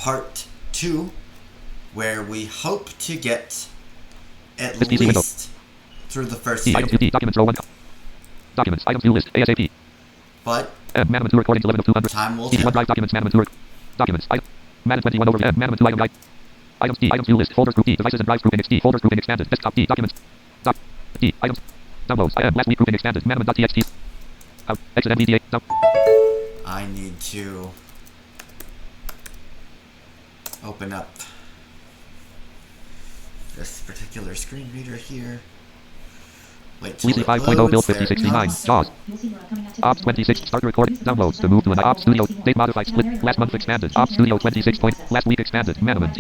part 2, where we hope to get at This PC window. least through the first Items few. Documents row 1. Documents. Items view list. ASAP. But Manamon 2 recordings 11 of 200. time will PC tell. OneDrive documents. Manamon 2 documents. Manamon 21 over Manamon 2 item guide. Items D. Items view list. Folders group D. Devices and drives grouping XD. Folders grouping expanded. Desktop D. Documents. D. Items. Downloads. Last week grouping expanded. Manamon.txt. Out. Exit NVDA. Down. I need to open up this particular screen reader here. Wait till Weezy it 5.0 loads. build There it 5069. comes. JAWS. Ops 26. Start recording. Downloads to move to an Ops Studio. Date modified split. Last month expanded. Ops Studio 26. Last week expanded. Manamon.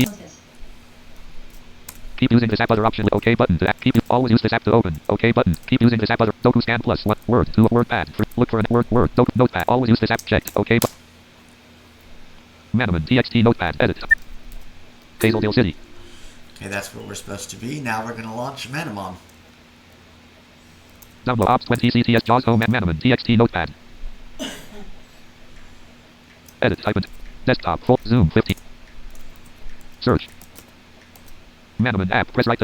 Keep using this app other option. OK button to app. Always use this app to open. OK button. Keep using this app other. Doku scan plus one word to a WordPad. Look for a word. Doku notepad. Always use this app. Checked. OK. Manamon TXT notepad. Edit. Hazeldale City. Okay, that's where we're supposed to be. Now we're gonna launch Manamon. Download Ops 20 CTS JAWS Home and Manamon TXT notepad. Edit. Type. Desktop. Full. Zoom 50. Search. Manamon app. Press right.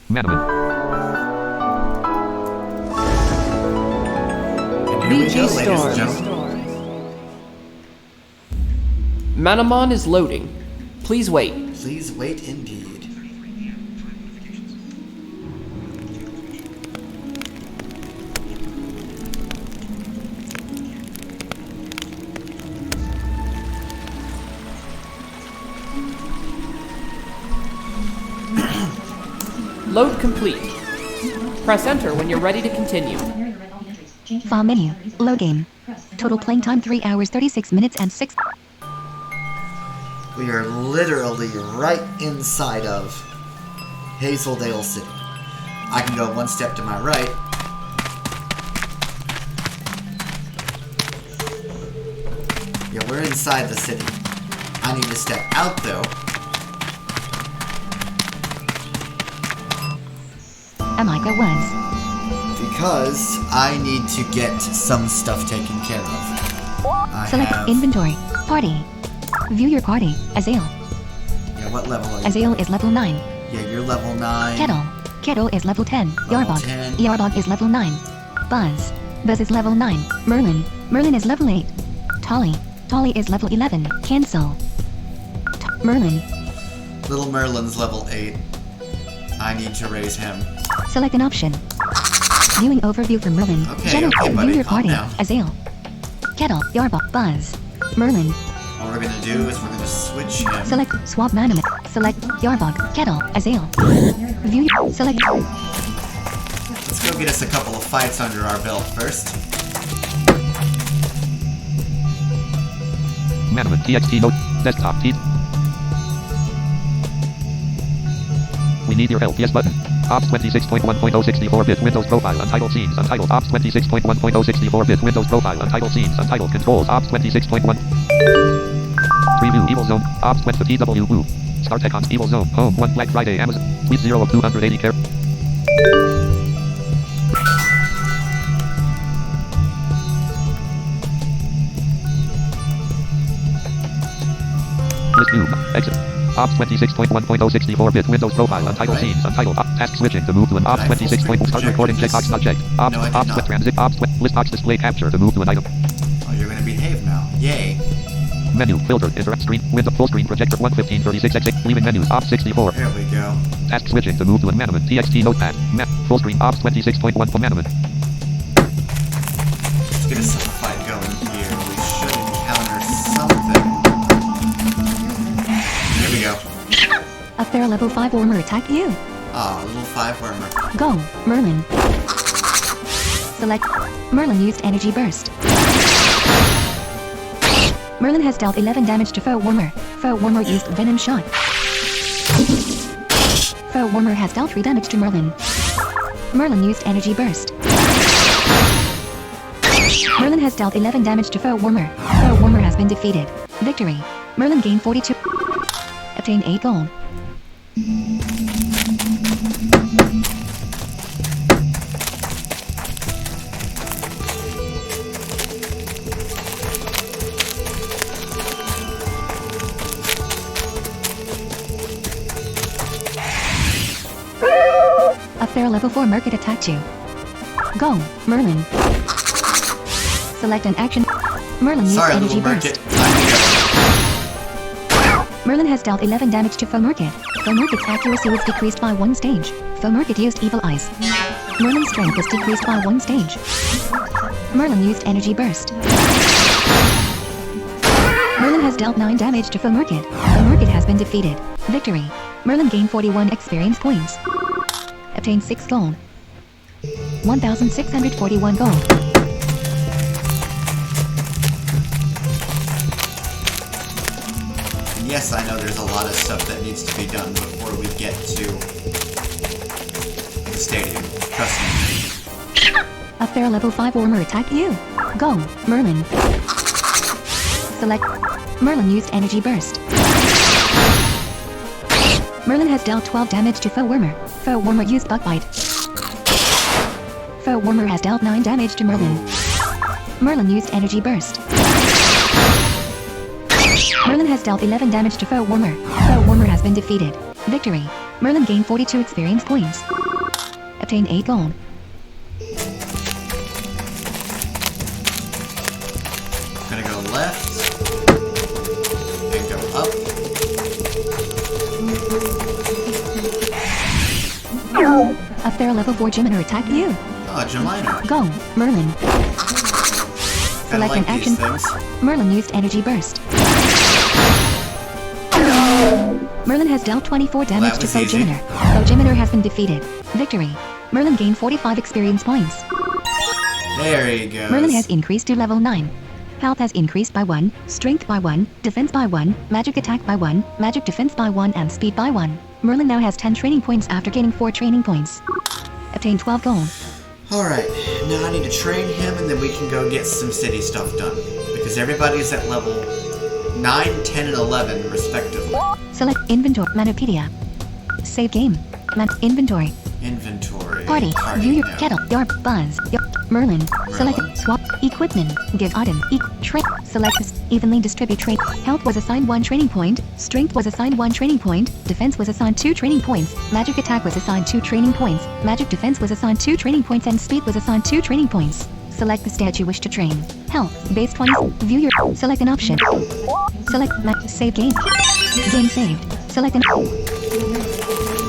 Manamon. And here we VG go, ladies and Storm. gentlemen. Manamon is loading. Please wait. Please wait indeed. Load complete. Press enter when you're ready to continue. File menu. Load game. Total playing time 3 hours 36 minutes and 6. We are literally right inside of Hazeldale City. I can go one step to my right. Yeah, we're inside the city. I need to step out though. Amika was. Because I need to get some stuff taken care of. I Select have... inventory. Party. View your party. Azael. Yeah, what level are you? Azael is level 9. Yeah, you're level 9. Kettle. Kettle is level 10. Level Yarbog. 10. Yarbog is level 9. Buzz. Buzz is level 9. Merlin. Merlin is level 8. Tolly. Tolly is level 11. Cancel. Merlin. Little Merlin's level 8. I need to raise him. Select an option. Viewing overview for Merlin. Okay, okay, buddy, View your calm party. down. Azael. Kettle. Yarbog. Buzz. Merlin. What we're gonna do is we're gonna switch him. Select swap management. Select Yarbog. Kettle. Azael. View. Select. Let's go get us a couple of fights under our belt first. Manamon TXT note. Desktop T. We need your help. Yes button. Ops 26.1.064-bit Windows profile. Untitled scenes. Untitled. Ops 26.1.064-bit Windows profile. Untitled scenes. Untitled controls. Ops 26.1. Preview. Evil Zone. Ops 20 TW. Woo. Start icons. Evil Zone. Home. 1 Black Friday. Amazon. Tweet 0 of 280 care. List view. Exit. Ops 26.1.064-bit Windows profile. Untitled Right. scenes. Untitled. Task switching to move to an Ops Did I full 26. screen Start project recording. this? Checkbox not checked. Ops. No, I did Ops. not. Transit. Ops. List box display capture to move to an item. Oh, you're gonna behave now. Yay. Menu. Filter. Interact screen. Window. Full screen projector. 11536x8. Leaving menus. Ops 64. There we go. Task switching to move to an Manamon TXT notepad. Full screen. Ops 26.1 for Manamon. Let's get us a fight going here. We should encounter something. There we go. A fair level 5 warmer attack you. Ah, a little 5 wormer. Go. Merlin. Select. Merlin used energy burst. Merlin has dealt 11 damage to foe warmer. Foe warmer used venom shot. Foe warmer has dealt 3 damage to Merlin. Merlin used energy burst. Merlin has dealt 11 damage to foe warmer. Foe warmer has been defeated. Victory. Merlin gained 42. Obtained 8 gold. A fair level 4 market attacked you. Go, Merlin. Select an action. Merlin used Sorry, energy little burst. market. Time to go. Merlin has dealt 11 damage to Foe Market. Foe Market's accuracy was decreased by 1 stage. Foe Market used Evil Eyes. Merlin's strength was decreased by 1 stage. Merlin used energy burst. Merlin has dealt 9 damage to Foe Market. Foe Market has been defeated. Victory. Merlin gained 41 experience points. Obtained 6 gold. 1,641 gold. And yes, I know there's a lot of stuff that needs to be done before we get to the stadium. Trust me. A fair level 5 warmer attack you. Go, Merlin. Select. Merlin used energy burst. Merlin has dealt 12 damage to Foe Warmer. Foe Warmer used Bug Bite. Foe Warmer has dealt 9 damage to Merlin. Merlin used energy burst. Merlin has dealt 11 damage to Foe Warmer. Foe Warmer has been defeated. Victory. Merlin gained 42 experience points. Obtained 8 gold. Gonna go left. And go up. A fair level 4 Gemini attack you. Oh, Gemini. Go, Merlin. Kinda Select like an action. these things. Merlin used energy burst. Merlin has dealt 24 damage to was Foe easy. Geminer. Foe Geminer has been defeated. Victory. Merlin gained 45 experience points. There he goes. Merlin has increased to level 9. Health has increased by 1, strength by 1, defense by 1, magic attack by 1, magic defense by 1, and speed by 1. Merlin now has 10 training points after gaining 4 training points. Obtained 12 gold. Alright, now I need to train him and then we can go get some city stuff done. Because everybody's at level 9, 10, and 11 respectively. Select inventory. Manopedia. Save game. Inventory. Inventory. Party. View your no. kettle. Your buzz. Your Merlin. Select swap. Equipment. Give item. Trade. Select this. Evenly distribute trade. Health was assigned 1 training point. Strength was assigned 1 training point. Defense was assigned 2 training points. Magic attack was assigned 2 training points. Magic defense was assigned 2 training points, and speed was assigned 2 training points. Select the stat you wish to train. Health. Base 20. View your. Select an option. Select save game. Game saved. Select an.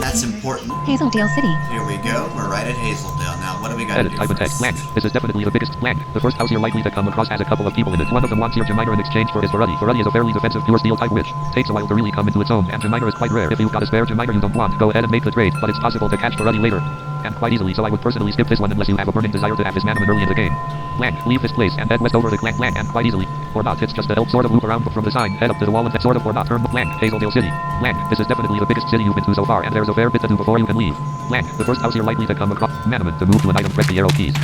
That's important. Hazeldale City. Here we go. We're right at Hazeldale now. What do we got to Edit do type and text. first? Land. This is definitely the biggest land. The first house you're likely to come across has a couple of people in it. One of them wants your Geminer in exchange for his Ferrari. Ferrari is a fairly defensive pure steel type which takes a while to really come into its own, and Geminer is quite rare. If you've got a spare Geminer you don't want, go ahead and make the trade, but it's possible to catch Ferrari later. And quite easily, so I would personally skip this one unless you have a burning desire to have his Manamon early in the game. Land. Leave this place and head west over the Clan Land, and quite easily. Or not, it's just a help sort of loop around from the sign, head up to the wall and head sort of or not turn land. Hazeldale City. Land. This is definitely the biggest city you've been to so far, and there's a fair bit to do before you can leave. Land. The first house you're likely to come across. Manamon. To move to an item, press the arrow keys.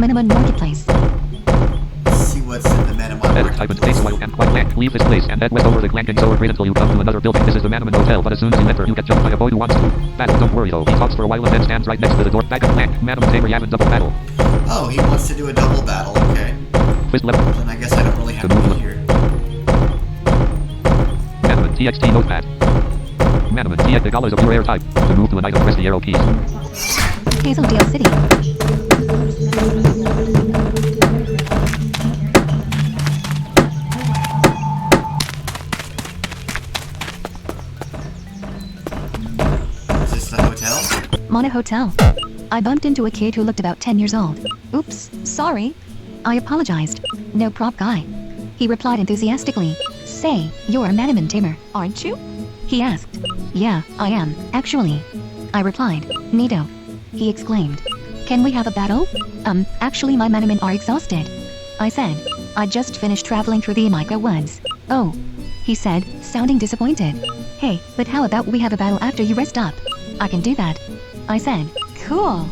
Manamon Marketplace. See what's in the Manamon Edit type and Marketplace. takes a while and quite land. Leave this place and head west over the Clan King Grade until you come to another building. This is the Manamon Hotel, but as soon as you enter, you get jumped by a boy who wants to battle. Don't worry though. He talks for a while and then stands right next to the door. Back of Land. Manamon Tamer Yavin double battle. Oh, he wants to do a double battle. Okay. Twist left. Then I guess I don't really have to be here. Manamon TXT notepad. Manamon TX the dollars of your air type. To move to an item, press the arrow keys. Hazeldale City. Is this the hotel? Mana Hotel. I bumped into a kid who looked about 10 years old. Oops, sorry. I apologized. No prop guy. He replied enthusiastically. Say, you're a Manamon tamer, aren't you? He asked. Yeah, I am, actually. I replied. Neato. He exclaimed. Can we have a battle? Actually my Manamon are exhausted. I said. I just finished traveling through the Amika woods. Oh. He said, sounding disappointed. Hey, but how about we have a battle after you rest up? I can do that. I said. Cool.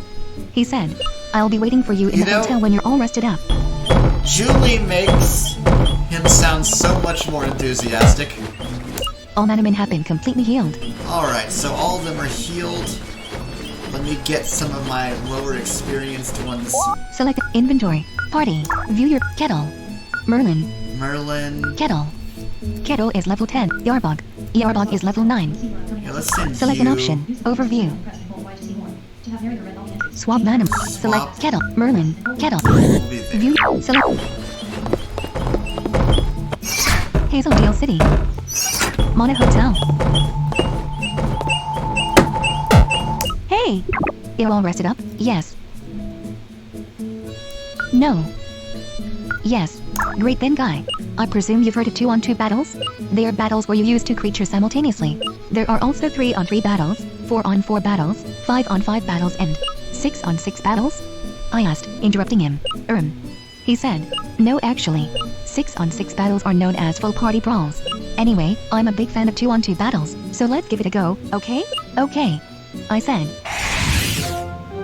He said. I'll be waiting for you in You the know- hotel when you're all rested up. Julie makes him sound so much more enthusiastic. All Manamon have been completely healed. Alright, so all of them are healed. Let me get some of my lower experienced ones. Select inventory. Party. View your kettle. Merlin. Merlin. Kettle. Kettle is level 10. Yarbog. Yarbog is level 9. Yeah, let's send Select you. an option. Overview. Swap Manamon. Select Kettle. Merlin. Kettle. We'll be there. View. Select. Hazeldale City. Mona Hotel. Hey! You all rested up? Yes. No. Yes. Great then, guy. I presume you've heard of 2-on-2 battles? They are battles where you use 2 creatures simultaneously. There are also 3-on-3 battles, 4-on-4 battles, 5-on-5 battles, and 6-on-6 battles? I asked, interrupting him. He said, no actually. 6-on-6 battles are known as full party brawls. Anyway, I'm a big fan of 2-on-2 battles, so let's give it a go, okay? Okay. I said.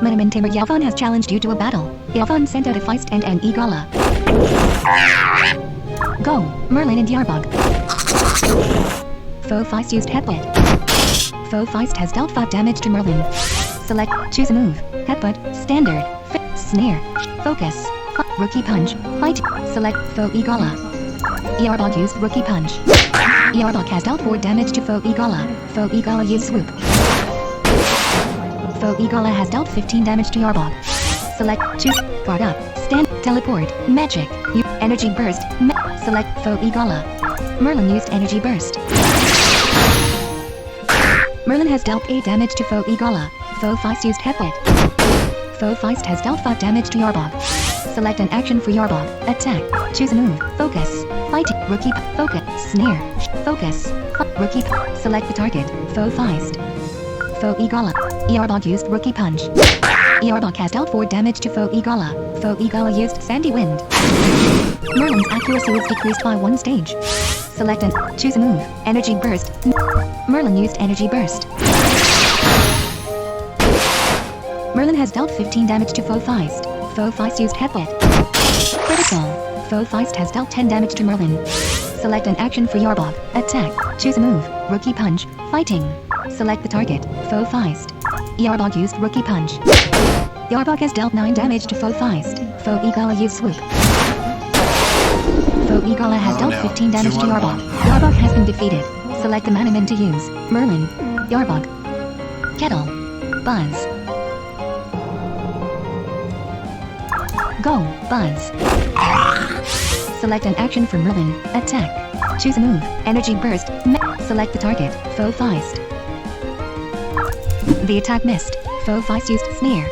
Manamon Tamer Yavon has challenged you to a battle. Yavon sent out a Feist and an Igala. Go, Merlin and Yarbog. Foe Feist used Headbutt. Foe Feist has dealt 5 damage to Merlin. Select, choose a move. Headbutt, Standard, Snare, Focus, Rookie Punch, Fight. Select Foe Igala. Yarbog used Rookie Punch. Yarbog has dealt 4 damage to Foe Igala. Foe Igala used Swoop. Foe Igala has dealt 15 damage to Yarbog. Select, choose, Guard Up, Stand, Teleport, Magic, Energy Burst, select Foe Igala. Merlin used Energy Burst. Merlin has dealt 8 damage to Foe Igala. Foe Feist used Headbutt. Foe Feist has dealt 5 damage to Yarbog. Select an action for Yarbog. Attack. Choose a move. Focus. Fight. Rookie. Focus. Snare. Focus. Rookie. Select the target. Foe Feist. Foe Igala. Yarbog used Rookie Punch. Yarbog has dealt 4 damage to Foe Igala. Foe Igala used Sandy Wind. Merlin's accuracy was decreased by 1 stage. Select and choose a move. Energy Burst. Merlin used Energy Burst. Merlin has dealt 15 damage to Foe Feist. Foe Feist used Headbutt. Critical. Foe Feist has dealt 10 damage to Merlin. Select an action for Yarbog. Attack. Choose a move. Rookie Punch. Fighting. Select the target. Foe Feist. Yarbog used Rookie Punch. Yarbog has dealt 9 damage to Foe Feist. Foe Igala used Swoop. Foe Igala has dealt 15 damage to Yarbog. Yarbog has been defeated. Select the Manamon to use. Merlin. Yarbog. Kettle. Buzz. Go, Buzz. Select an action for Merlin. Attack. Choose a move. Energy Burst. Select the target. Foe Feist. The attack missed. Foe Feist used Snare.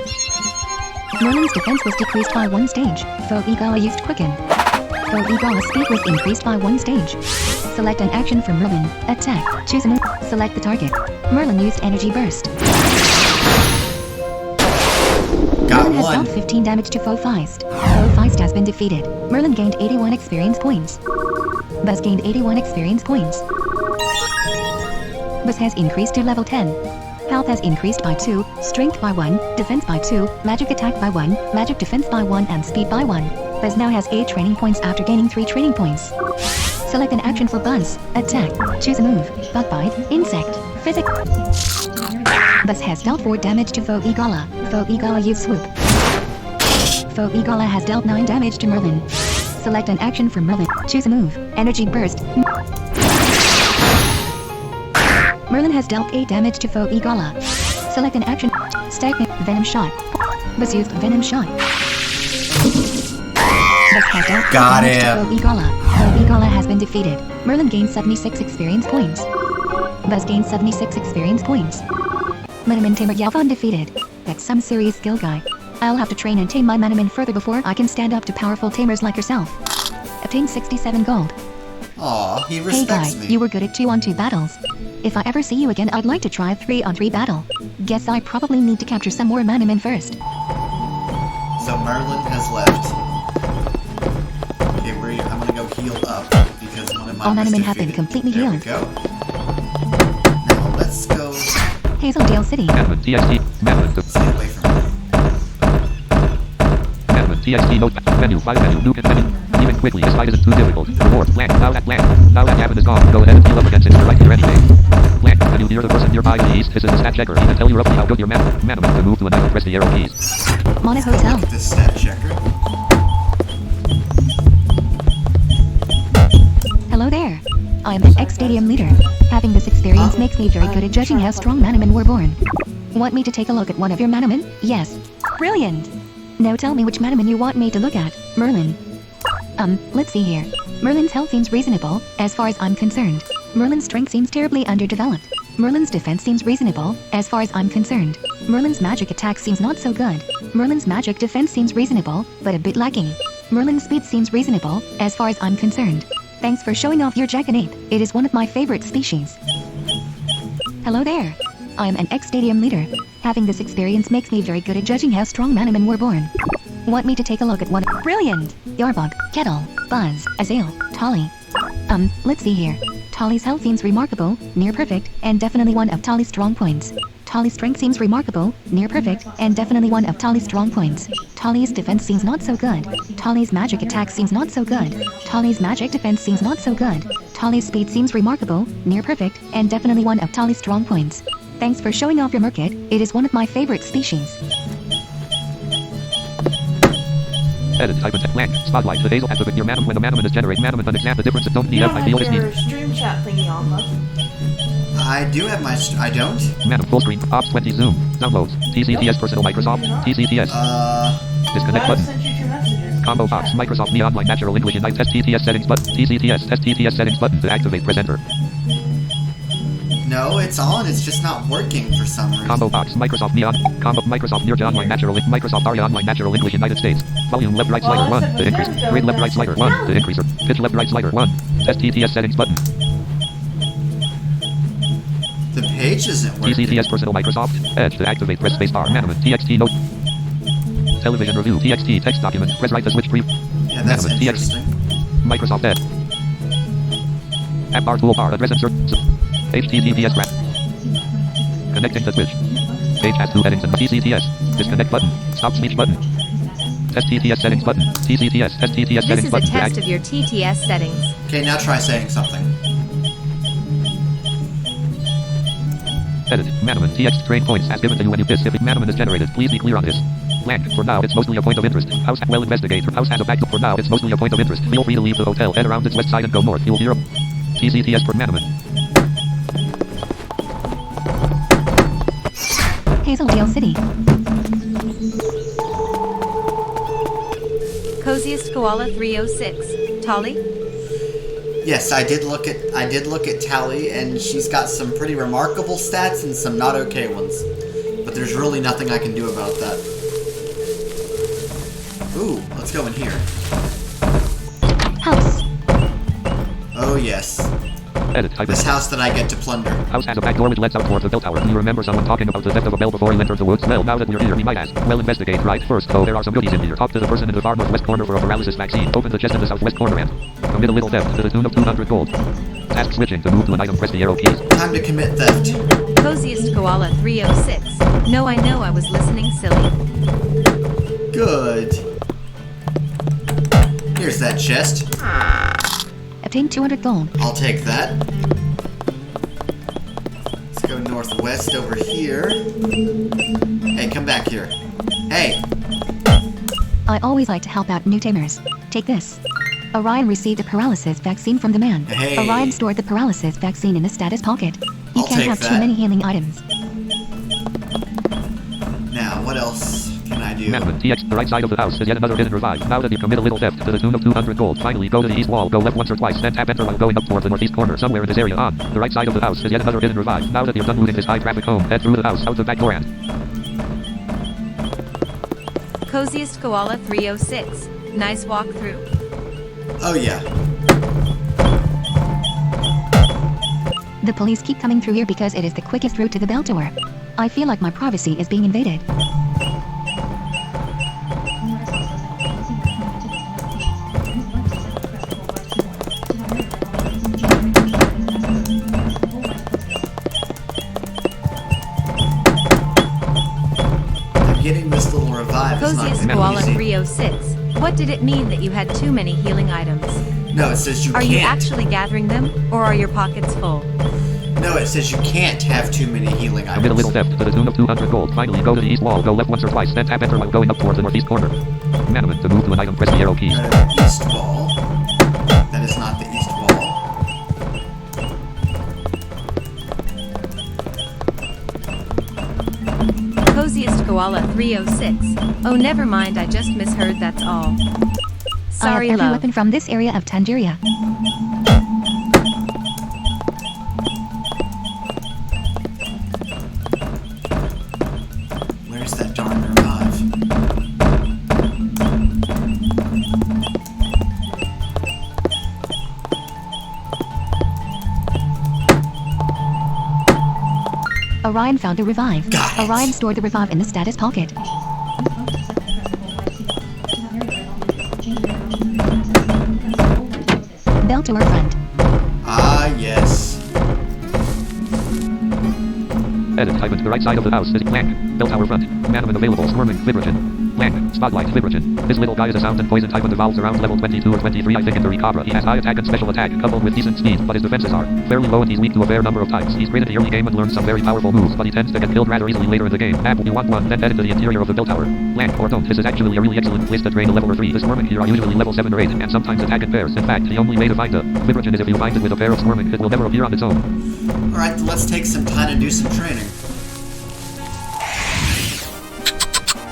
Merlin's defense was decreased by 1 stage. Foe Igala used Quicken. Foe Igala's speed was increased by 1 stage. Select an action for Merlin. Attack. Choose a move. Select the target. Merlin used Energy Burst. Merlin has dealt 15 damage to Foe Feist. Foe Feist has been defeated. Merlin gained 81 experience points. Buzz gained 81 experience points. Buzz has increased to level 10. Health has increased by 2, Strength by 1, Defense by 2, Magic Attack by 1, Magic Defense by 1 and Speed by 1. Buzz now has 8 training points after gaining 3 training points. Select an action for Buzz. Attack. Choose a move. Bug Bite. Insect. Physic. Buzz has dealt 4 damage to Foe Igala. Foe Igala used Swoop. Foe Igala has dealt 9 damage to Merlin. Select an action for Merlin. Choose a move. Energy Burst. Merlin has dealt 8 damage to Foe Igala. Select an action. Stagnant. Venom Shot. Buzz used Venom Shot. Buzz has dealt 8 damage to Foe Igala. Foe Igala has been defeated. Merlin gains 76 experience points. Buzz gains 76 experience points. Manamon Tamer Yavon defeated. That's some serious skill, guy. I'll have to train and tame my Manamon further before I can stand up to powerful tamers like yourself. Obtain 67 gold. Aw, he Hey respects guy, me. you were good at 2-on-2 battles. If I ever see you again, I'd like to try a 3-on-3 battle. Guess I probably need to capture some more Manamon first. So Merlin has left. Okay, I'm gonna go heal up because one of my All Manamon have been completely there healed. We go. Now let's go. Hazeldale City. Manamon TXT. Manamon. Let's get away from here. Manamon TXT notepad. Menu. File menu. New menu. Even quickly. This fight isn't too difficult. Reward. Blank. Now that blank. Now that Gavin is gone. Go ahead and heal up again since you're right here anyway. Blank. Can you hear the person nearby to the east? This is the stat checker. He can tell you roughly how good your Manamon. To move to an island, press the arrow keys. Mona Hotel. Look at this stat checker. Hello there. I am an ex-stadium leader. Having this experience Huh? makes me very good at judging how strong Manamon were born. Want me to take a look at one of your Manamon? Yes. Brilliant! Now tell me which Manamon you want me to look at. Merlin. Let's see here. Merlin's health seems reasonable, as far as I'm concerned. Merlin's strength seems terribly underdeveloped. Merlin's defense seems reasonable, as far as I'm concerned. Merlin's magic attack seems not so good. Merlin's magic defense seems reasonable, but a bit lacking. Merlin's speed seems reasonable, as far as I'm concerned. Thanks for showing off your Jackanape. It is one of my favorite species. Hello there. I am an ex-stadium leader. Having this experience makes me very good at judging how strong Manamon were born. Want me to take a look at one? Brilliant! Yarbug, Kettle, Buzz, Azale, Tolly. Let's see here. Tolly's health seems remarkable, near perfect, and definitely one of Tolly's strong points. Tolly's strength seems remarkable, near perfect, and definitely one of Tolly's strong points. Tolly's defense seems not so good. Tolly's magic attack seems not so good. Tolly's magic defense seems not so good. Tolly's speed seems remarkable, near perfect, and definitely one of Tolly's strong points. Thanks for showing off your Murkit. It is one of my favorite species. Edit, type and blank, spotlight, the Hazel has to your Manamon when the Manamon is generated. Manamon understand the difference of don't need You F, don't I feel have is need. your stream chat thingy on, love. I do have my. I don't. Manamon full screen, Ops 20 Zoom, downloads, TCTS personal Microsoft, TCTS, disconnect I've button, sent you 2 messages. combo box, Microsoft Me Online Natural English Unite, STTS settings button, TCTS, STTS settings button to activate, press enter. No, it's on. It's just not working for some reason. Combo box, Microsoft Neon, combo, Microsoft Nearja Online Natural, Microsoft Aria Online Natural English United States. Volume left right slider 1, to increase. Grid left right slider 1, to increaser. Pitch left right slider 1. STTS settings button. The page isn't working. TCTS personal Microsoft. Edge to activate, press spacebar. Manamon, TXT note. Television review, TXT text document. Press right to switch preview. Yeah, that's Manamon, interesting. Microsoft Edge. App bar toolbar, address insert. HTTPS wrap. Connecting to Twitch. Page has 2 headings and TCTS. Disconnect button. Stop speech button. STTS settings button. TCTS. STTS This settings is a button. test of your TTS settings. Okay, now try saying something. Edit. Manamon TX train points as given to you when you piss. If Manamon is generated, please be clear on this. Blank. For now, it's mostly a point of interest. House well investigate. House has a backup. For now, it's mostly a point of interest. Feel free to leave the hotel, head around its west side and go north. You'll hear a TCTS for Manamon. Hazeldale City. Coziest Koala 306. Tolly? Yes, I did look at Tally, and she's got some pretty remarkable stats and some not okay ones. But there's really nothing I can do about that. Ooh, let's go in here. House. Oh yes, Edit. Type this in. house that I get to plunder. House has a back door which lets out towards the bell tower. Do you remember someone talking about the theft of a bell before he entered the woods? Well, now that we're here, we might ask. Well, investigate right first, though there are some goodies in here. Talk to the person in the far northwest corner for a paralysis vaccine. Open the chest in the southwest corner and commit a little theft to the tune of 200 gold. Task switching. To move to an item, press the arrow keys. Time to commit theft. Coziest Koala 306. No, I know I was listening, silly. Good. Here's that chest. Obtain 200 gold. I'll take that. Let's go northwest over here. Hey, come back here. Hey! I always like to help out new tamers. Take this. Orion received a paralysis vaccine from the man. Hey. Orion stored the paralysis vaccine in the status pocket. You I'll can't take have that. too many healing items. Now, what else can I do? Manamon TX. The right side of the house is yet another hidden revive. Now that you commit a little theft to the tune of 200 gold, finally go to the east wall, go left once or twice, then tap enter while going up toward the northeast corner. Somewhere in this area on the right side of the house is yet another hidden revive. Now that you're done looting this high traffic home, head through the house, out the back door and Coziest Koala 306. Nice walkthrough. Oh yeah. The police keep coming through here because it is the quickest route to the bell tower. I feel like my privacy is being invaded. I'm getting this little revive. It's not Coziest gonna be Koala easy. 306. What did it mean that you had too many healing items? No, it says you Are can't. you actually gathering them, or are your pockets full? No, it says you can't have too many healing commit a little items. theft to the tune of 200 gold. Finally go to the east wall, go left once or twice, then tap enter while going up toward the northeast corner. Manamon. To move to an item, press the arrow keys. East wall. That is not the east wall. Koala 306. Oh, never mind, I just misheard, that's all. Sorry, I have every love. weapon from this area of Tangeria. Where's that darn revive? Orion found the revive. Got it. Orion stored the revive in the status pocket. Bell to our front. Ah, yes. Edit hyphen to the right side of the house is blank. Bell tower front. Manamon available. Swarming. Vibration. Blank. Spotlight. Vibration. This little guy is a sound and poison type and evolves around level 22 or 23 I think in the Recabra. He has high attack and special attack coupled with decent speed, but his defenses are fairly low and he's weak to a fair number of types. He's great at the early game and learns some very powerful moves, but he tends to get killed rather easily later in the game. Add you want one, then head into the interior of the bell tower. Blank or don't. This is actually a really excellent place to train a level or 3. The Swarming here are usually level 7 or 8 and sometimes attack in pairs. In fact, the only way to find a Vibration is if you bind it with a pair of Swarming. It will never appear on its own. Alright, let's take some time and do some training.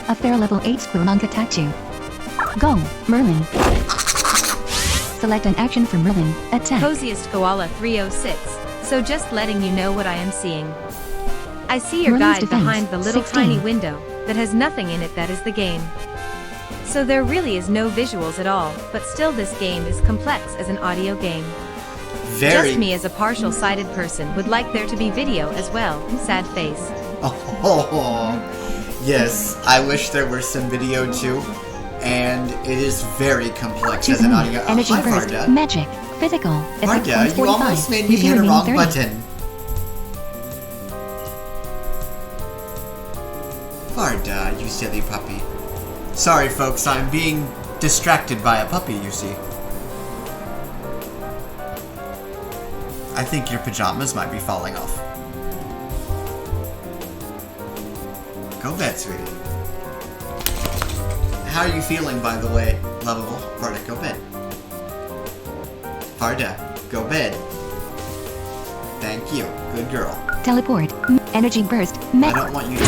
A fair level 8 Squirmonk attacked you. Go, Merlin. Select an action from Merlin. Attack. Coziest Koala 306. So just letting you know what I am seeing. I see your Merlin's guide defense, behind the little 16. tiny window that has nothing in it, that is the game. So there really is no visuals at all, but still this game is complex as an audio game. Very. Just me as a partial sighted person would like there to be video as well. Sad face. Oh, yes, I wish there were some video too. And it is very complex Choose as an a audio. move. Energy Hi, burst. Varda. Magic. Physical. Effect Varda, points you 45. almost made me Repair hit a remaining wrong 30. button. Varda, you silly puppy. Sorry, folks, I'm being distracted by a puppy, you see. I think your pajamas might be falling off. Go bed, sweetie. How are you feeling, by the way, lovable? Varda, go bed. Varda, go bed. Thank you. Good girl. Teleport. Energy burst. I don't want you to...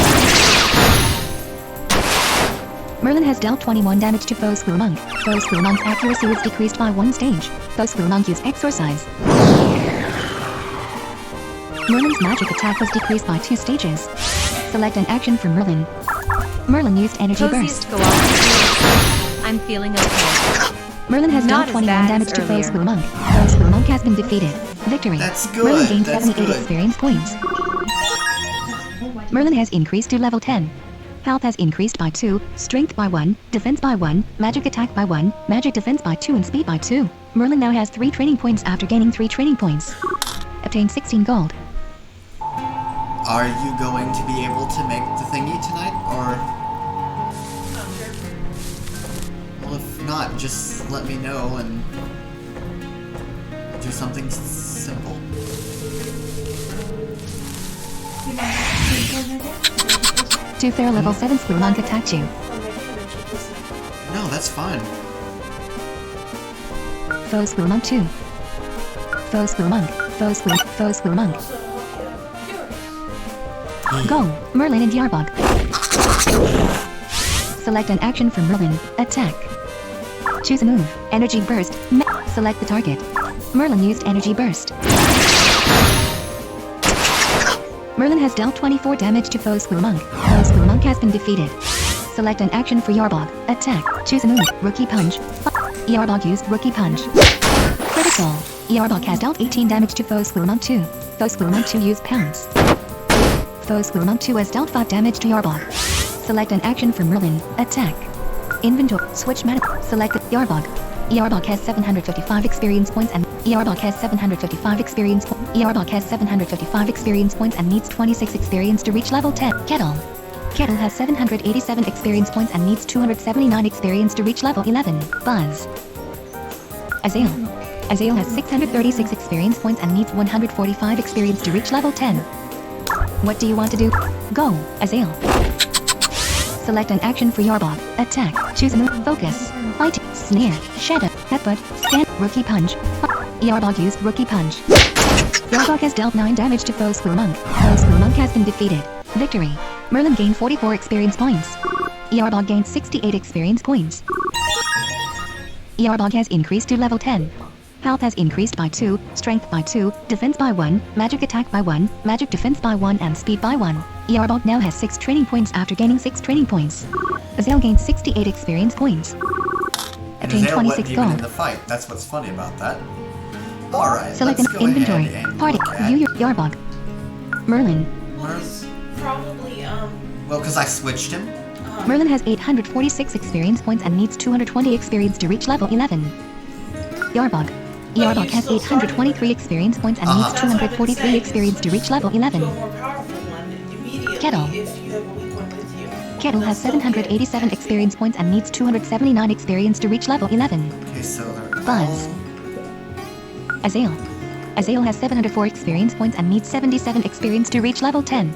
Merlin has dealt 21 damage to foe Squirmonk. Foe Squirmonk's accuracy was decreased by 1 stage. Foe Squirmonk used Exorcise. Merlin's magic attack was decreased by 2 stages. Select an action from Merlin. Merlin used Energy Coziest Burst. Koala 306. I'm feeling okay. Merlin has Not dealt as 21 bad damage as to foe earlier. Squirmonk. Foe Squirmonk has been defeated. Victory. That's good, Merlin gained that's 78 good. experience points. Merlin has increased to level 10. Health has increased by 2, Strength by 1, Defense by 1, Magic Attack by 1, Magic Defense by 2 and Speed by 2. Merlin now has 3 training points after gaining 3 training points. Obtained 16 gold. Are you going to be able to make the thingy tonight, or... Well, if not, just let me know and... do something simple. 2 fair level 7 Squirmonk attacked you. No, that's fine. Foe Squirmonk 2. Foe Squirmonk. Foe Squirmonk. Go, Merlin and Yarbog. Select an action from Merlin. Attack. Choose a move. Energy Burst. Select the target. Merlin used Energy Burst. Merlin has dealt 24 damage to foe Squirmonk. Foe Squirmonk has been defeated. Select an action for Yarbog. Attack. Choose a move. Rookie Punch. Yarbog used Rookie Punch. Critical. Yarbog has dealt 18 damage to foe Squirmonk 2. Foe Squirmonk 2 used Pounce. Foe Squirmonk 2 has dealt 5 damage to Yarbog. Select an action for Merlin. Attack. Inventory. Switch mana. Select Yarbog. Yarbog has 755 experience points and Yarbog has 755 experience points. Yarbog has 755 experience points and needs 26 experience to reach level 10. Kettle. Kettle has 787 experience points and needs 279 experience to reach level 11. Buzz. Azael. Azael has 636 experience points and needs 145 experience to reach level 10. What do you want to do? Go, Azael. Select an action for Yarbog. Attack. Choose a move. Focus. Fight. Snare. Shadow. Headbutt. Stand. Rookie Punch. Yarbog used Rookie Punch. Yarbog has dealt 9 damage to foe Squirmonk. Foe Squirmonk has been defeated. Victory. Merlin gained 44 experience points. Yarbog gained 68 experience points. Yarbog has increased to level 10. Health has increased by 2, strength by 2, defense by 1, magic attack by 1, magic defense by 1 and speed by 1. Yarbog now has 6 training points after gaining 6 training points. Azael gained 68 experience points. And Obtained Azael 26 wasn't even in gold. the fight. That's what's funny about that. Alright, Select let's an go inventory. ahead and Party. look at... View your Yarbog. Merlin. Probably, Well, because I switched him. Merlin has 846 experience points and needs 220 experience to reach level 11. Yarbog. Yarbog you has still started 823 experience points and Uh-huh. needs That's what I've been 243 saying, experience to reach level 11. to a more powerful one immediately Kettle. if you have a weak one with you. Kettle has That's still 787 good. experience points and needs 279 experience to reach level 11. Okay, so they're Buzz. Azael. Azael has 704 experience points and needs 77 experience to reach level 10.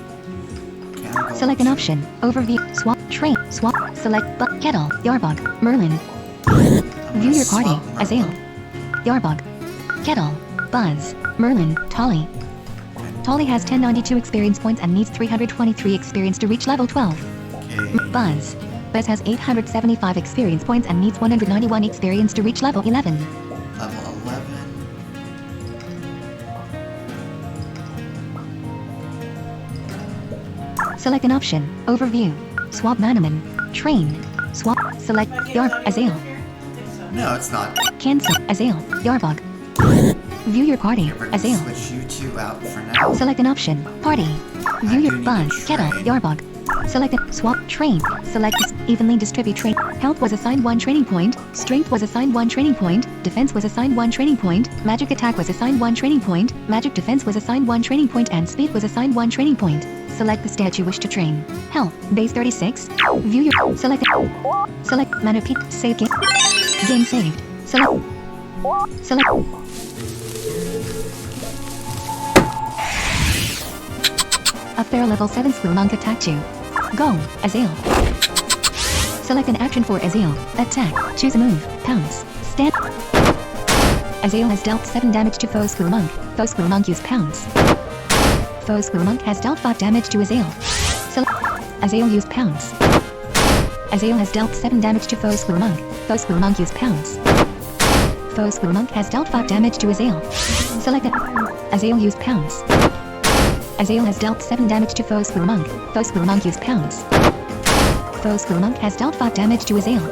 Select an option. Overview. Swap. Train. Swap. Select. Kettle. Yarbog. Merlin. View your party. Azael. Yarbog. Kettle. Buzz. Merlin. Tolly. Tolly has 1092 experience points and needs 323 experience to reach level 12. Okay. Buzz. Buzz has 875 experience points and needs 191 experience to reach level 11. Level 11. Select an option. Overview. Swap Manamon. Train. Swap. Select. Yarb. Azael. No, it's not. Cancel. Azael. Yarbog. View your party. Okay, we're gonna Azael. switch you two out for now. Select an option. Party. View do your need Buzz. to Kettle. train. Yarbog. Select a swap train. Select evenly distribute train. Health was assigned 1 training point. Strength was assigned 1 training point. Defense was assigned 1 training point. Magic attack was assigned 1 training point. Magic defense was assigned 1 training point and speed was assigned 1 training point. Select the stat you wish to train. Health base 36. View your select mana peak save game. Game saved. Select Up there level 7 Squirmonk attacked you. Go, Azael. Select an action for Azael. Attack. Choose a move. Pounce. Stand. Azael has dealt 7 damage to foe Squirmonk. Foe Squirmonk use Pounce. Foe Squirmonk has dealt 5 damage to Azael. Azael use Pounce. Azael has dealt 7 damage to foe Squirmonk. Foe Squirmonk use Pounce. Foe Squirmonk has dealt 5 damage to Azael. Select it. Azael use Pounce. Azael has dealt 7 damage to foe Squirmonk. Foe Squirmonk use Pounce. Foe Squirmonk has dealt 5 damage to Azael.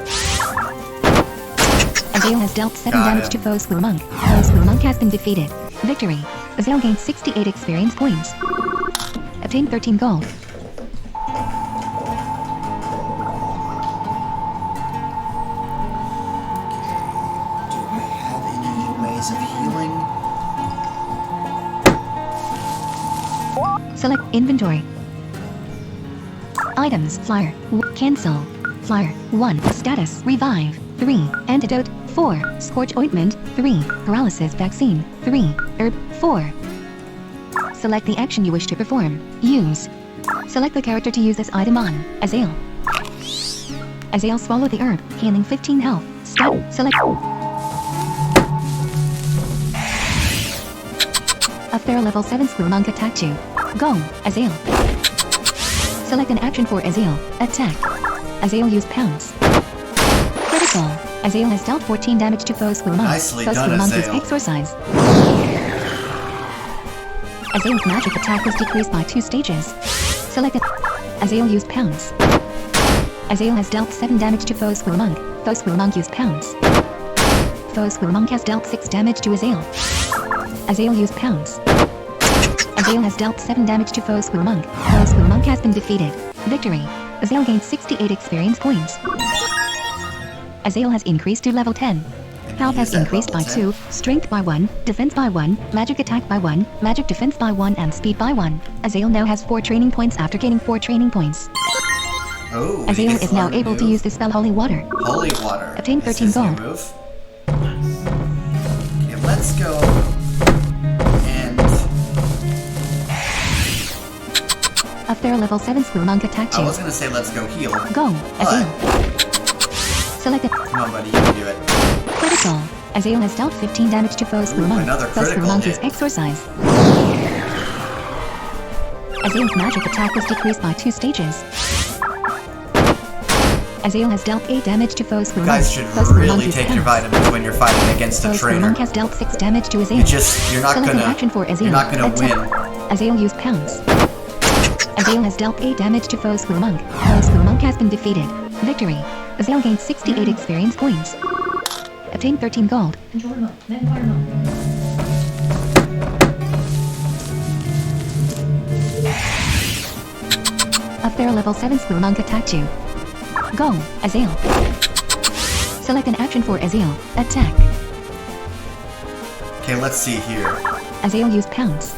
Azael has dealt 7 Got damage him. to foe Squirmonk. Foe Squirmonk has been defeated. Victory. Azael gained 68 experience points. Obtained 13 gold. Do I have any ways of healing? Select inventory. Items. Flyer. Cancel. Flyer. 1. Status. Revive. 3. Antidote. 4. Scorch ointment. 3. Paralysis vaccine. 3. Herb. 4. Select the action you wish to perform. Use. Select the character to use this item on. Azael. Azael swallow the herb, healing 15 health. Stat. Select. A fair level 7 Squirmonk attacked you. Go, Azael. Select an action for Azael. Attack. Azael use Pounce. Critical. Azael has dealt 14 damage to foe Squirmonk. Nicely Foe done, Squirmonk use Azael. Exorcise. Azael's magic attack was decreased by 2 stages. Select it. Azael use Pounce. Azael has dealt 7 damage to foe Squirmonk. Foe Squirmonk use Pounce. Foe Squirmonk has dealt 6 damage to Azael. Azael use Pounce. Azael has dealt 7 damage to foe Squirmonk. Foe Squirmonk has been defeated. Victory. Azael gained 68 experience points. Azael has increased to level 10. Health has Use that increased by level 2, strength by 1, defense by 1, magic attack by 1, magic defense by 1 and speed by 1. Azael now has 4 training points after gaining 4 training points. Oh, he Azael gets is now learned a able to move. use the spell Holy Water. Holy Water. Obtain is 13 his new gold. move. Okay, let's go and A fair level 7 Squirmonk attacked I you. was gonna say let's go heal. Go, Azael. Select it. Come on, buddy, you can do it. Critical. Azael has dealt 15 damage to foe Squirmonk. another Foe critical Squirmonk use hit. Exorcise. Azael's magic attack was decreased by 2 stages. Azael has dealt 8 damage to foes who You are guys monk. should Foes who are really monk use take your pounce. vitamins when you're fighting against a Foes who are trainer. monk has dealt 6 damage to Azael. You're not Select an action for gonna, Azael. you're not gonna Attack. win. Azael used pounce. Azael has dealt 8 damage to foes who are monk. Foes who are monk has been defeated. Victory. Azael gained 68 experience points. Obtained 13 gold. A fair level 7 Squirrel Monk attacked you. Go, Azael. Select an action for Azael. Attack. Okay, let's see here. Azael used pounce.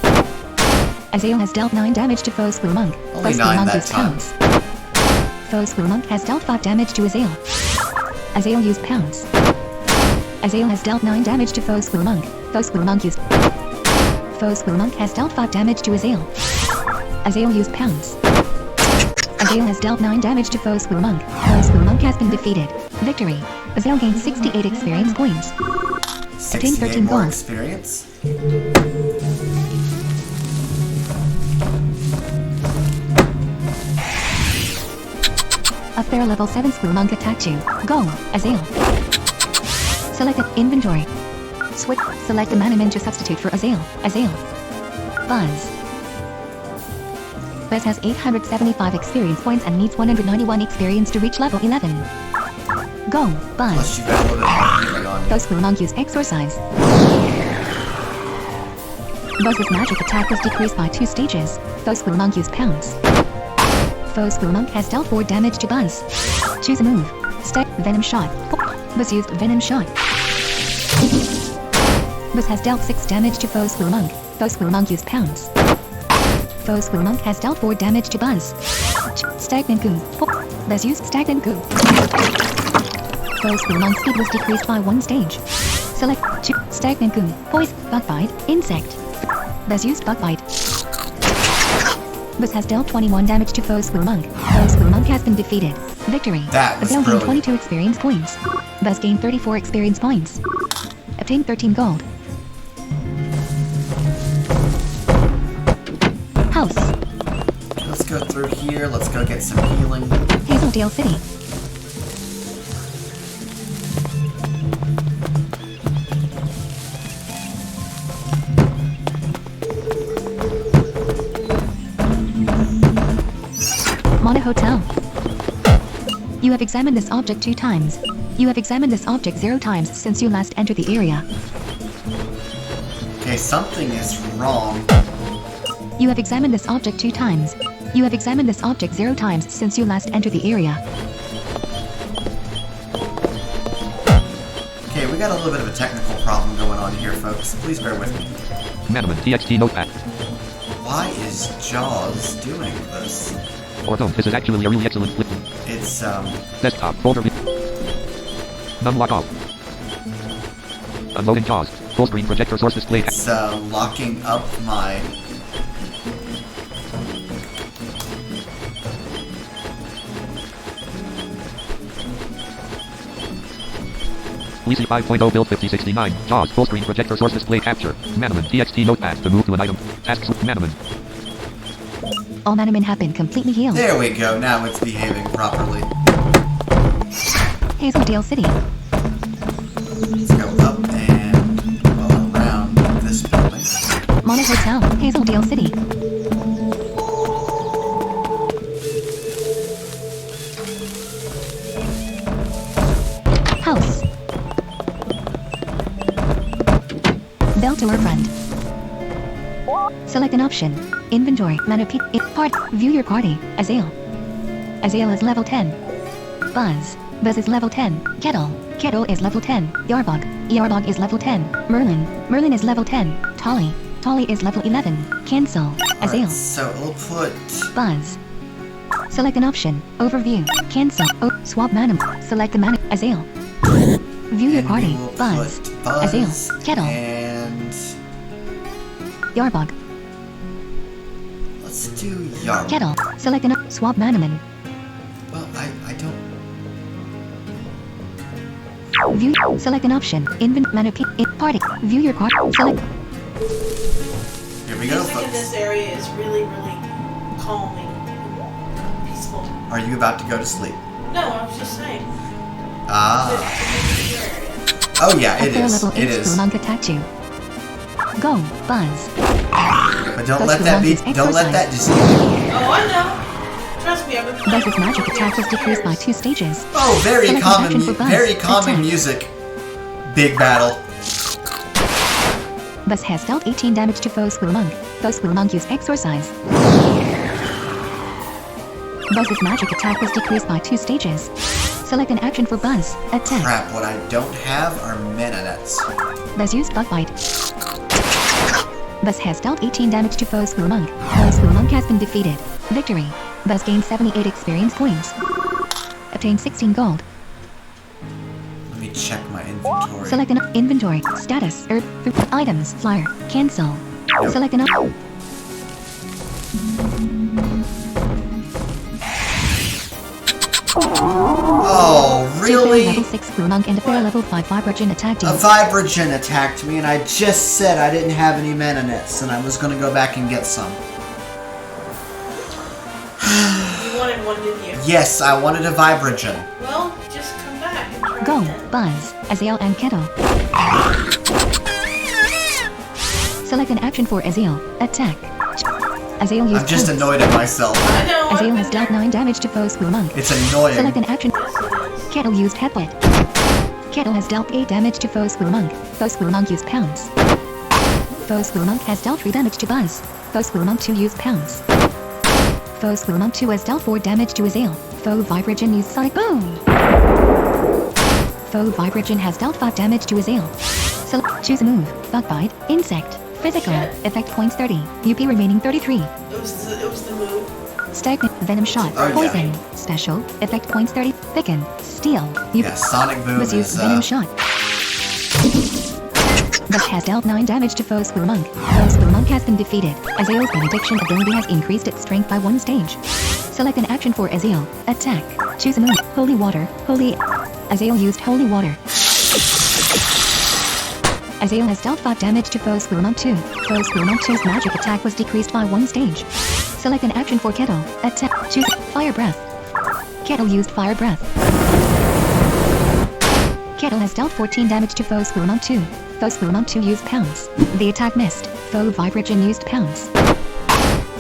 Azael has dealt 9 damage to foes Squirrel Monk. Only Foes Squirrel 9 Monk that used time. pounce. Foes Squirrel Monk has dealt 5 damage to Azael. Azael used pounce. Azael has dealt 9 damage to foes Squirrel Monk. Foes Squirrel Monk used. Foes Squirrel Monk has dealt 5 damage to Azael. Azael used pounce. Azael has dealt 9 damage to foes Squirrel Monk. Foes Squirrel Monk has been defeated. Victory. Azael gained 68 experience points. 68 13 more gold. experience. A fair level 7 Squirrel Monk attacked you. Go, Azael. Select an inventory. Switch. Select a Manamon to substitute for Azael. Azael. Buzz. Buzz has 875 experience points and needs 191 experience to reach level 11. Go, Buzz. Plus you got a little bit more healing on you. Those Squirrel Monk use Exorcise. Buzz's magic attack was decreased by 2 stages. Those Squirrel Monk use Pounce. Foe Squirrel Monk has dealt 4 damage to Buzz. Choose a move. Step Venom Shot. Buzz used Venom Shot. Buzz has dealt 6 damage to Foe Squirrel Monk. Foe Squirrel Monk used Pounce. Foe Squirrel Monk has dealt 4 damage to Buzz. Stagnant Goo. Buzz used Stagnant Goo. Foe Squirrel Monk's speed was decreased by 1 stage. Select Stagnant Goo. Poison. Bug Bite. Insect. Buzz used Bug Bite. Buzz has dealt 21 damage to Foe Squirrel Monk. Foe Squirrel Monk has been defeated. Victory. That was Azael gained brilliant. 22 experience points. Buzz gained 34 experience points. Obtained 13 gold. House. Let's go through here. Let's go get some healing. Hazeldale City. Mona Hotel. You have examined this object 2 times. You have examined this object 0 times since you last entered the area. Okay, something is wrong. You have examined this object 2 times. You have examined this object 0 times since you last entered the area. Okay, we got a little bit of a technical problem going on here, folks. Please bear with me. Manamon TXT Notepad. Why is Jaws doing this? Or don't, this is actually a really excellent flip. It's, Desktop folder. None lock off. Unloading JAWS. Full screen projector source display. it's, locking up my... Lisi 5.0 build 5069. JAWS. Full screen projector source display capture. Manamon TXT Notepad to move to an item. Tasks with Manamon. All Manamon have been completely healed. There we go, now it's behaving properly. Hazeldale City. Let's go up and go around this building. Mona Hotel. Hazeldale City. House. Bell to our friend. Select an option. Inventory. Manapit. Part. View your party. Azael. Azael is level 10. Buzz. Buzz is level 10. Kettle. Kettle is level 10. Yarbog. Yarbog is level 10. Merlin. Merlin is level 10. Tolly. Tolly is level 11. Cancel. Azael. Alright, so we'll put... Buzz. Select an option. Overview. Cancel. Swap Manamon. Select the Manamon. Azael. View your and party. we will Buzz. put Buzz Azael. Kettle. and... Yarbog. Let's do Yarb. Kettle. Select an swap Manamon. Well, I don't... View. Select an option. Manapit. Party. View your party. Select. Here we go, Music in folks. this area is really, really calming, peaceful. Are you about to go to sleep? No, I was just saying. Ah. But- Oh yeah, A it fair is. level It 8 is. Spelunk attacked you. Go, Buzz. But don't Those let who that want be. this Don't let that exercise. deceive you. Oh, I know. Trust me, I've been playing. Buzz's magic attack was decreased by 2 stages. Oh, very Select common. action for Buzz. Very common Attack. music. Big battle. Buzz has dealt 18 damage to foe Squirmonk. Foe Squirmonk used Exorcise. Buzz's magic attack was decreased by 2 stages. Select an action for Buzz. Attack. Crap. What I don't have are mana nets. Buzz used Bug Bite. Buzz has dealt 18 damage to foe Squirmonk. Foe Squirmonk has been defeated. Victory. Buzz gained 78 experience points. Obtained 16 gold. Let me check my inventory. Select an inventory. Status. Herb. Food. Items. Flyer. Cancel. Select an Oh, Two fair really? level 6 Squirmonk and a fair level 5 Vibragen attacked you. A Vibragen attacked me, and I just said I didn't have any mana nets, and I was gonna go back and get some. You wanted one, didn't you? Yes, I wanted a Vibragen. Well, just come back and try Go, again. Buzz, Azael and Kettle. Select an action for Azael. Attack. Azael used I'm just Pounce. annoyed at myself. I know. I've Azael been has dealt there. 9 damage to foe Squirmonk. It's annoying. Select an action. Yes, it is. Kettle used Headbutt. Kettle has dealt 8 damage to foe Squirmonk. Foe Squirmonk used Pounce. Foe Squirmonk has dealt 3 damage to Buzz. Foe Squirmonk 2 used Pounce. Foe Squirmonk 2 has dealt 4 damage to Azael. Foe Vibragen used Sonic Boom. Foe Vibragen has dealt 5 damage to Azael. Choose a move. Bug Bite. Insect. Physical. Effect points 30. UP remaining 33. It was the move. Stagnant. Venom Shot. Oh, yeah. Poison. Special. Effect points 30. Thicken. Steel. UP. Yeah, Sonic Boom Was used is, Venom Shot. Buzz has dealt 9 damage to foe Squirmonk. Foe Squirmonk has been defeated. Azael's Benediction ability has increased its strength by 1 stage. Select an action for Azael. Attack. Choose a move. Holy Water. Holy... Azael used Holy Water. Azael has dealt 5 damage to foe Squirmonk 2. Foe Squirmonk 2's magic attack was decreased by 1 stage. Select an action for Kettle. Attack. Choose Fire Breath. Kettle used Fire Breath. Kettle has dealt 14 damage to foe Squirmonk 2. Foe Squirmonk 2 used Pounce. The attack missed. Foe Vibragen used Pounce.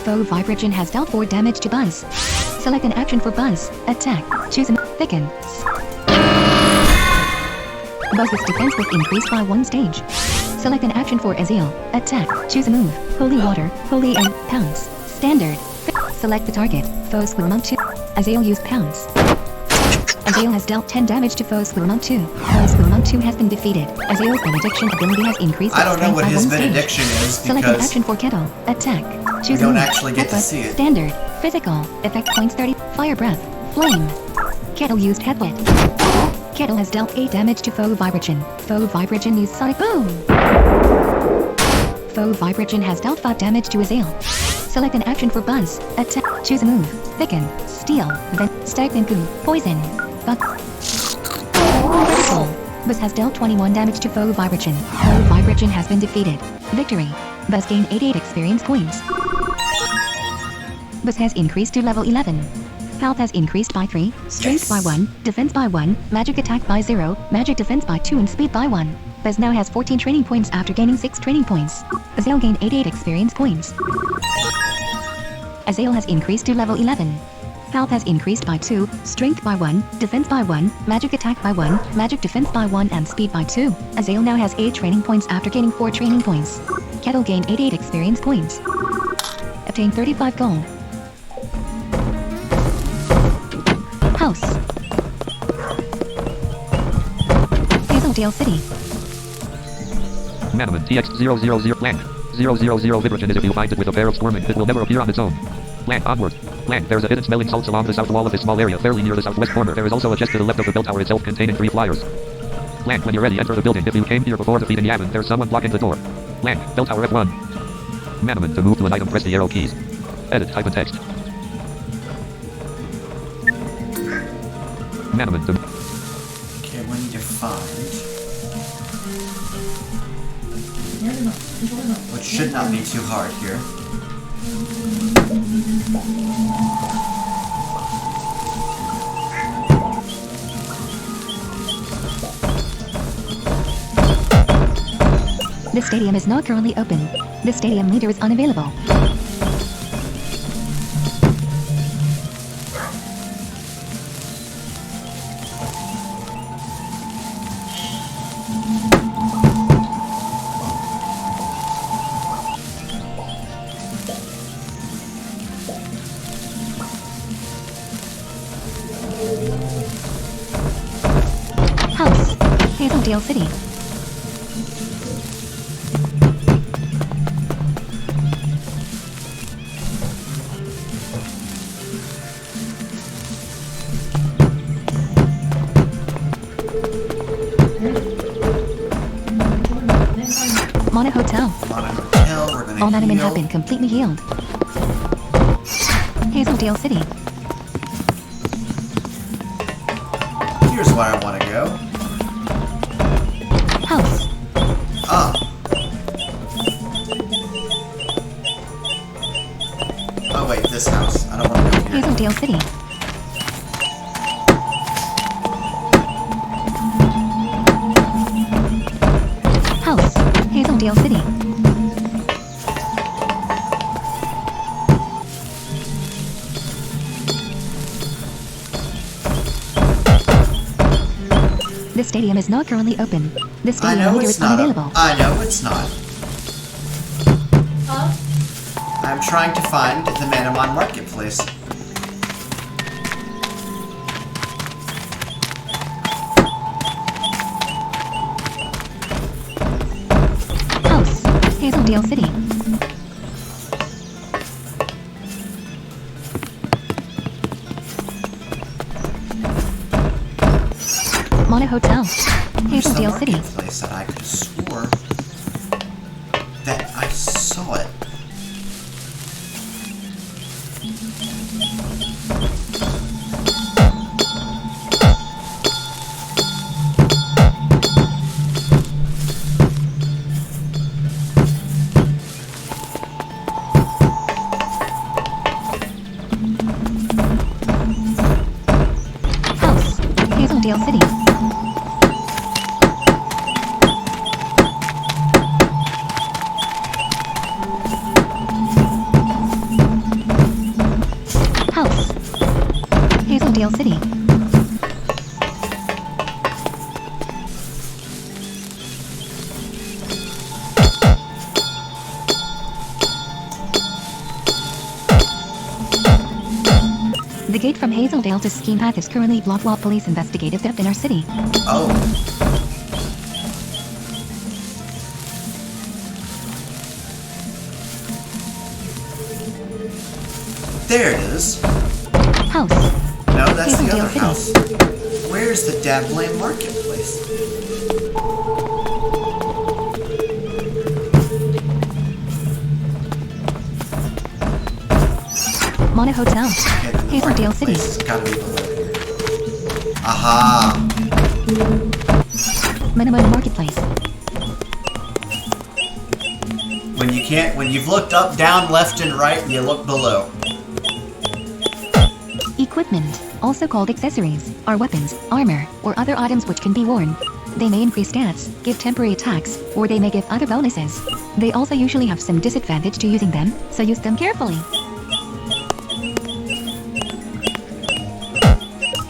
Foe Vibragen has dealt 4 damage to Buzz. Select an action for Buzz. Attack. Choose a Thicken. Buzz's defense was increased by 1 stage. Select an action for Azael. Attack. Choose a move. Holy Water. Holy and Pounce. Standard. Select the target. Foe Squirmonk 2. Azael used Pounce. Azael has dealt 10 damage to foe Squirmonk 2. Foe Squirmonk 2 has been defeated. Azael's Benediction ability has increased I its don't know strength what by his 1 stage. benediction is Select an because action for Kettle. Attack. Choose a don't move. actually get to Headbutt. see it. Standard. Physical. Effect points 30. Fire Breath. Flame. Kettle used Headbutt. Kettle has dealt 8 damage to foe Vibragen. Foe Vibragen used Sonic Boom. Foe Vibragen has dealt 5 damage to Azael. Select an action for Buzz. Attack. Choose a move. Thicken. Steel. Then Stagnant Goo. Poison. Bug. Critical. Buzz has dealt 21 damage to foe Vibragen. Foe Vibragen has been defeated. Victory. Buzz gained 88 experience points. Buzz has increased to level 11. Health has increased by 3, strength by 1, defense by 1, magic attack by 0, magic defense by 2 and speed by 1. Buzz now has 14 training points after gaining 6 training points. Azael gained 88 experience points. Azael has increased to level 11. Health has increased by 2, strength by 1, defense by 1, magic attack by 1, magic defense by 1 and speed by 2. Azael now has 8 training points after gaining 4 training points. Kettle gained 88 experience points. Obtained 35 gold. House. Hazeldale City. Manamon TX000 blank. 000 Vibragen is if you find it with a pair of squirming, it will never appear on its own. Blank onward. Blank. There's a hidden smelling salts along the south wall of this small area, fairly near the southwest corner. There is also a chest to the left of the bell tower itself containing 3 flyers. Blank. When you're ready, enter the building. If you came here before defeating Yavin, there's someone blocking the door. Blank. Bell tower F1. Manamon. To move to an item, press the arrow keys. Edit. Type in text. Manamon. To Okay, we need to find. Which should not be too hard here. The stadium is not currently open. The stadium leader is unavailable. House, Hazeldale City. Mana Hotel. Mana Hotel, we're gonna All Manamon heal. have been completely healed. Hazeldale City. Here's where I want to go. House. Ah. Oh wait, this house. I don't want to go here. Hazeldale City. House. Hazeldale City. The stadium is not currently open. The I stadium know leader it's is not. unavailable. I know it's not. Huh? I'm trying to find the Manamon Marketplace. House. Hazeldale City. Mana Hotel. Where's the Hazeldale City. marketplace that I could have swore that I saw it? House. Hazeldale City. House. Hazeldale City. The gate from Hazeldale to Scheme Path is currently blocked while police investigate a theft in our city. Oh. There it is. House. No, that's the Hazeldale other City. house. Where's the Dabland Marketplace? Mana Hotel. Okay, then the Hazeldale City. marketplace has gotta be below here. Aha! Manamon Marketplace. When you've looked up, down, left, and right, you look below. Equipment, also called accessories, are weapons, armor, or other items which can be worn. They may increase stats, give temporary attacks, or they may give other bonuses. They also usually have some disadvantage to using them, so use them carefully.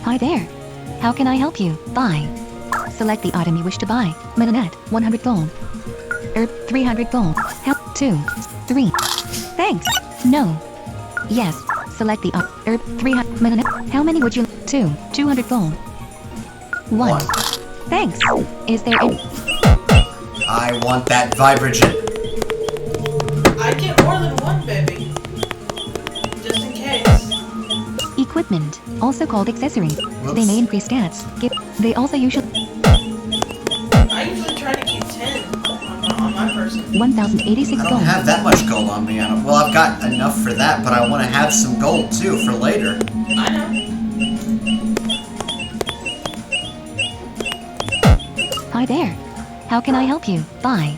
Hi there. How can I help you? Buy. Select the item you wish to buy. Mananet, 100 gold. Herb, 300 gold. Help, 2. 3. Thanks. No. Yes. Select the herb, 300. Mananet, how many would you? 2. 200 gold. 1. Thanks. Is there any? I want that Vibragen. I get more than one, baby. Just in case. Equipment, also called accessories. Whoops. They may increase stats. They also usually I usually try to keep 10 on my person. 1,086 I don't gold. have that much gold on me. Well, I've got enough for that, but I want to have some gold too for later. I know. Hi there. How can I help you? Buy.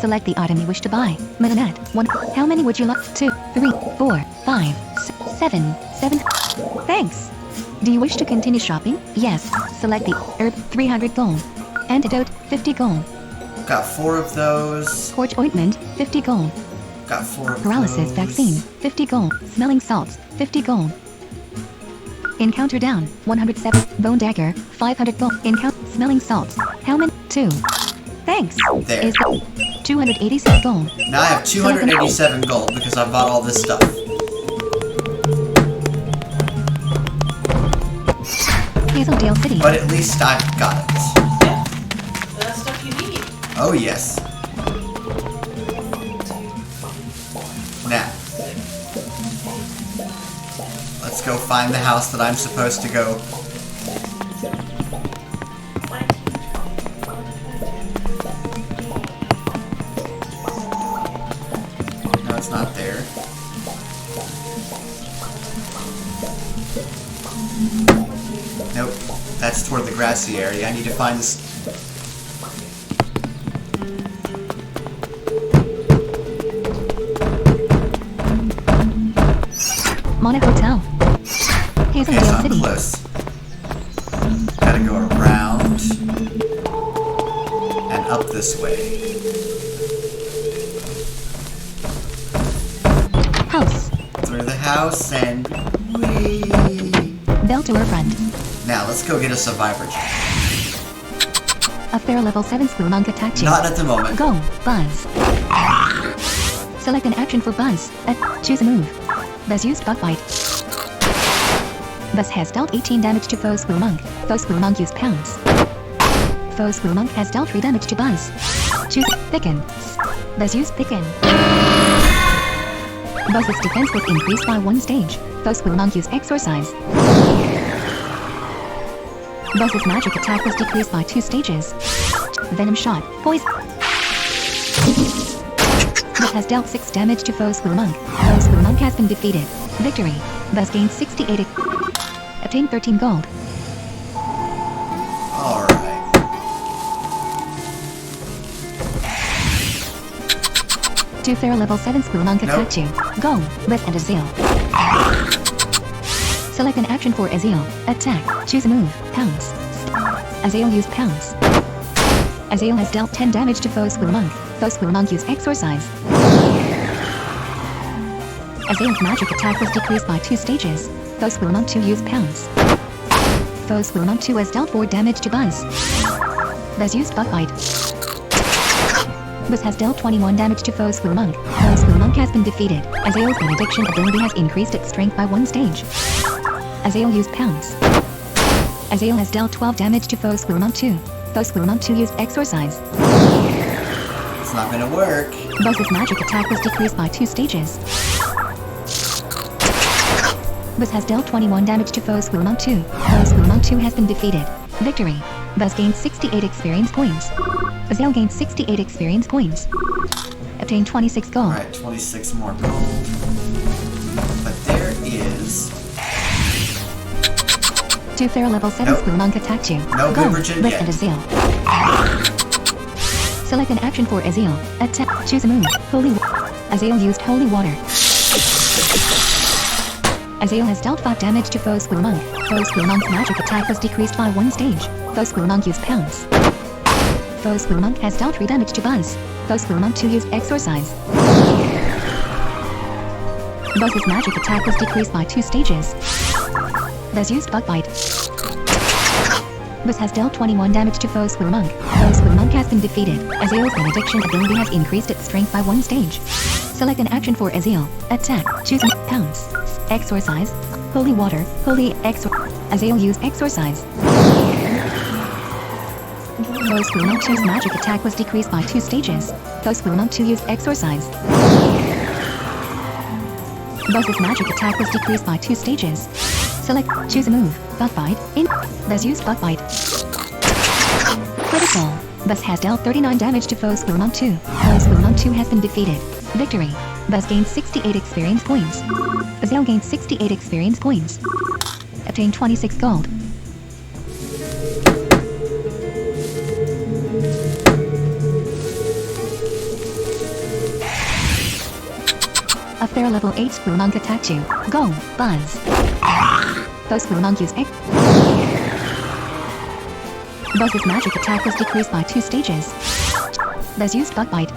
Select the item you wish to buy. Marinette. 1. How many would you like? 2, 3, 4, 5, 7, 7. Thanks. Do you wish to continue shopping? Yes. Select the herb. 300 gold. Antidote. 50 gold. Got 4 of those. Porch ointment. 50 gold. Got 4 of Paralysis those. vaccine. 50 gold. Smelling salts. 50 gold. Encounter down. 107. Bone dagger. 500 gold. Encounter. Smelling salts. How many? 2. Thanks. There. Is 286 gold. Now I have 287 gold because I bought all this stuff. Hazeldale City. But at least I've got it. Yeah. That's stuff you need. Oh yes. Now, let's go find the house that I'm supposed to go. No, it's not there. Nope, that's toward the grassy area. I need to find this. Monaco Hotel. Okay, so Hazeldale I'm City. close. Gotta go around and up this way. House. Through the house and whee! Bell to her front. Now let's go get a survivor check. A fair level 7 Squirmonk attacked you. Not at the moment. Go. Buzz. Select an action for Buzz. Choose a move. Buzz used Bug Bite. Buzz has dealt 18 damage to foe Squirmonk. Foe Squirmonk used Pounce. Foe Squirmonk has dealt 3 damage to Buzz. Choose Thicken. Buzz used Thicken. Buzz's defense was increased by 1 stage. Foe Squirmonk used Exorcise. Buzz's magic attack was decreased by 2 stages. Venom Shot. Poison. Buzz has dealt 6 damage to foe Squirmonk. Foe Squirmonk has been defeated. Victory. Buzz gained 68. Obtain 13 gold. Alright. Two fair level 7 Squirmonk attacked you. Go. Buzz and Azil. Select an action for Azil. Attack. Choose a move. Pounce. Azil used Pounce. Azil has dealt 10 damage to foe Squirmonk. Foe Squirmonk used Exorcise. Azil's magic attack was decreased by 2 stages. Foe Squirmonk 2 used Pounce. Foe Squirmonk 2 has dealt 4 damage to Buzz. Buzz used Bug Bite. Buzz has dealt 21 damage to foe Squirmonk. Foe Squirmonk has been defeated. Azale's benediction ability has increased its strength by 1 stage. Azale used Pounce. Azale has dealt 12 damage to foe Squirmonk 2. Foe Squirmonk 2 used Exorcise. It's not gonna work. Buzz's magic attack was decreased by 2 stages. Buzz has dealt 21 damage to foe Squirmonk 2. Foe Squirmonk 2 has been defeated. Victory. Buzz gained 68 experience points. Azale gained 68 experience points. Obtain 26 gold. Alright, 26 more gold. But there is... 2 fair level 7 Nope. Squirmonk attacked you. No Go. Goodbridge Buzz yet. and Azale. Select an action for Azale. Attack. Choose a move. Holy Azale used Holy Water. Azale has dealt 5 damage to foe Squirmonk. Foe Squirmonk's magic attack was decreased by 1 stage. Foe Squirmonk used Pounce. Foe Squirmonk has dealt 3 damage to Buzz. Foe Squirmonk 2 used Exorcise. Buzz's magic attack was decreased by 2 stages. Buzz used Bug Bite. Buzz has dealt 21 damage to foe Squirmonk. Foe Squirmonk has been defeated. Azale's benediction ability has increased its strength by 1 stage. Select an action for Azale. Attack. Choose a Pounce. Exorcise. Holy Water. Holy Azale used Exorcise. Foe Squirmonk 2's magic attack was decreased by 2 stages. Foe Squirmonk 2 used Exorcise. Buzz's magic attack was decreased by 2 stages. Select. Choose a move. Bug Bite. Buzz used Bug Bite. Critical. Buzz has dealt 39 damage to foe Squirmonk 2. Foe Squirmonk 2 has been defeated. Victory. Buzz gained 68 experience points. Azale gained 68 experience points. Obtain 26 gold. A fair level 8 Squirmonk attacked you. Go, Buzz. Those Squirmonk use X. Buzz's magic attack was decreased by 2 stages. Buzz used Bug Bite.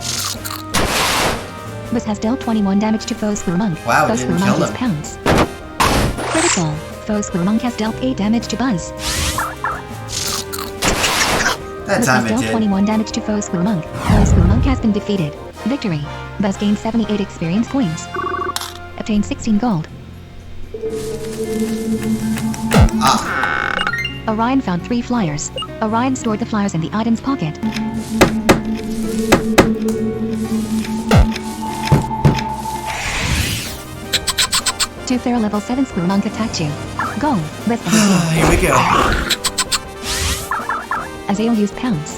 Buzz has dealt 21 damage to foe Squirmonk. Wow, Foe didn't Squirmonk kill used him. Pounce. Critical. Foe Squirmonk has dealt 8 damage to Buzz. That Buzz time has it dealt did. 21 damage to foe Squirmonk. Foe Squirmonk has been defeated. Victory. Buzz gained 78 experience points. Obtained 16 gold. Orion found 3 flyers. Orion stored the flyers in the item's pocket. Two fair level 7 Squirmonk attacked you. Go, Buzz and Azale. Here we go. Azale used Pounce.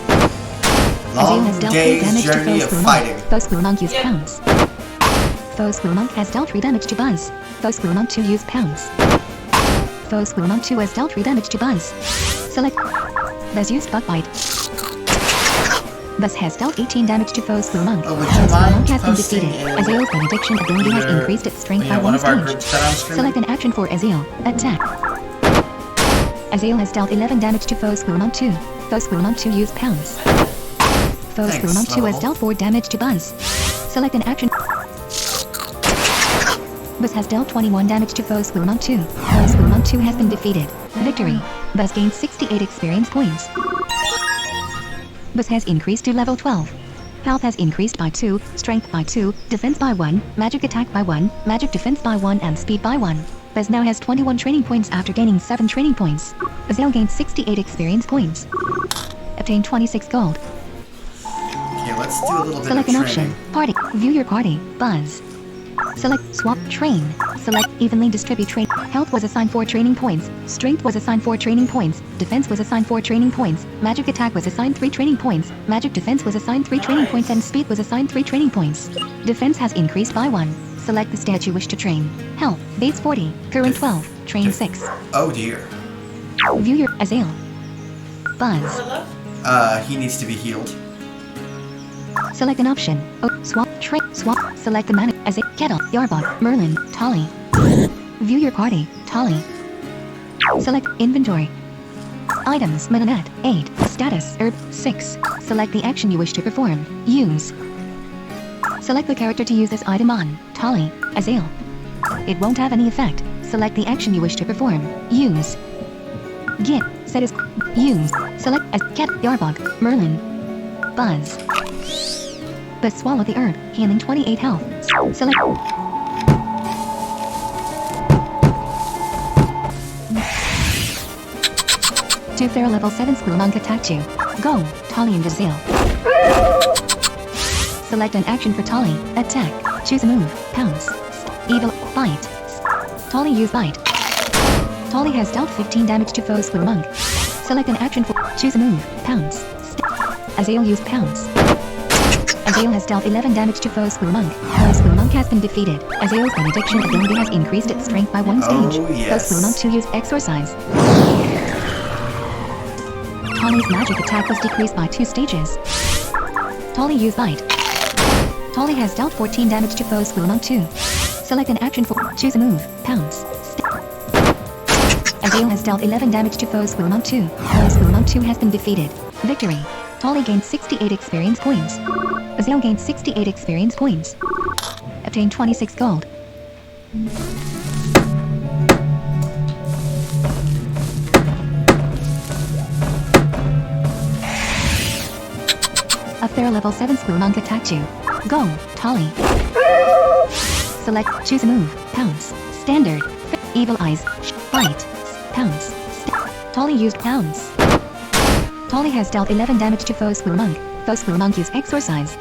Azale Long has dealt 3 day's damage to journey foe of Squirmonk. fighting. Foe Squirmonk used Yep. Pounce. Foe Squirmonk has dealt 3 damage to Buzz. Foe Squirmonk 2 used Pounce. Foe Squirmonk 2 has dealt 3 damage to Buzz. Select. Buzz used Bug Bite. Buzz has dealt 18 damage to foe Squirmonk. Oh, would Foe you mind Squirmonk has been posting defeated. in Azale's benediction ability has either, increased its strength by one 1 of our stage. groups that I'm streaming? Select an action for Azale. Attack. Azale has dealt 11 damage to foe Squirmonk 2. Foe Squirmonk 2 used Pounce. Foe Thanks, Squirmonk 2 has Level. dealt 4 damage to Buzz. Select an action. Buzz has dealt 21 damage to foe Squirmonk 2. Foe Squirmonk 2 has been defeated. Victory. Buzz gained 68 experience points. Buzz has increased to level 12. Health has increased by 2, strength by 2, defense by 1, magic attack by 1, magic defense by 1 and speed by 1. Buzz now has 21 training points after gaining 7 training points. Azale gained 68 experience points. Obtained 26 gold. Okay, let's do a little bit Select of an training. option. Party. View your party. Buzz. Select swap train. Select evenly distribute train. Health was assigned 4 training points. Strength was assigned 4 training points. Defense was assigned 4 training points. Magic attack was assigned 3 training points. Magic defense was assigned 3 training points and speed was assigned 3 training points. Defense has increased by 1. Select the stat you wish to train. Health, base 40, current 12, train 6. Oh dear. View your Azale. Buzz. Hello? He needs to be healed. Select an option. Swap, train, swap. Select the mana. As Kettle, Yarbok, Merlin, Tolly. View your party. Tolly. Select inventory. Items, Metanet, 8. Status, Herb, 6. Select the action you wish to perform. Use. Select the character to use this item on. Tolly, Azale. It won't have any effect. Select the action you wish to perform. Use. Get. Set as use. Select as Cat, Yarbok, Merlin. Buzz. But swallow the herb, healing 28 health. Select. Two fair level 7 Squirmonk attacked you. Go, Tolly and Azale. Select an action for Tolly. Attack. Choose a move. Pounce. Evil. Bite. Tolly use Bite. Tolly has dealt 15 damage to foe Squirmonk. Select an action for choose a move. Pounce. Azale used Pounce. Azale has dealt 11 damage to foe Squirmonk. Foe Squirmonk has been defeated. Azale's benediction ability has increased its strength by 1 stage. Oh, yes. Foe Squirmonk 2 used Exorcise. Tolly's magic attack was decreased by 2 stages. Tolly used Bite. Tolly has dealt 14 damage to foe Squirmonk 2. Select an action for choose a move. Pounce. Azale has dealt 11 damage to foe Squirmonk 2. Foe Squirmonk 2 has been defeated. Victory. Tolly gained 68 experience points. Azale gained 68 experience points. Obtained 26 gold. A fair level 7 Squirmonk attacked you. Go, Tolly. Select choose a move. Pounce. Standard. Evil Eyes. Bite. Pounce. Tolly used Pounce. Tolly has dealt 11 damage to foe Squirmonk. Foe Squirmonk used Exorcise.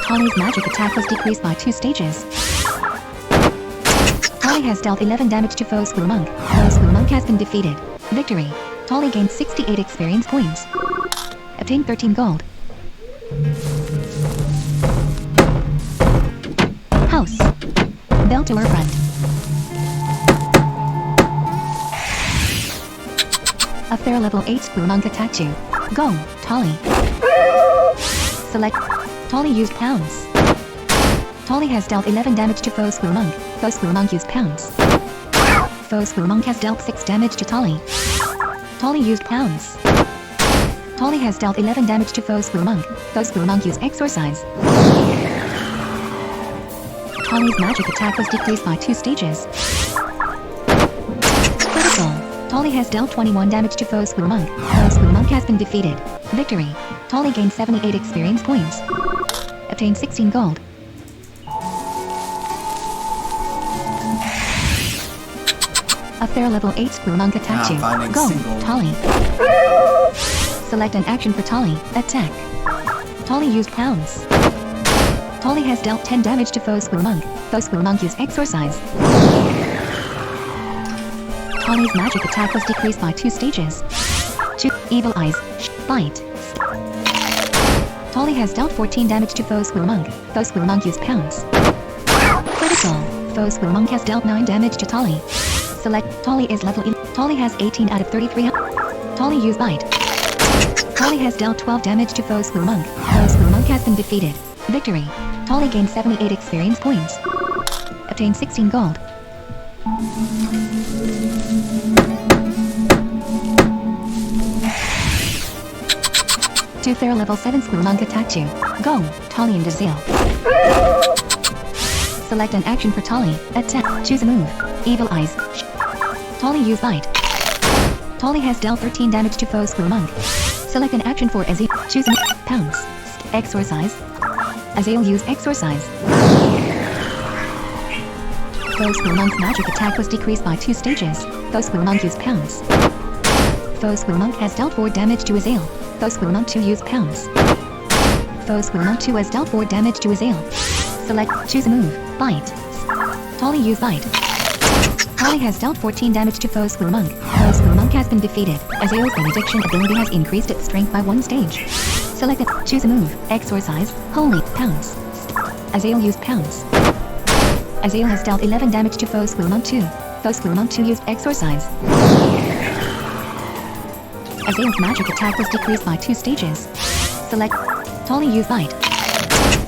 Tolly's magic attack was decreased by 2 stages. Tolly has dealt 11 damage to foe Squirmonk. Foe Squirmonk has been defeated. Victory. Tolly gained 68 experience points. Obtained 13 gold. House. Bell to her front. A fair level 8 Squirmonk attacked you. Go, Tolly. Select. Tolly used Pounce. Tolly has dealt 11 damage to foe Squirrel Monk. Foe Squirrel Monk used pounds. Foe Squirrel Monk has dealt 6 damage to Tolly. Tolly used pounds. Tolly has dealt 11 damage to foe Squirrel Monk. Foe Squirrel Monk used exorcise. Tolly's magic attack was decreased by 2 stages. Critical. Tolly has dealt 21 damage to foe Squirrel Monk. Foe Squirrel Monk has been defeated. Victory. Tolly gained 78 experience points. Obtained 16 gold. A fair level 8 Squirrel Monk attacked you. finding Go, single. Tolly. Select an action for Tolly. Attack. Tolly used pounds. Tolly has dealt 10 damage to foe Squirrel Monk. Foe Squirrel Monk used exorcise. Tolly's magic attack was decreased by 2 stages. 2. Evil Eyes. Bite. Tolly has dealt 14 damage to foe Squirrel Monk. Foe Squirrel Monk used pounds. Critical. Foe Squirrel Monk has dealt 9 damage to Tolly. Select. Tolly is level 11. Tolly has 18 out of 33. Tolly used Bite. Tolly has dealt 12 damage to foe Squirrel Monk. Foe Squirrel Monk has been defeated. Victory. Tolly gained 78 experience points. Obtained 16 gold. Two fair level 7 Squirrel Monk attacked you. Go, Tolly and Azale. Select an action for Tolly. Attack. Choose a move. Evil Eyes. Tolly used Bite. Tolly has dealt 13 damage to foe Squirrel Monk. Select an action for Azale. Choose a move. Pounce. Exorcise. Azale used exorcise. Foe Squirrel Monk's magic attack was decreased by 2 stages. Foe Squirrel Monk used pounds. Foe Squirrel Monk has dealt 4 damage to Azale. Foe Squirrel Monk 2 used pounds. Foe Squirrel Monk 2 has dealt 4 damage to Azale. Select. Choose a move. Bite. Tolly used Bite. Tolly has dealt 14 damage to foe Squirrel Monk. Foe Squirrel Monk has been defeated. Azale's benediction ability has increased its strength by 1 stage. Select it. Choose a move. Exorcise. Holy. Pounce. Azale used pounce. Azale has dealt 11 damage to foe Squirrel Monk 2. Foe Squirrel Monk 2 used exorcise. Azale's magic attack was decreased by 2 stages. Select. Tolly used Bite.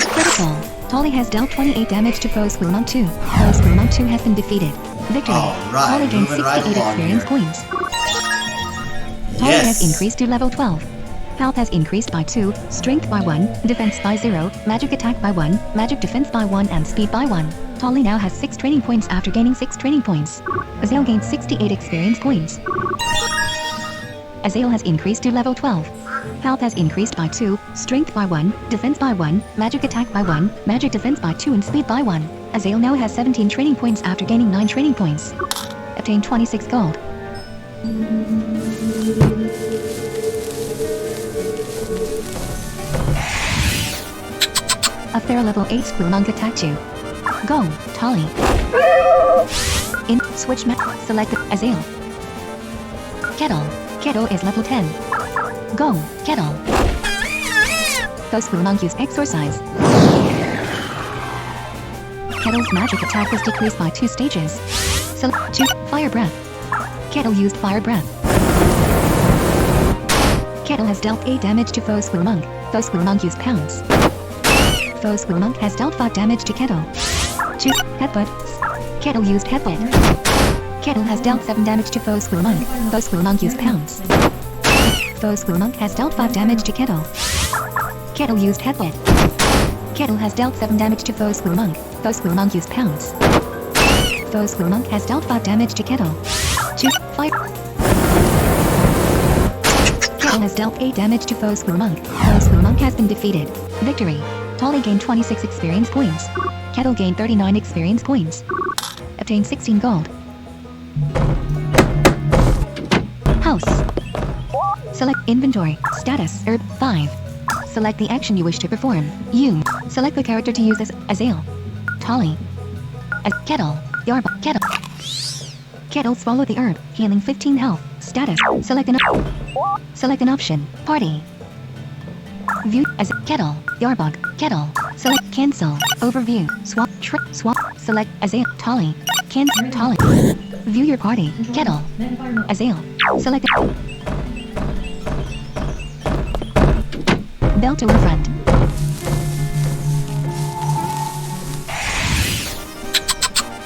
Critical. Tolly has dealt 28 damage to foe Squirrel Monk 2. Foe Squirrel Monk 2 has been defeated. Victory. Alright, Tolly gained moving right 68 along experience here. points. Tolly Yes. has increased to level 12. Health has increased by 2, Strength by 1, Defense by 0, Magic Attack by 1, Magic Defense by 1 and Speed by 1. Tolly now has 6 training points after gaining 6 training points. Azale gained 68 experience points. Azale has increased to level 12. Health has increased by 2, Strength by 1, Defense by 1, Magic Attack by 1, Magic Defense by 2 and Speed by 1. Azale now has 17 training points after gaining 9 training points. Obtained 26 gold. A fair level 8 Squirrel Monk attacked you. Go, Tolly. In switch map, select Azale. Kettle. Kettle is level 10. Go, Kettle. Foe Squirrel Monk used exorcise. Kettle's magic attack was decreased by 2 stages. Select. Choose Fire Breath. Kettle used Fire Breath. Kettle has dealt 8 damage to foe Squirrel Monk. Foe Squirrel Monk used pounds. Foe Squirrel Monk has dealt 5 damage to Kettle. Choose Headbutt. Kettle used Headbutt. Kettle has dealt 7 damage to foe Squirrel Monk. Foe Squirrel Monk used pounds. Foe Squirrel Monk has dealt 5 damage to Kettle. Kettle used Headbutt. Kettle has dealt 7 damage to foe Squirrel Monk. Foe Squirrel Monk used pounds. Foe Squirrel Monk has dealt 5 damage to Kettle. Choose Fire. Kettle has dealt 8 damage to foe Squirrel Monk. Foe Squirrel Monk has been defeated. Victory. Tolly gained 26 experience points. Kettle gained 39 experience points. Obtained 16 gold. House. Select Inventory. Status. Herb. 5. Select the action you wish to perform. You. Select the character to use as Azale. Tolly. Kettle. Yarb. Kettle. Kettle swallow the herb. Healing 15 health. Status. Select an option. Party. View as Kettle. Yarbug. Kettle. Select cancel. Overview. Swap. Swap. Select Azale. Tolly. Cancel. Tolly. View your party. Kettle. Azale. Select Bell to front.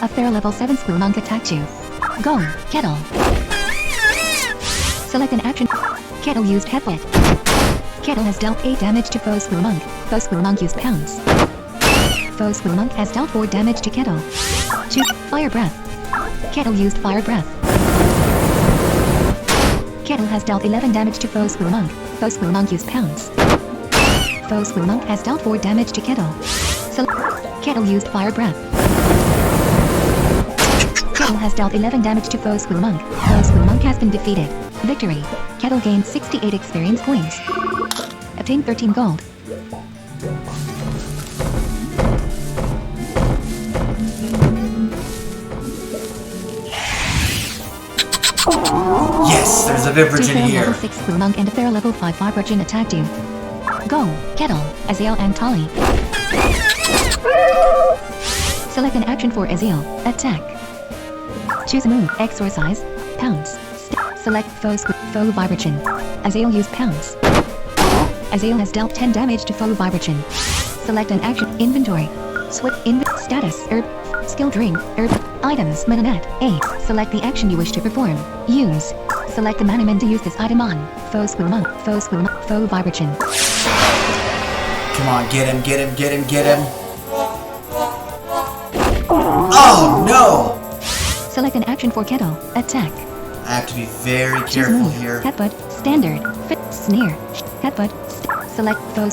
A fair level 7 Squirmonk attacked you. Go, Kettle. Select an action. Kettle used Headbutt. Kettle has dealt 8 damage to foe Squirmonk. Foe Squirmonk used Pounce. Foe Squirmonk has dealt 4 damage to Kettle. Choose Fire Breath. Kettle used Fire Breath. Kettle has dealt 11 damage to foe Squirmonk. Foe Squirmonk used Pounce. Foe Squirmonk has dealt 4 damage to Kettle. Kettle used Fire Breath. Kettle has dealt 11 damage to foe Squirmonk. Foe Squirmonk has been defeated. Victory. Kettle gained 68 experience points. Obtained 13 gold. Yes, there's a Two Vibragen fair here. level 6 Squirmonk and a fair level 5 Vibragen attacked you. Go, Kettle, Azael and Tolly. Select an action for Azael. Attack. Choose a move. Exorcise. Pounce. Select foe Vibragen. Azael used Pounce. Azael has dealt 10 damage to foe Vibragen. Select an action. Inventory. Switch status. Herb. Skill drink. Herb. Items. Metanet. A. Select the action you wish to perform. Use. Select the Manamon to use this item on. Foe Squirmonk. Foe Squirmonk. Foe Vibragen. Come on, get him, get him, get him, get him. Oh no! Select an action for Kettle. Attack. I have to be very Choose careful move. here. Headbutt. Standard. Fit. Sneer. Headbutt. Select foe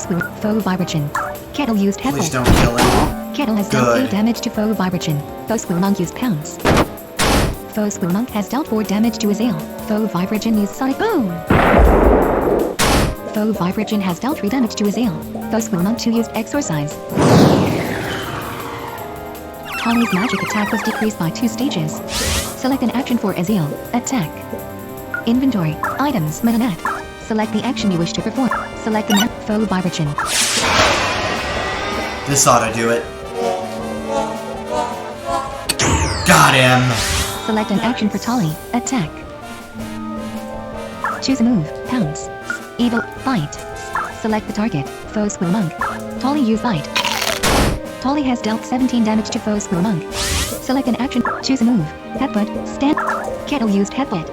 Vibragen. Kettle used Please Headbutt. don't kill him. Kettle has dealt Good. 8 damage to foe Vibragen. Foe Squirmonk used Pounce. Foe Squirmonk has dealt 4 damage to Azael. Foe Vibragen used Sonic Boom. Foe Vibragen has dealt 3 damage to Azael. Foe Squirmonk 2 used Exorcise. Tolly's magic attack was decreased by 2 stages. Select an action for Azael. Attack. Inventory. Items. Metanet. Select the action you wish to perform. Select the foe Vibragen. This ought to do it. Got him! Select an action for Tolly. Attack. Choose a move. Pounce. Evil. Bite. Select the target. Foe Squirmonk. Tolly use Bite. Tolly has dealt 17 damage to foe Squirmonk. Select an action. Choose a move. Headbutt. Stand. Kettle used Headbutt.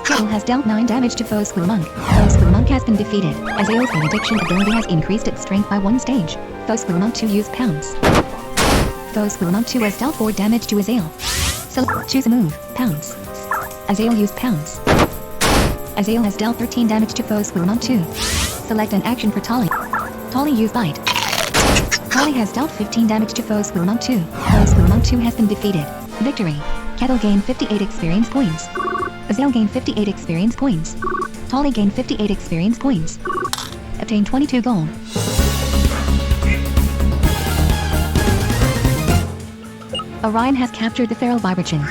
Kettle has dealt 9 damage to foe Squirmonk. Foe Squirmonk has been defeated. Azael's benediction ability has increased its strength by 1 stage. Foe Squirmonk 2 used Pounce. Foe Squirmonk 2 has dealt 4 damage to Azael. Choose a move. Pounce. Azael used Pounce. Azael has dealt 13 damage to foe Squirmonk 2. Select an action for Tolly. Tolly used Bite. Tolly has dealt 15 damage to foe Squirmonk 2. Foe Squirmonk 2 has been defeated. Victory. Kettle gained 58 experience points. Azael gained 58 experience points. Tolly gained 58 experience points. Obtained 22 gold. Orion has captured the feral Vibragen.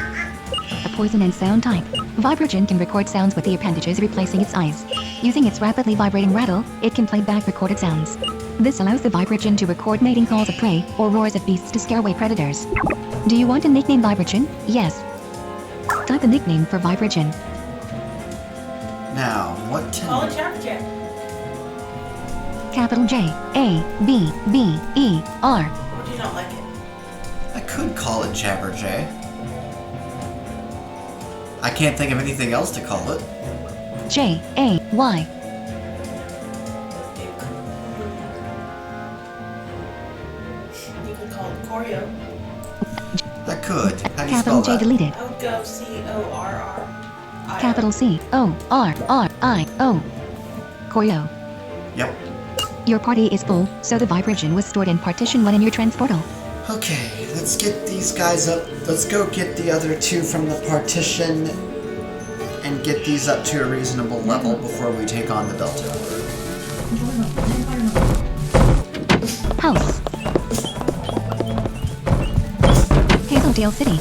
A poison and sound type. Vibragen can record sounds with the appendages replacing its eyes. Using its rapidly vibrating rattle, it can play back recorded sounds. This allows the Vibragen to record mating calls of prey or roars of beasts to scare away predators. Do you want to nickname Vibragen? Yes. Type a nickname for Vibragen. Now, what Call to... it Jabberjack. Capital J A B B E R. Or do you not like it? I could call it Jabberjay. I can't think of anything else to call it. J A Y. You could call it Choreo. That could. How do you Capital spell J that? deleted. I would go C-O-R-R. Capital C O R R I O. Choreo. Yep. Your party is full, so the Vibragen was stored in partition 1 in your transportal. Okay, let's get these guys up. Let's go get the other 2 from the partition and get these up to a reasonable level before we take on the bell tower. House. Hazeldale City.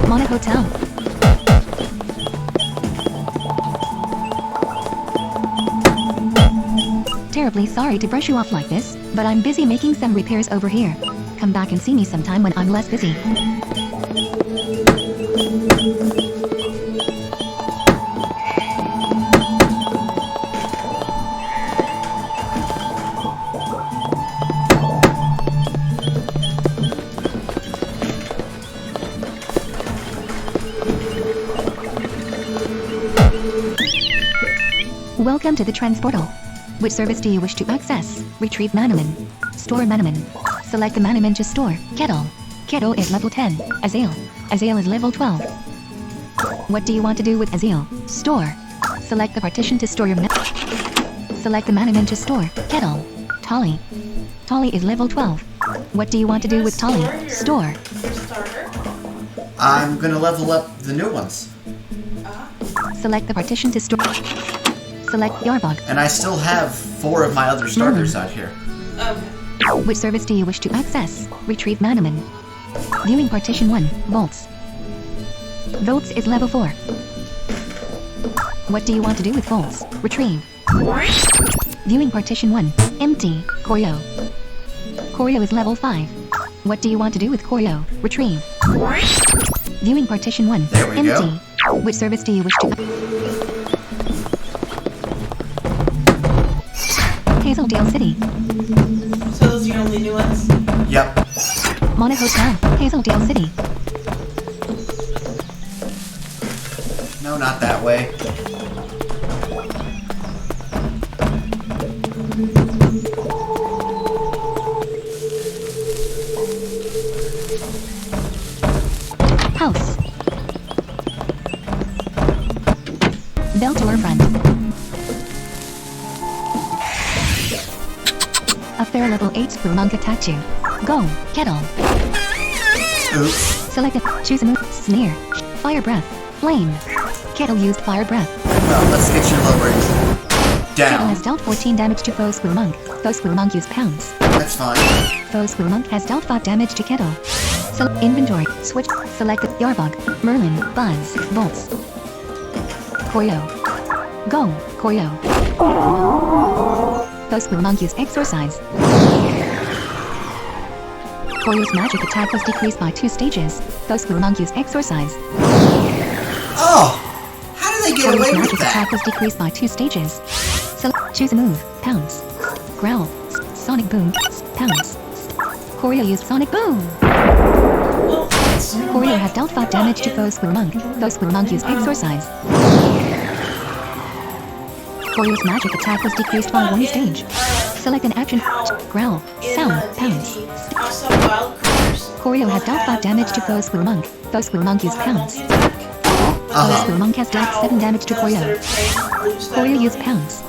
Mona Hotel. Terribly sorry to brush you off like this, but I'm busy making some repairs over here. Come back and see me sometime when I'm less busy. Welcome to the transportal. Which service do you wish to access? Retrieve Manamon. Store Manamon. Select the Manamon to store. Kettle. Kettle is level 10. Azale. Azale is level 12. What do you want to do with Azale? Store. Select the partition to store your Select the Manamon to store. Kettle. Tolly. Tolly is level 12. What do you want to do with Tolly? Store. Starter. I'm gonna level up the new ones. Select the partition to store. Select Yarbog. And I still have 4 of my other starters out here. Okay. Which service do you wish to access? Retrieve Manamon. Viewing partition 1. Volts. Volts is level 4. What do you want to do with Volts? Retrieve. Viewing partition 1. Empty. Koryo. Koryo is level 5. What do you want to do with Koryo? Retrieve. Viewing partition 1. There we Empty. go. Which service do you wish to... Hazeldale City. So those are your only new ones? Yep. Mona Hotel. Hazeldale City. No, not that way. House. Beltor front. A fair level 8 screw monk attacked you. Go. Kettle. Oops. Select a. Choose a move. Sneer. Fire breath. Flame. Kettle used fire breath. Well, let's get your low range Kettle down. has dealt 14 damage to foe screw monk. Foe screw monk used pounds. That's fine. Foe screw monk has dealt 5 damage to Kettle. Inventory. Switch. Select Yarbog. Merlin. Buzz. Bolts. Koryo. Go. Koryo. Foe screw monk use exorcise. Koryo's magic attack was decreased by 2 stages. Foe screw monk use exorcise. Oh! How do they get away Koryo's with magic attack that? was decreased by 2 stages. Choose a move. Pounce. Growl. Sonic boom. Pounce. Koryo used sonic boom. Well, it's Koryo has dealt 5 damage to foe screw monk. Foe screw monk used exorcise. Koryo's magic attack was decreased by 1 stage. Select an action. Growl. Sound. Pounce. I saw wild critters. Koryo has dealt 5 damage to foe screw monk. Foe screw monk used pounce. Foe screw monk has dealt 7 damage to Koryo. Koryo used pounce.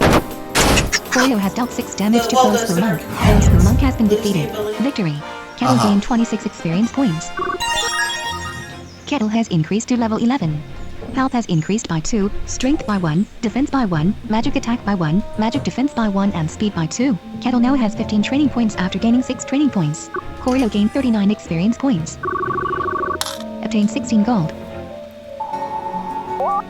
Koryo has dealt 6 damage to foe screw monk. Foe screw monk has been defeated. Victory. Kettle gained 26 experience points. Kettle has increased to level 11. Health has increased by 2, strength by 1, defense by 1, magic attack by 1, magic defense by 1 and speed by 2. Kettle now has 15 training points after gaining 6 training points. Koryo gained 39 experience points. Obtained 16 gold.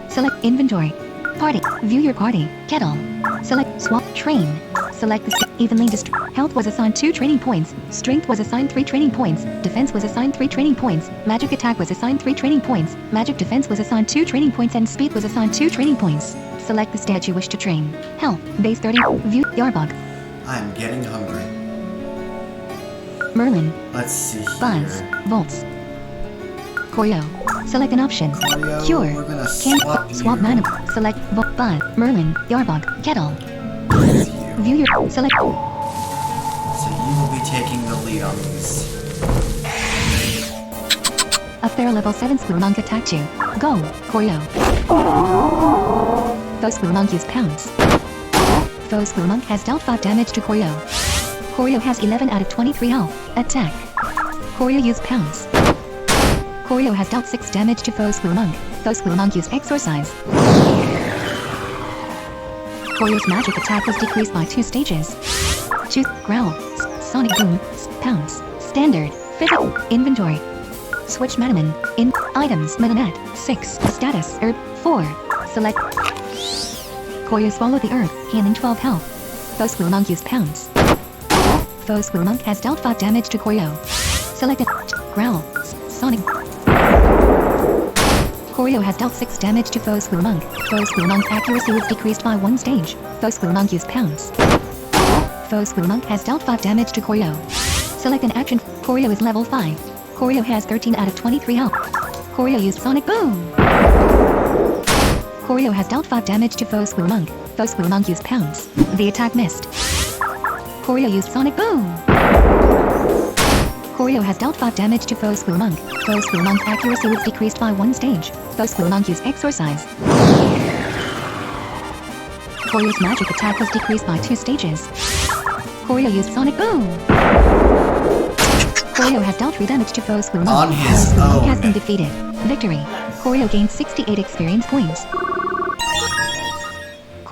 Select inventory. Party. View your party. Kettle. Select swap train. Select the evenly health was assigned 2 training points. Strength was assigned 3 training points. Defense was assigned 3 training points. Magic attack was assigned 3 training points. Magic defense was assigned 2 training points and speed was assigned 2 training points. Select the stat you wish to train. Health. Base 30. View Yarbog. I'm getting hungry. Merlin. Let's see Buzz. here. Volts. Koryo. Select an option. Koryo, Cure. we're gonna Can swap swap you. mana. Select Buzz. Merlin. Yarbog. Kettle. With you. View your select. So you will be taking the lead on these. A fair level 7 screw monk attacked you. Go. Koryo. Foe screw monk used pounds. Foe screw monk has dealt 5 damage to Koryo. Koryo has 11 out of 23 health. Attack. Koryo used pounds. Koryo has dealt 6 damage to foe screw monk. Foe screw monk used exorcise. Koryo's magic attack was decreased by 2 stages. Choose growl. Sonic boom. Pounce. Standard. Physical. Inventory. Switch Manamon. In. Items. Manonette. 6. Status. Herb. 4. Select. Koryo swallow the herb. Healing 12 health. Foe screw monk used pounds. Foe screw monk has dealt 5 damage to Koryo. Select a. Growl. Sonic. Koryo has dealt 6 damage to foe screw monk. Foe screw monk's accuracy was decreased by 1 stage. Foe screw monk used pounds. Foe screw monk has dealt 5 damage to Koryo. Select an action. Koryo is level 5. Koryo has 13 out of 23 health. Koryo used sonic boom. Koryo has dealt 5 damage to foe Squirrel Monk. Foe Squirrel Monk used Pounce. The attack missed. Koryo used Sonic Boom. Koryo has dealt 5 damage to foe Squirrel Monk. Foe Squirrel Monk's accuracy was decreased by 1 stage. Foe Squirrel Monk used Exorcise. Koryo's magic attack was decreased by 2 stages. Koryo used Sonic Boom. Koryo has dealt 3 damage to foe Squirrel Monk. On his Squirrel Monk own. has been defeated. Victory. Koryo gained 68 experience points.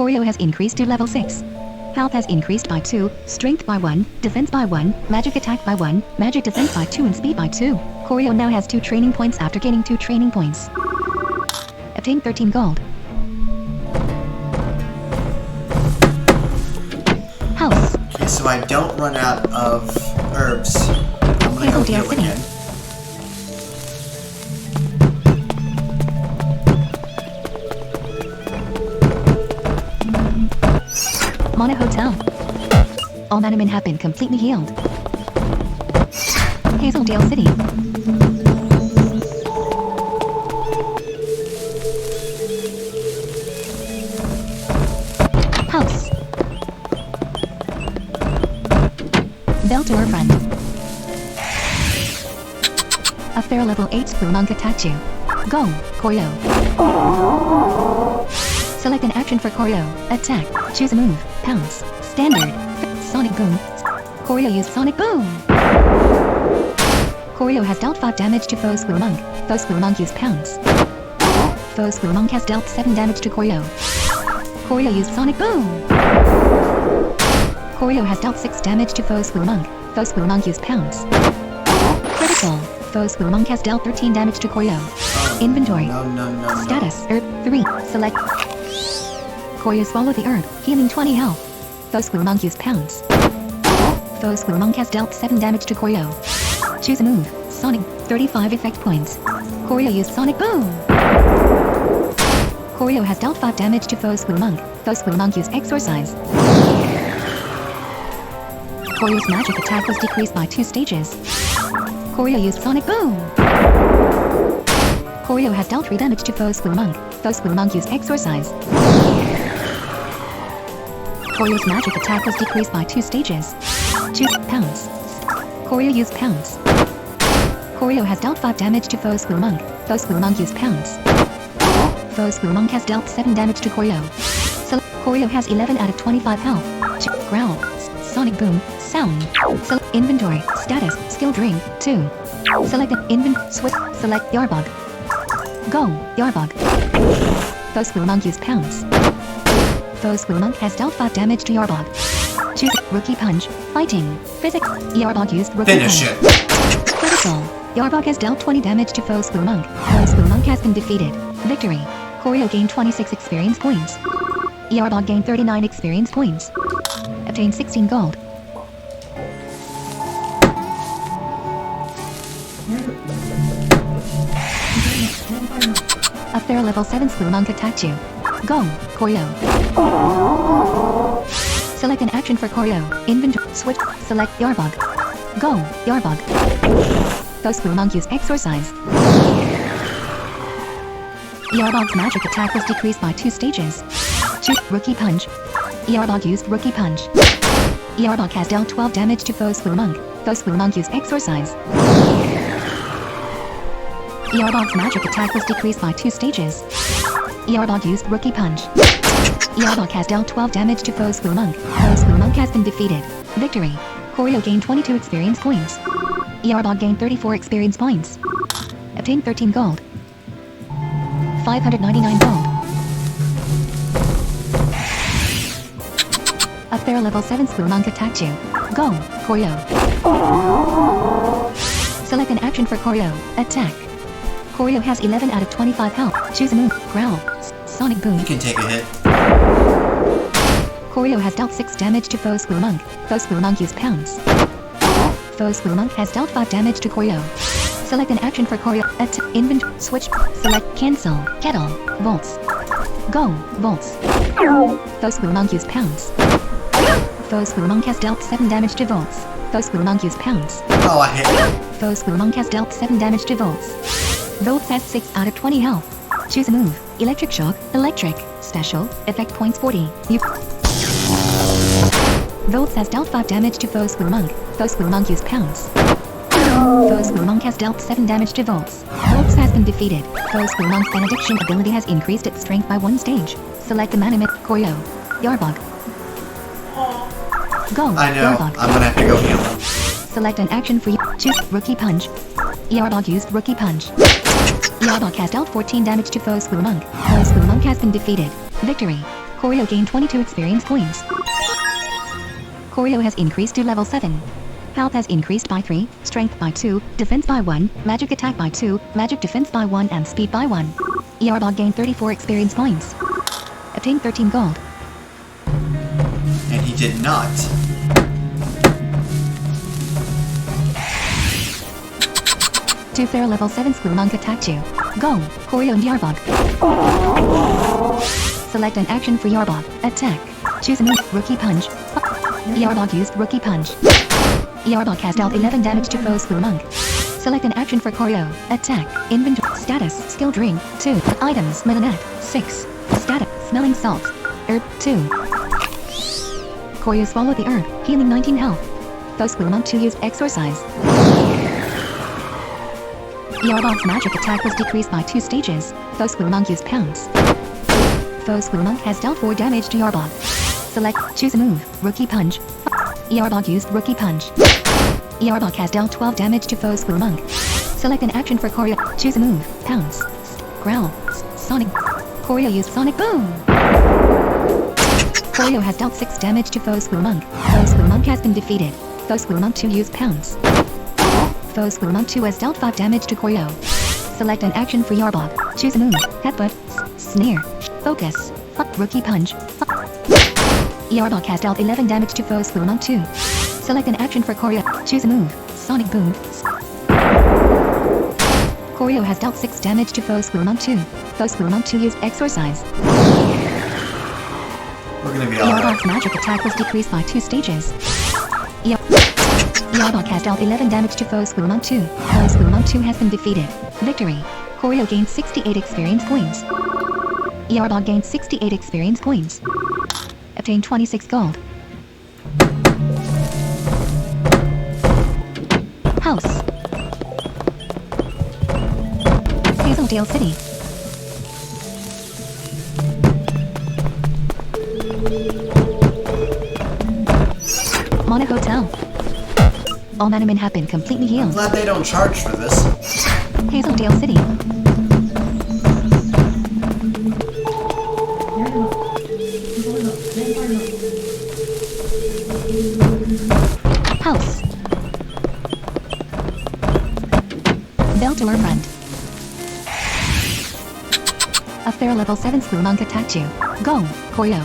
Koryo has increased to level 6. Health has increased by 2, strength by 1, defense by 1, magic attack by 1, magic defense by 2 and speed by 2. Koryo now has 2 training points after gaining 2 training points. Obtain 13 gold. House. Okay, so I don't run out of herbs. I'm gonna go Hazeldale heal City. again. Mana Hotel. All Manamen have been completely healed. Hazeldale City. House. Beltor Front. A fair level 8 Squirrel Monk attacked you. Go, Koryo. Select an action for Koryo. Attack. Choose a move. Pounce. Standard. Sonic Boom. Koryo used Sonic Boom. Koryo has dealt 5 damage to foe Squirrel Monk. Foe Squirrel Monk used Pounce. Foe Squirrel Monk has dealt 7 damage to Koryo. Koryo used Sonic Boom. Koryo has dealt 6 damage to foe Squirrel Monk. Foe Squirrel Monk used Pounce. Critical. Foe Squirrel Monk has dealt 13 damage to Koryo. Inventory. No. Status. Herb 3. Select. Koryo swallowed the herb, healing 20 health. Foe Squirrel Monk used Pounce. Foe Squirrel Monk has dealt 7 damage to Koryo. Choose a move. Sonic. 35 effect points. Koryo used Sonic Boom. Koryo has dealt 5 damage to foe Squirrel Monk. Foe Squirrel Monk used Exorcise. Koryo's magic attack was decreased by 2 stages. Koryo used Sonic Boom. Koryo has dealt 3 damage to foe Squirrel Monk. Foe Squirrel Monk used Exorcise. Koryo's magic attack was decreased by 2 stages. Choose Pounce. Koryo used Pounce. Koryo has dealt 5 damage to foe Squirrel Monk. Foe Squirrel Monk used Pounce. Foe Squirrel Monk has dealt 7 damage to Koryo. Koryo has 11 out of 25 health. Growl. Sonic Boom. Sound. Inventory. Status. Skill Drink. 2. Select an Switch. Select Yarbug. Go. Yarbug. Foe Squirrel Monk used Pounce. Foe Squirrel Monk has dealt 5 damage to Yarbug. Choose Rookie Punch. Fighting. Physics. Yarbug used Rookie Finish Punch. it. Critical. Yarbug has dealt 20 damage to foe Squirrel Monk. Foe Squirrel Monk has been defeated. Victory. Koryo gained 26 experience points. Yarbug gained 39 experience points. Obtain 16 gold. A fair level 7 Squirrel Monk attacked you. Go, Koryo. Select an action for Koryo. Inventory. Switch. Select Yarbug. Go, Yarbug. Foe Squirrel Monk used Exorcise. Yarbug's magic attack was decreased by 2 stages. Choose Rookie Punch. Yarbug used Rookie Punch. Yarbug has dealt 12 damage to foe Squirrel Monk. Foe Squirrel Monk used Exorcise. Yarbug's magic attack was decreased by 2 stages. Yarbug used Rookie Punch. Yarbug has dealt 12 damage to foe Squirrel Monk. Foe Squirrel Monk has been defeated. Victory. Koryo gained 22 experience points. Yarbug gained 34 experience points. Obtain 13 gold. 599 gold. A fair level 7 Squirrel Monk attacked you. Go, Koryo. Select an action for Koryo. Attack. Koryo has 11 out of 25 health. Choose a move. Growl. Sonic Boom. You can take a hit. Koryo has dealt 6 damage to foe Squirrel Monk. Foe Squirrel Monk used Pounce. Foe Squirrel Monk has dealt 5 damage to Koryo. Select an action for Koryo. Inventory. Switch. Select Cancel. Kettle. Volts. Go. Volts. Foe Squirrel Monk used Pounce. Foe Squirrel Monk has dealt 7 damage to Volts. Foe Squirrel Monk used Pounce. Oh, I hit it. Foe Squirrel Monk has dealt 7 damage to Volts. Volts has 6 out of 20 health. Choose a move. Electric shock, electric, special, effect points 40. Volts has dealt 5 damage to foe Squirrel Monk. Foe Squirrel Monk used pounds. Foe Squirrel Monk has dealt 7 damage to Volts. Volts has been defeated. Foe Squirrel Monk's benediction ability has increased its strength by 1 stage. Select the Manamon, Koryo. Yarbog. Go, I know. Yarbog. I'm gonna have to go heal him. Select an action for you. Choose Rookie Punch. Yarbog used Rookie Punch. Yarbog has dealt 14 damage to foe Squirrel Monk. Foe Squirrel Monk has been defeated. Victory. Koryo gained 22 experience points. Koryo has increased to level 7. Health has increased by 3, strength by 2, defense by 1, magic attack by 2, magic defense by 1 and speed by 1. Yarbog gained 34 experience points. Obtained 13 gold. And he did not. Two fair level 7 Squirrel Monk attacked you. Go, Koryo and Yarbog. Select an action for Yarbog. Attack. Choose a move. Rookie Punch. Yarbog used Rookie Punch. Yarbog has dealt 11 damage to foe Squirrel Monk. Select an action for Koryo. Attack. Inventory. Status. Skill drink. 2. Items. Melanette. 6. Status. Smelling salt. Herb. 2. Koryo swallowed the herb. Healing 19 health. Foe Squirrel Monk 2 used Exorcise. Yarbog's magic attack was decreased by 2 stages. Foe Squirrel Monk used Pounds. Foe Squirrel Monk has dealt 4 damage to Yarbog. Select. Choose a move. Rookie Punch. Yarbog used Rookie Punch. Yarbog has dealt 12 damage to foe Squirrel Monk. Select an action for Koryo. Choose a move. Pounce. Growl. Sonic. Koryo used Sonic Boom. Koryo has dealt 6 damage to foe Squirrel Monk. Foe Squirrel Monk has been defeated. Foe Squirrel Monk 2 used Pounce. Foe Squirrel Monk 2 has dealt 5 damage to Koryo. Select an action for Yarbog. Choose a move. Headbutt. Snare. Focus. Rookie Punch. Yarbog has dealt 11 damage to foe Squirrel Monk 2. Select an action for Koryo. Choose a move. Sonic Boom. Koryo has dealt 6 damage to foe Squirrel Monk 2. Foe Squirrel Monk 2 used Exorcise. We're gonna be alright. Yarbog's magic attack was decreased by 2 stages. Yarbog has dealt 11 damage to foe Squirrel Monk 2. Foe Squirrel Monk 2 has been defeated. Victory. Koryo gained 68 experience points. Yarbog gained 68 experience points. Obtained 26 gold. House. Hazeldale City. Mana Hotel. All Manamon have been completely I'm healed. glad they don't charge for this. Hazeldale City. House. Beltor Front. A fair level 7 Squirrel Monk attacked you. Go, Koryo.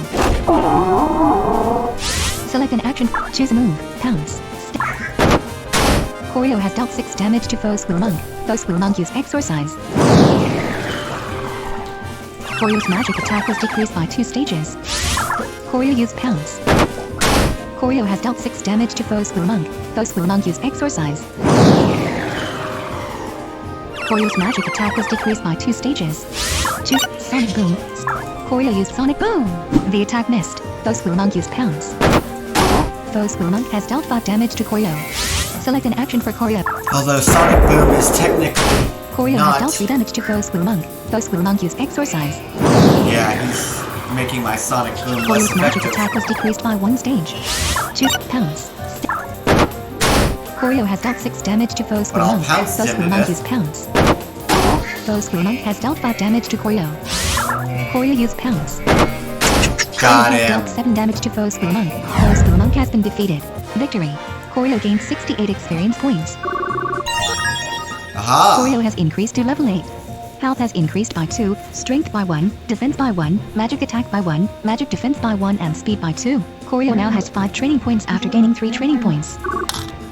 Select an action. Choose a move. Pounce. Koryo has dealt 6 damage to foe Squirrel Monk. Foe Squirrel Monk used Exorcise. Koryo's magic attack was decreased by 2 stages. Koryo used Pounce. Koryo has dealt 6 damage to foe Squirrel Monk. Foe Squirrel Monk used Exorcise. Koryo's magic attack was decreased by 2 stages. Choose Sonic Boom. Koryo used Sonic Boom. The attack missed. Foe Squirrel Monk used Pounce. Foe Squirrel Monk has dealt 5 damage to Koryo. Select an action for Koryo. Although Sonic Boom is technically Koryo not. has dealt 3 damage to foe Squirrel Monk. Foe Squirrel Monk used Exorcise. Yeah, he's making my Sonic Boom less Koryo's magic effective. attack was decreased by 1 stage. Choose Pounce. Koryo has dealt 6 damage to foe Squirrel Well, Monk. Pounce Foe him Squirrel to Monk death. used Pounce. Foe Squirrel Monk has dealt 5 damage to Koryo. Koryo used Pounce. Got Koryo has him. dealt 7 damage to foe Squirrel Monk. Foe Squirrel Monk has been defeated. Victory. Koryo gained 68 experience points. Aha! Koryo has increased to level 8. Health has increased by 2, strength by 1, defense by 1, magic attack by 1, magic defense by 1 and speed by 2. Koryo now has 5 training points after gaining 3 training points.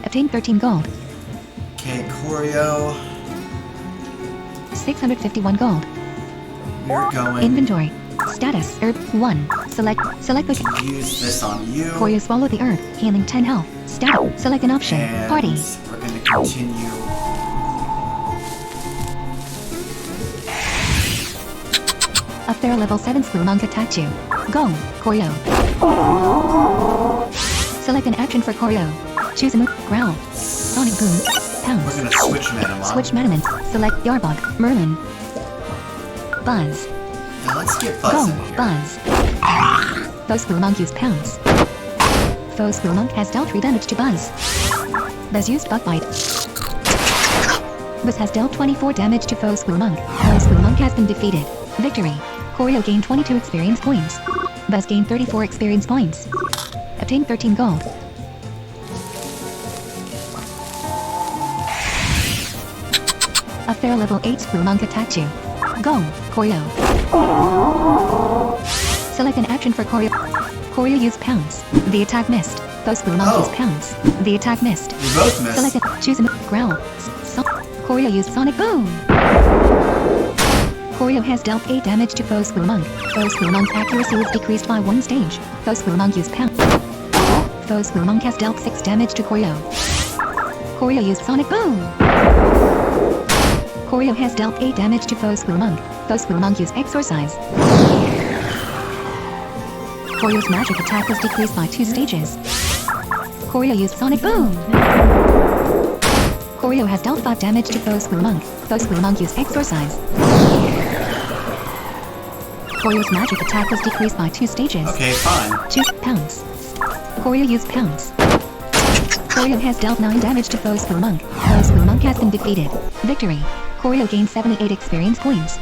Obtained 13 gold. Okay, Koryo, 651 gold. you're going Inventory. Status. Herb 1. Select the to use this on you. Koryo swallow the herb, healing 10 health. Status. Select an option. And Party. we're going to continue. A fair level 7 Screw Monk attacked you. Go, Koryo. Select an action for Koryo. Choose a move. Growl. Sonic Boom. We're Pounce. gonna switch Manamon. Switch Manamon. Select Yarbog. Merlin. Buzz. Now let's get Buzz Go, in here. Buzz. Foe Screw Monk used Pounce. Foe Screw Monk has dealt 3 damage to Buzz. Buzz used Bug Bite. Buzz has dealt 24 damage to Foe Screw Monk. Foe Screw Monk has been defeated. Victory. Koryo gained 22 experience points. Buzz gained 34 experience points. Obtained 13 gold. A fair level 8 Screw Monk attacked you. Go, Koryo. Select an action for Koryo. Koryo used Pounce. The attack missed. Foe Screw Monk used Pounce. The attack missed. We both missed. Select a choose a growl. Koryo used Sonic Boom. Koryo has dealt 8 damage to Foe Screw Monk. Foe Screw Monk's accuracy was decreased by 1 stage. Foe Screw Monk used Pounce. Foe Screw Monk has dealt 6 damage to Koryo. Koryo used Sonic Boom. Koryo has dealt 8 damage to Foe Screw Monk. Foe Screw Monk used Exorcise. Koryo's magic attack was decreased by 2 stages. Koryo used Sonic Boom. Koryo has dealt 5 damage to Foe Screw Monk. Foe Screw Monk used Exorcise. Koryo's magic attack was decreased by 2 stages. Okay, fine. Choose Pounce. Koryo used Pounce. Koryo has dealt 9 damage to Foe Screw Monk. Foe Screw Monk has been defeated. Victory. Koryo gained 78 experience points.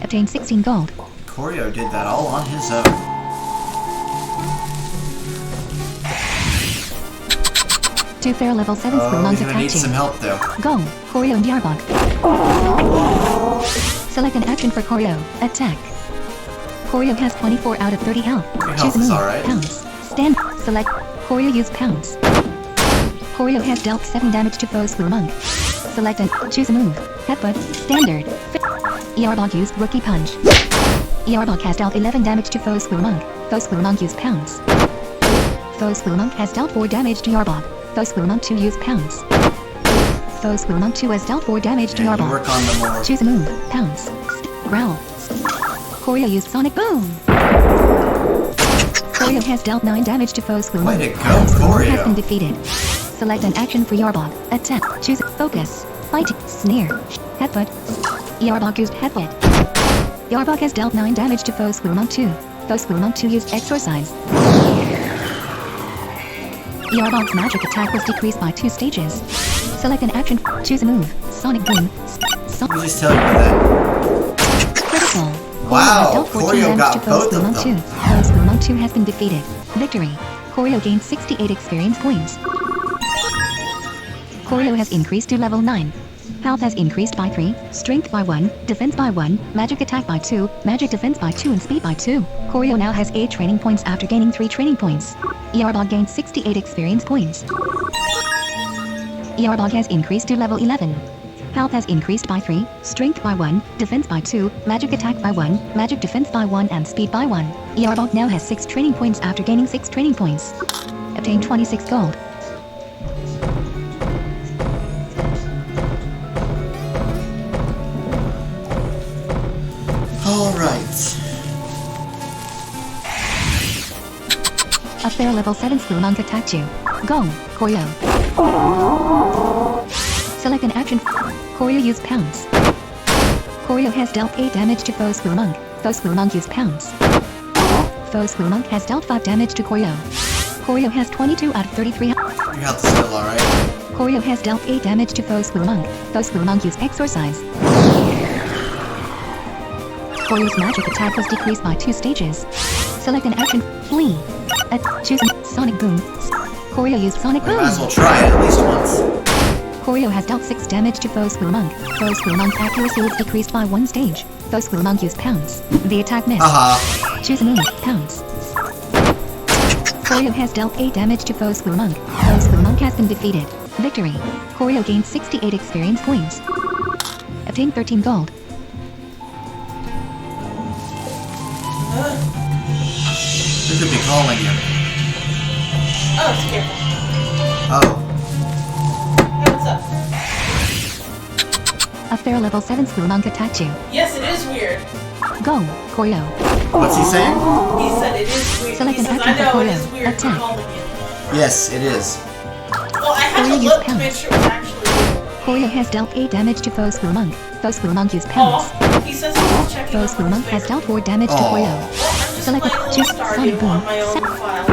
Obtained 16 gold. Koryo did that all on his own. Two fair level 7 Screw Oh, Monk he's gonna need attacked some you. help though. Go, Koryo and Yarbog. Select an action for Koryo. Attack. Koryo has 24 out of 30 health. Your health Choose a is move. alright. Pounce. Stand. Select. Koryo use Pounce. Koryo has dealt 7 damage to Foe Screw Monk. Select and choose a move. Headbutt. Standard. Yarbog used Rookie Punch. Yarbog has dealt 11 damage to Foe Screw Monk. Foe Screw Monk used Pounce. Foe Screw Monk has dealt 4 damage to Yarbog. Foe Screw Monk 2 used Pounce. Foe Screw Monk 2 has dealt 4 damage to Yeah, you Yarbog. work on the more. Choose a move. Pounce. Growl. Koryo used Sonic Boom. Koryo has dealt 9 damage to Foe Screw Monk. Way to go, Foe Screw Monk has been Koryo. defeated. Select an action for Yarbog. Attack. Choose Focus. Fight. Sneer. Headbutt. Yarbog used Headbutt. Yarbog has dealt 9 damage to Foe Screw Monk 2. Foe Screw Monk 2 used Exorcise. Yarbog's magic attack was decreased by 2 stages. Select an action. Choose a move. Sonic Boom. Let me just tell you that. Critical. Wow, Koryo has dealt 14 Koryo damage got to Foe both Screw of Monk them. 2. Foe Screw Monk 2 has been defeated. Victory. Koryo gained 68 experience points. Koryo has increased to level 9. Health has increased by 3, strength by 1, defense by 1, magic attack by 2, magic defense by 2 and speed by 2. Koryo now has 8 training points after gaining 3 training points. Yarbog gained 68 experience points. Yarbog has increased to level 11. Health has increased by 3, strength by 1, defense by 2, magic attack by 1, magic defense by 1 and speed by 1. Yarbog now has 6 training points after gaining 6 training points. Obtained 26 gold. Alright. A fair level 7 Screw Monk attacked you. Go, Koryo. Select an action. Koryo used Pounce. Koryo has dealt 8 damage to Foe Screw Monk. Foe Screw Monk used Pounce. Foe Screw Monk has dealt 5 damage to Koryo. Koryo has 22 out of 33 Your health is still alright. Koryo has dealt 8 damage to Foe Screw Monk. Foe Screw Monk used Exorcise. Koryo's magic attack was decreased by 2 stages. Select an action. Flee. Choose Sonic Boom. Koryo used Sonic Boom. Might as well try it at least once. Koryo has dealt 6 damage to Foe Screw Monk. Foe Screw Monk's accuracy was decreased by 1 stage. Foe Screw Monk used Pounce. The attack missed. Haha. Choose a move. Pounce. Koryo has dealt 8 damage to Foe Screw Monk. Foe Screw Monk has been defeated. Victory. Koryo gained 68 experience points. Obtained 13 gold. Who could be calling you? Oh, it's careful. Oh. Hey, what's up? A fair level 7 Screw Monk attacked you. Yes, it is weird. Go, Koryo. What's he saying? He said it is weird. Select He an says, action I know for it is Koryo. weird for Attack. calling it. Yes, it is. Well, I had to Koryo look used to make pounce. sure it was actually. Koryo has dealt 8 damage to foe School Monk. Foe School Monk used pounce. Oh, he says he's checking Foe on School his Monk has favorite. dealt 4 damage to Aw. Koryo. Well, I'm just Select playing a a little Sonic Stardew Boom. on my own Set. file,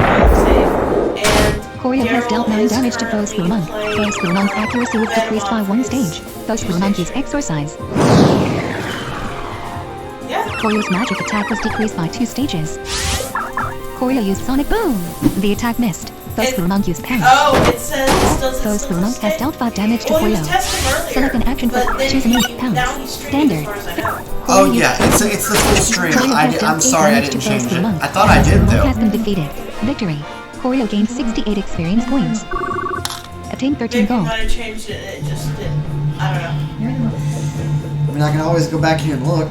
save, and Koryo has dealt 9 Daryl is damage to foe School Monk. currently Foe School Monk's playing, accuracy was decreased by 1 stage. Foe School Monk used exorcise. Yeah. Koryo's magic attack was decreased by 2 stages. Koryo used Sonic Boom. The attack missed. Foe School Monk used pounce. Oh, it says it does Foe School Monk has dealt 5 damage to Well, he was Koryo. testing earlier. Select an action for but then choose a move. now Pounce. he's streaming, Standard. as far as I know. Oh yeah, it's the full stream. Koryo has dealt I'm 8 sorry I damage didn't to foe change School it. Monk. I thought I Foe did School Monk has though. been defeated. Victory. Koryo gained 68 experience points. Obtain 13 Maybe gold. when I changed it, it just didn't. I don't know. I mean, I can always go back here and look.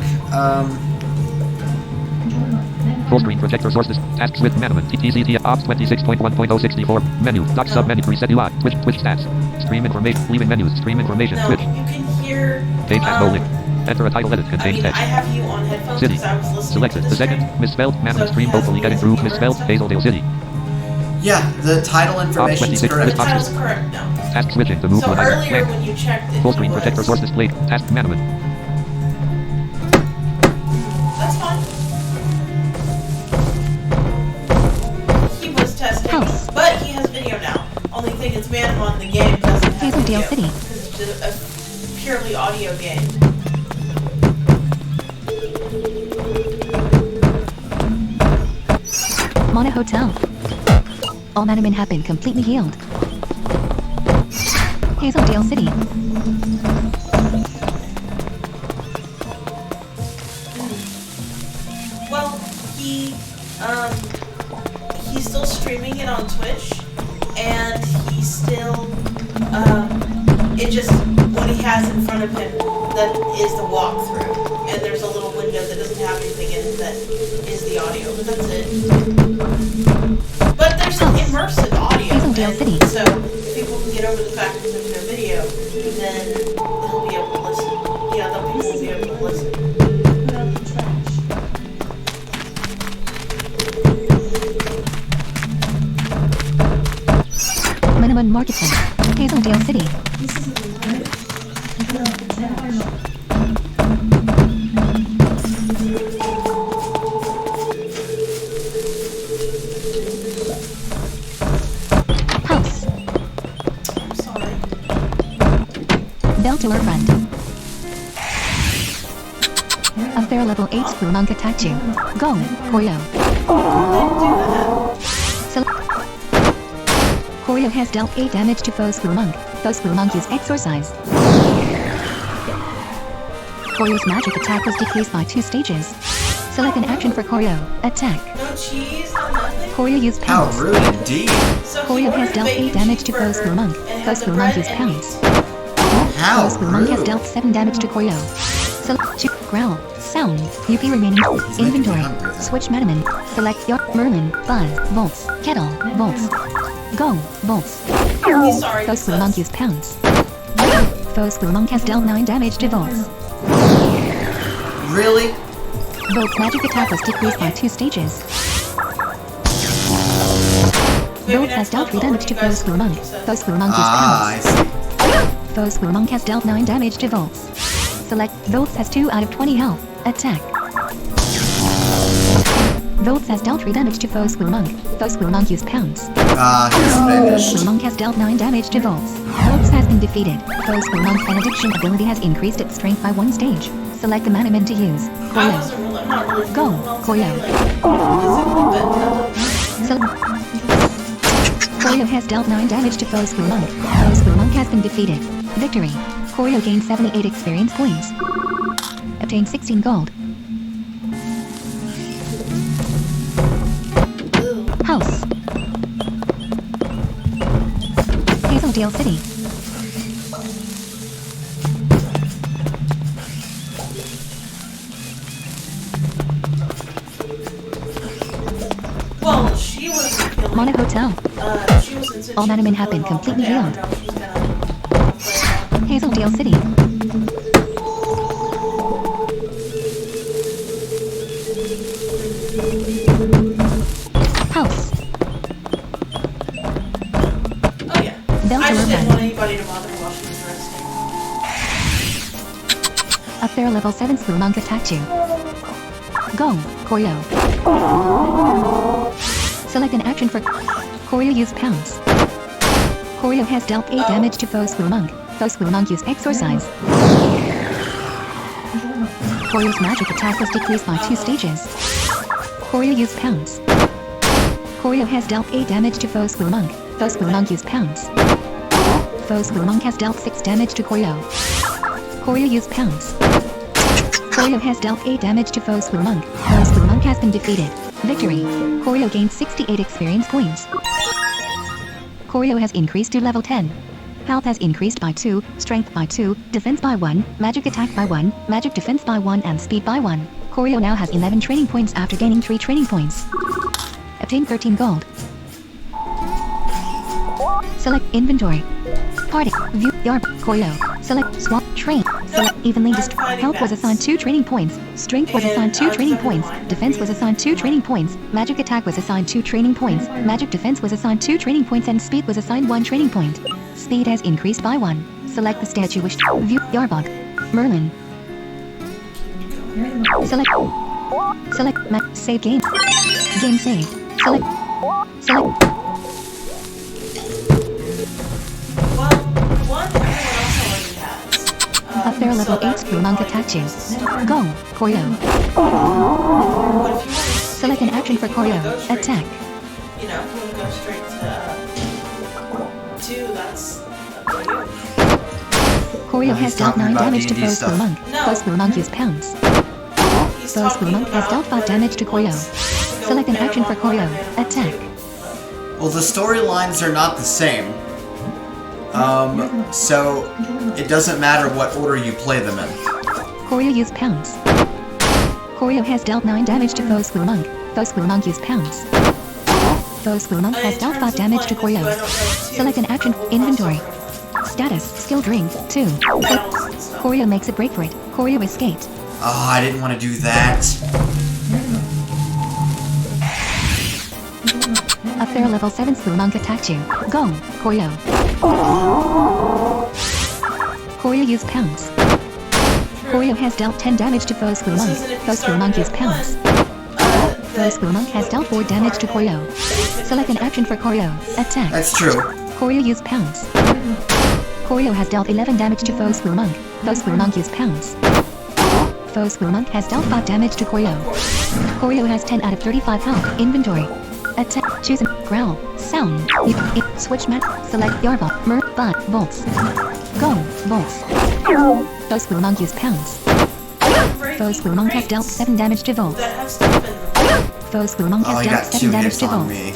Full screen projector sources. Tasks with Manamon. TTCT Ops 26.1.064. Menu. Dock sub menu preset UI. Twitch stats. Stream information. Leaving menus. Stream information. No, Twitch. you can hear. Page has no link. Enter a title edit. I Contains mean, I text. have you on headphones City. because I was listening Selected. to The the second. stream. Misspelled. Manamon So stream he has vocally getting me through. as Misspelled. words. Hazeldale City. Yeah, the title information is 26 correct. The title's correct now. Task switching. To move So to another. earlier Blank. when you checked it, Full screen was- projector source displayed. Task Manamon. That's fine. He was testing, House. but he has video now. Only thing is, Manamon the game doesn't have Hazeldale video City. because it's just a purely audio game. Mona Hotel. All Manamon have been completely healed. Hazeldale City. Well, he's still streaming it on Twitch, and he's still, it just, what he has in front of him, that is the walkthrough, and there's a little window that doesn't have anything in it that is the audio, but that's it. But there's some immersive audio, Hazeldale City. and so if people can get over the fact that there's no video, then he'll be able to listen. Yeah, the people will be able to listen. Manamon Marketplace. Hazeldale City. House. I'm sorry. Bell to our friend. A fair level 8 School Monk attacked you. Go, Koryo. Koryo has dealt 8 damage to foe School Monk. Foe School Monk used exorcise. Koryo's magic attack was decreased by 2 stages. Select an action for Koryo. Attack. No cheese, no nothing. Koryo used How pounce. rude indeed. So he Koryo has ordered dealt bacon 8 damage to foe cheeseburger School Monk. and Foe had the School Monk bread used and pounce. How Foe School Monk has rude. dealt 7 damage to Koryo. Select growl, sound, UP remaining, inventory, switch Manamon, select your Merlin, Buzz, Volts, Kettle, Volts. Go, Volts. He's sorry, Foe he School Monk says. used pounce. Foe School Monk has dealt 9 damage to Volts. Really? Volts' magic attack was decreased by 2 stages. Maybe Volts has next dealt month 3 I'll damage let to you Foe guys School know what Monk. he said. Foe School Monk used Ah, I pounce. see. Foe School Monk has dealt 9 damage to Volts. Select Volts has 2 out of 20 health. Attack. Volts has dealt 3 damage to Foe School Monk. Foe School Monk used pounce. He's Foe finished. School Monk has dealt 9 damage to Volts. Volts has been defeated. Foe School Monk's benediction ability has increased its strength by 1 stage. Select the Manamon to use. I Koryo. wasn't really, I'm not really Go, feeling well Koryo. today, like, physically, but Koryo has dealt 9 damage to Foe School Monk. Foe School Monk has been defeated. Victory. Koryo gained 78 experience points. Obtained 16 gold. House. Hazeldale City. well, she wasn't feeling. Mona Hotel. She wasn't since All she Manamon was have been feeling completely well. healed. I don't know if she's gonna play Hazeldale City. there level 7 Slumunk attacked you. Go, Koryo. Select an action for Koryo use pounce. Koryo has dealt 8 damage to foe Slumunk. Foe Slumunk use exorcise. Koryo's magic attack was decreased by 2 stages. Koryo use pounce. Koryo has dealt 8 damage to foe Slumunk. Foe Slumunk use pounce. Foe Slumunk has dealt 6 damage to Koryo. Koryo use pounce. Koryo has dealt 8 damage to foe Slumunk. Foe Slumunk has been defeated. Victory. Koryo gained 68 experience points. Koryo has increased to level 10. Health has increased by 2, strength by 2, defense by 1, magic attack by 1, magic defense by 1 and speed by 1. Koryo now has 11 training points after gaining 3 training points. Obtain 13 gold. Select inventory. Party. View. Yarb. Koryo. Select swap. Train. Select evenly Health was assigned 2 training points. Strength was assigned 2 training points. Defense was assigned 2 training points. Magic attack was assigned 2 training points. Magic defense was assigned 2 training points and speed was assigned 1 training point. Speed has increased by 1. Select the stats you wish to view. Yarbog. Merlin. Select. Save game. Game save. Select. Well, one everyone else already has. Up there level 8 Slumunk attacked you. Go, Koryo. But if you want to Select an action for Koryo. Attack. You know, if you want to go straight to 2, that's up to you. Koryo has he's dealt talking 9 about damage to D&D foe stuff. Slumunk. No. Foe Slumunk use pounce. He's Foe talking Slumunk has about dealt 5 whether damage to he Koryo. wants to go Select an action for Manamon Koryo. or Manamon Attack. 2. Well, the storylines are not the same. So it doesn't matter what order you play them in. Koryo use pounce. Koryo has dealt 9 damage to foe Slumunk. Foe Slumunk use pounce. Foe Slumunk has dealt 5 damage to Koryo. Select an action. Inventory. Status. Skill drink. 2. Koryo makes a break for it. Koryo escaped. Oh, I didn't want to do that. Up there level 7 Slumunk attacked you. Go, Koryo. Koryo use pounce. Koryo has dealt 10 damage to foe Slumunk. Foe Slumunk use pounce. Foe Slumunk has dealt 4 damage to Koryo. Select an action for Koryo. Attack. That's true. Koryo use pounce. Koryo has dealt 11 damage to foe Slumunk. Foe Slumunk use pounce. Foe Slumunk has dealt 5 damage to Koryo. Koryo has 10 out of 35 health. Inventory. Attack. Choose a growl. Sound. Switch map. Select Yarba. Bolts. Go. Bolts. Foe Slumunk use pounce. Foe Slumunk has dealt 7 damage to Volt. That have stuff in them. Foe Slumunk Oh, has he dealt got 7 2 damage hits to on Volt. me.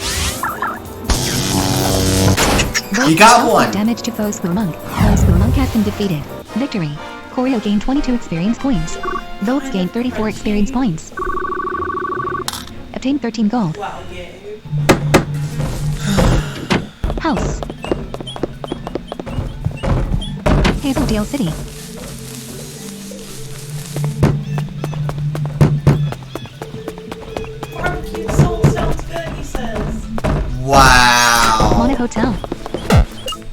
Volt You has got dealt 5 one. damage to foe Slumunk. Foe Slumunk has been defeated. Victory. Koryo gained 22 experience points. Volts gained 34 experience points. Obtain 13 gold. Wow, yeah. House. Hazeldale City. Barbecue soul sounds good, he says. Wow. Mona Hotel.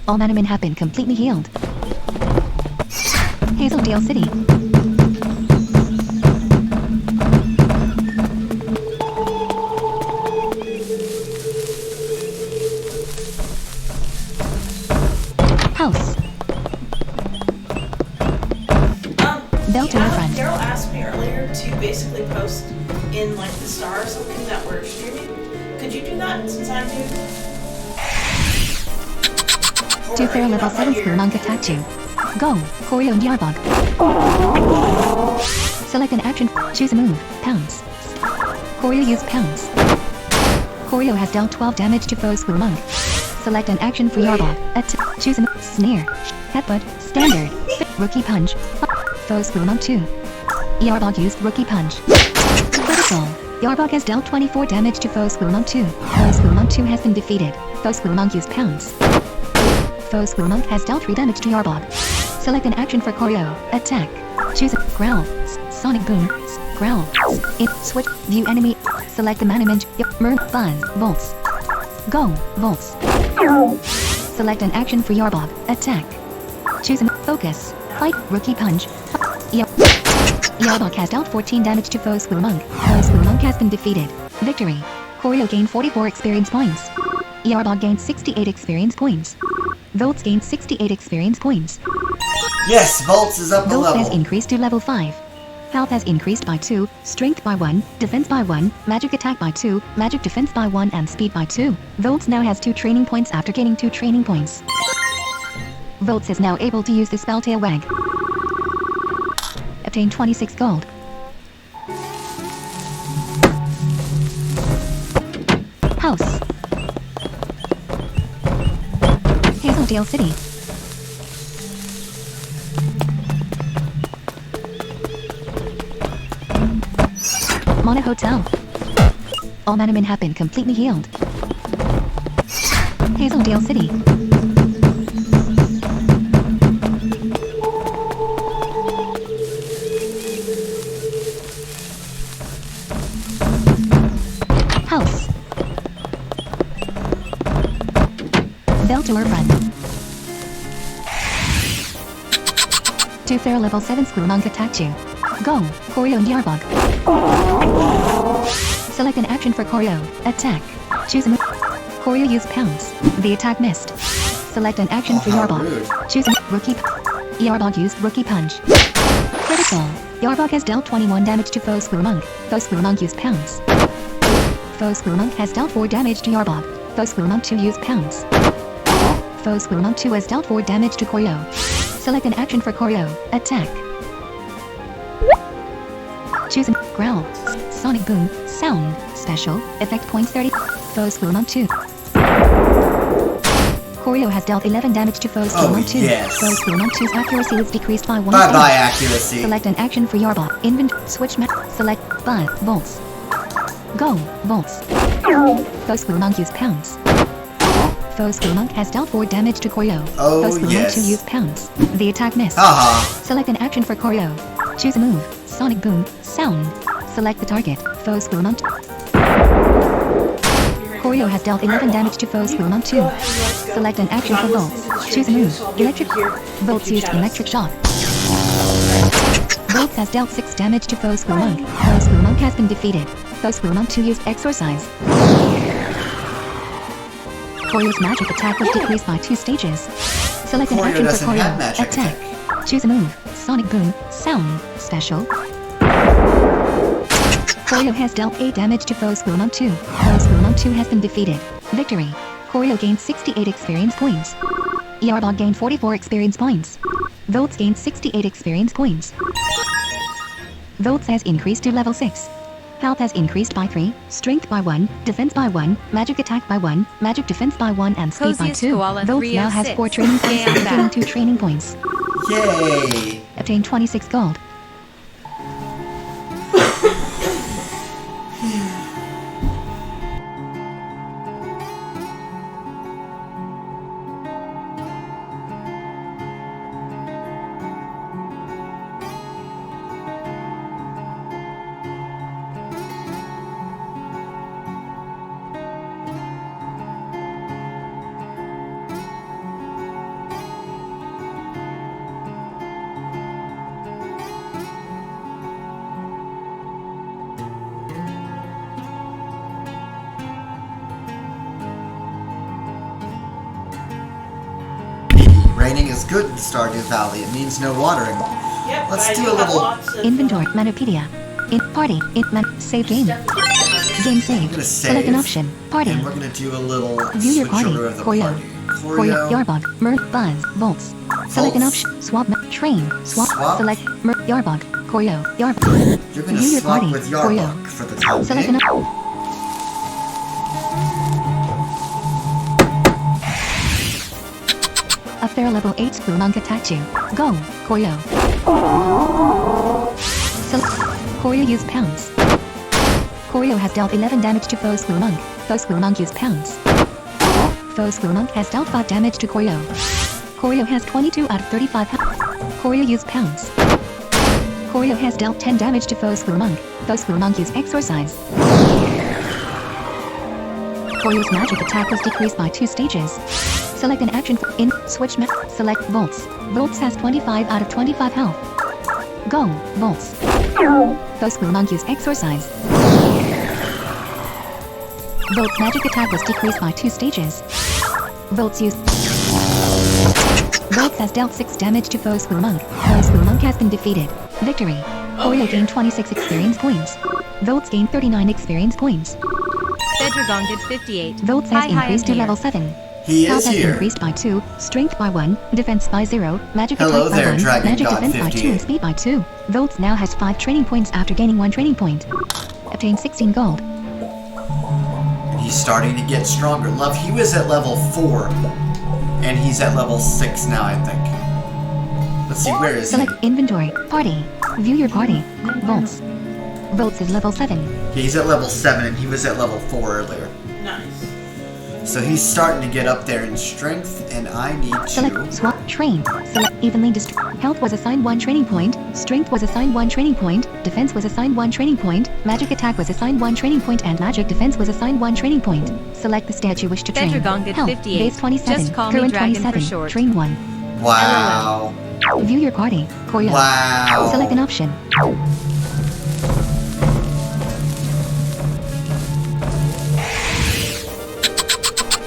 All Manamon have been completely healed. Hazeldale City. House. Delta Yeah, Front. Daryl asked me earlier to basically post in like the star or something that we're streaming. Could you do that since I do? Two fair level 7 Slumunk attacked you. Go, Koryo and Yarbog. Select an action. Choose a move. Pounce. Koryo use pounce. Koryo has dealt 12 damage to foe Slumunk. Select an action for Yarbog. Choose a move. Sneer. Headbutt. Standard. Rookie punch. Foe Slumunk 2. Yarbog used rookie punch. Critical. Yarbog has dealt 24 damage to foe Slumunk 2. Foe Slumunk 2 has been defeated. Foe Slumunk used pounce. Foe Slumunk has dealt 3 damage to Yarbog. Select an action for Koryo. Attack. Choose a growl. Sonic boom. Growl. Switch. View enemy. Select the management. Buzz. Bolts. Go. Bolts. Select an action for Yarbog. Attack. Choose a focus. Fight. Rookie punch. Yarbok has dealt 14 damage to foe Squirrel Monk. Foe Squirrel Monk has been defeated. Victory. Koryo gained 44 experience points. Yarbok gained 68 experience points. Volts gained 68 experience points. Yes, Volts is up a Volts has level. increased to level 5. Health has increased by 2, strength by 1, defense by 1, magic attack by 2, magic defense by 1 and speed by 2. Volts now has 2 training points after gaining 2 training points. Volts is now able to use the spell Tail Wag. Obtain 26 gold. House. Hazeldale City. Mona Hotel. All Manamon have been completely healed. Hazeldale City. House. Beltor Run. 2 Fair level 7 Squirrel Monk attacked you. Go, Koryo and Yarbok. Select an action for Koryo. Attack. Choose a move. Koryo used Pounce. The attack missed. Select an action for how Yarbok. rude. Choose a Rookie. Yarbok used Rookie Punch. Critical. Yarbok has dealt 21 damage to foe Squirrel Monk. Foe Squirrel Monk used Pounce. Foe Squirrel Monk has dealt 4 damage to Yarbok. Foe Squirrel Monk 2 used Pounce. Foe Squirrel Monk 2 has dealt 4 damage to Koryo. Select an action for Koryo. Attack. Choose a Growl. Sonic Boom. Sound. Special. Effect points 30. Foe Squirrel Monk 2. Koryo has dealt 11 damage to foe Squirrel Oh, Monk 2. yes. Foe Squirrel Monk 2's accuracy is decreased by 1 Bye-bye, stage. accuracy. Select an action for Yarbok. Switch map. Select 5 volts. Go, volts. Foe Squirrel Monk used Pounce. Foe Squirrel Monk has dealt 4 damage to Koryo. Oh, Foe Squirrel yes. Monk 2 used Pounce. The attack missed. Haha. Select an action for Koryo. Choose a move. Sonic Boom. Sound. Select the target. Foe Squirrel Monk. Koryo has dealt 11 damage to foe Squirrel Monk 2. Go ahead, let's go. Select an action for I'm Volts. listening to the Choose a stream move. so I'll get Electric. here. Volts Two used channels. Electric Shock. Volts has dealt 6 damage to foe Squirrel Monk. Foe Squirrel Monk has been defeated. Foe Squirrel Monk 2 used Exorcise. Koryo's magic attack was decreased by 2 stages. Select an Koryo action for doesn't Koryo. have magic Attack. Choose a move. Sonic Boom. Sound. Special. Koryo has dealt 8 damage to foe Squirrel Monk 2. Foe Squirrel Monk 2 has been defeated. Victory. Koryo gained 68 experience points. Yarbok gained 44 experience points. Volts gained 68 experience points. Volts has increased to level 6. Health has increased by 3, strength by 1, defense by 1, magic attack by 1, magic defense by 1 and speed by Coziest 2. Koala Volts now has 4 training points Yeah, I'm after back. gaining 2 training points. Yay. Obtain 26 gold. Raining is good in Stardew Valley. It means no watering. Yep, Let's but I do a have little- lots of, Inventory. Manopedia. In party. In man. Save game. Game I'm save. gonna Select an save, option. Party. And we're gonna do a little View your party. switcheroo of the Koryo. party. Koryo. Yarbog. Mer. Buzz. Volts. Select an Volts. option. Swap. Train. Swap. Swap? Select. Mer. Yarbog. Koryo. Yarbog. You're gonna View your swap party. with Koryo. Yarbok for the time Select being. an option. A fair level 8 Squirrel Monk attacked you. Go, Koryo. Koryo used Pounce. Koryo has dealt 11 damage to foe Squirrel Monk. Foe Squirrel Monk used Pounce. Foe Squirrel Monk has dealt 5 damage to Koryo. Koryo has 22 out of 35 health. Koryo used Pounce. Koryo has dealt 10 damage to foe Squirrel Monk. Foe Squirrel Monk used Exorcise. Koryo's magic attack was decreased by 2 stages. Select an action for in switch map. Select Volts. Volts has 25 out of 25 health. Go, Volts. Foe School Monk use Exorcise. Volts magic attack was decreased by 2 stages. Volts use. Volts has dealt 6 damage to Foe School Monk. Foe School Monk has been defeated. Victory. Choreo gained 26 experience points. Volts gained 39 experience points. Bedragon did 58. Volts has increased to level 7. He Health is has here. increased by 2, Strength by 1, Defense by 0, Magic Hello Attack by there, 1, Dragon Magic God Defense by 2, 58. and Speed by 2. Volts now has 5 training points after gaining 1 training point. Obtain 16 gold. He's starting to get stronger. Love, he was at level 4. And he's at level 6 now, I think. Let's see, where is he? Select Inventory, Party. View your party. Volts. Volts is level 7. He's at level 7 and he was at level 4 earlier. Nice. So he's starting to get up there in strength, and I need Select to... Swap Train. Select Evenly Distribute. Health was assigned 1 training point. Strength was assigned 1 training point. Defense was assigned 1 training point. Magic Attack was assigned 1 training point, and Magic Defense was assigned 1 training point. Select the stat you wish to train. Bedragon did Health, 58. base 27. Just call me Current Dragon for 27. short. Train 1. Wow. View your party. Choreo. Wow. Select an option.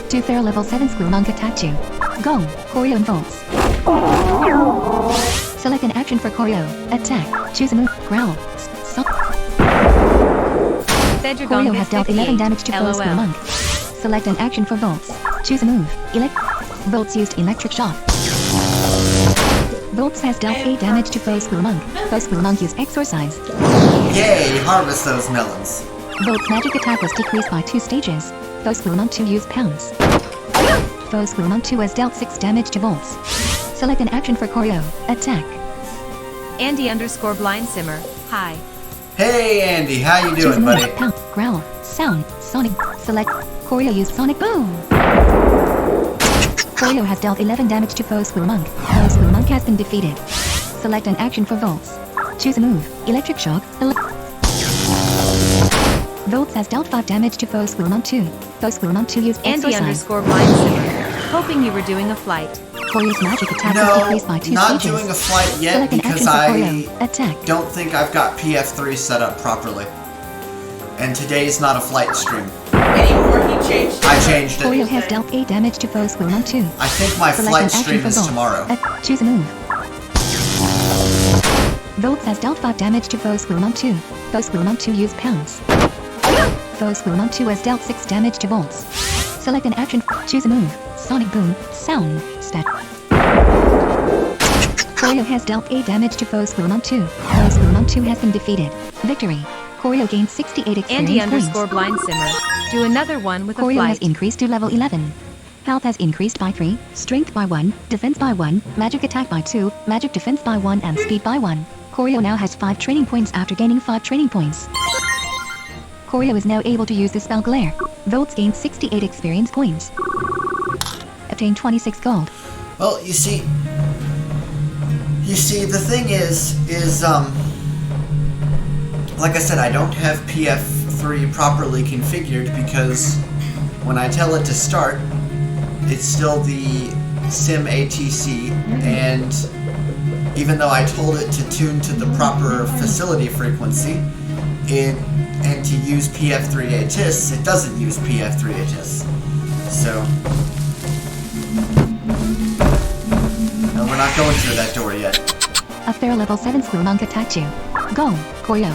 Two fair level 7 School Monk attacked you. Go, Choreo and Volts. Select an action for Choreo. Attack. Choose a move. Growl. Bedragon Choreo did has dealt 11 58. damage to Foe School LOL. Monk. Select an action for Volts. Choose a move. Volts used Electric Shock. Volts has dealt 8 damage to Foe School Monk. Foe School Monk used Exorcise. Yay, harvest those melons. Volts magic attack was decreased by 2 stages. Foe School Monk 2 used Pounce. Foe School Monk 2 has dealt 6 damage to Volts. Select an action for Choreo. Attack. Andy_blind simmer. Hi. Hey, Andy, how you Choose a doing, move. buddy? Pounce. Growl. Sound. Sonic. Select. Choreo used Sonic Boom. Choreo has dealt 11 damage to Foe School Monk. Foe School Monk has been defeated. Select an action for Volts. Choose a move. Electric Shock. Volts has dealt 5 damage to Foe School Monk 2. Foe School Monk 2 used Exorcise. Andy_blind simmer. Hoping you were doing a flight. Choreo's magic attack was No, decreased by 2 not stages. doing a flight yet Select an because action for I Choreo. Attack. don't think I've got PF3 set up properly. And today's not a flight stream. Anymore, he changed it. I changed Choreo it. has dealt 8 damage to Foe School Monk 2. I think my Select flight an action stream for is Volts. tomorrow. Choose a move. Volts has dealt 5 damage to Foe School Monk 2. Foe School Monk 2 used Pounce. Foe School Monk 2 has dealt 6 damage to Volts. Select an action. Choose a move. Sonic Boom. Sound. Stat. Choreo has dealt 8 damage to Foe School Monk 2. Foe School Monk 2 has been defeated. Victory. Choreo gained 68 experience points. Andy_blind simmer. Do another one with a Choreo has flight. increased to level 11. Health has increased by 3, Strength by 1, Defense by 1, Magic Attack by 2, Magic Defense by 1, and Speed by 1. Choreo now has 5 training points after gaining 5 training points. Choreo is now able to use the spell Glare. Volts gained 68 experience points. Obtain 26 gold. Well, you see, the thing is, like I said, I don't have PF3 properly configured because when I tell it to start, it's still the Sim ATC, and even though I told it to tune to the proper facility frequency, and to use PF3 ATIS, it doesn't use PF3 ATIS. So, no, we're not going through that door yet. A fair level 7 School Monk attacked you. Go, Choreo.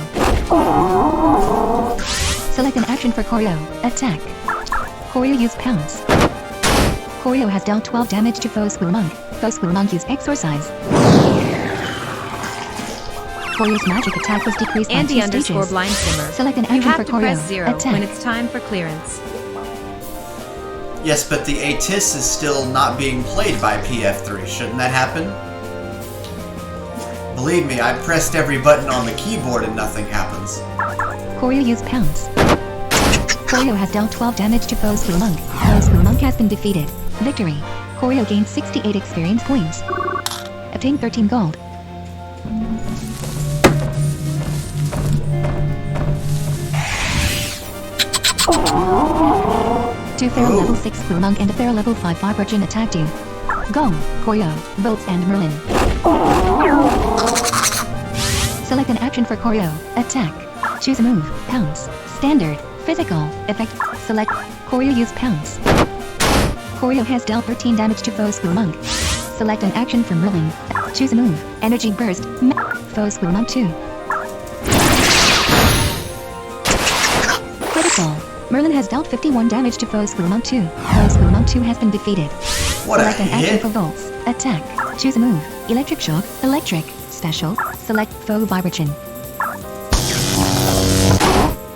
Select an action for Choreo. Attack. Choreo used Pounce. Choreo has dealt 12 damage to Foe School Monk. Foe School Monk used Exorcise. Choreo's magic attack was decreased by 2 stages. Andy_blind simmer. Select an You action have for to Choreo. press 0 Attack. when it's time for clearance. Yes, but the ATIS is still not being played by PF3. Shouldn't that happen? Believe me, I pressed every button on the keyboard and nothing happens. Choreo used Pounce. Choreo has dealt 12 damage to Foe School Monk. Foe School Monk has been defeated. Victory. Choreo gained 68 experience points. Obtain 13 gold. Two fair level 6 School Monk and a fair level 5 Virgin attacked you. Go, Choreo, Volts and Merlin. Select an action for choreo. Attack. Choose a move. Pounce. Standard. Physical. Effect. Select. Choreo use pounce. Choreo has dealt 13 damage to foe Squirrel Monk. Select an action for Merlin. Choose a move. Energy burst. Foe Squirrel Monk 2. Critical. Merlin has dealt 51 damage to foe Squirrel Monk 2. Foe Squirrel Monk 2 has been defeated. What Select a an action hit! for Volts. Attack. Choose a move. Electric Shock. Electric. Special. Select Foe Vibration.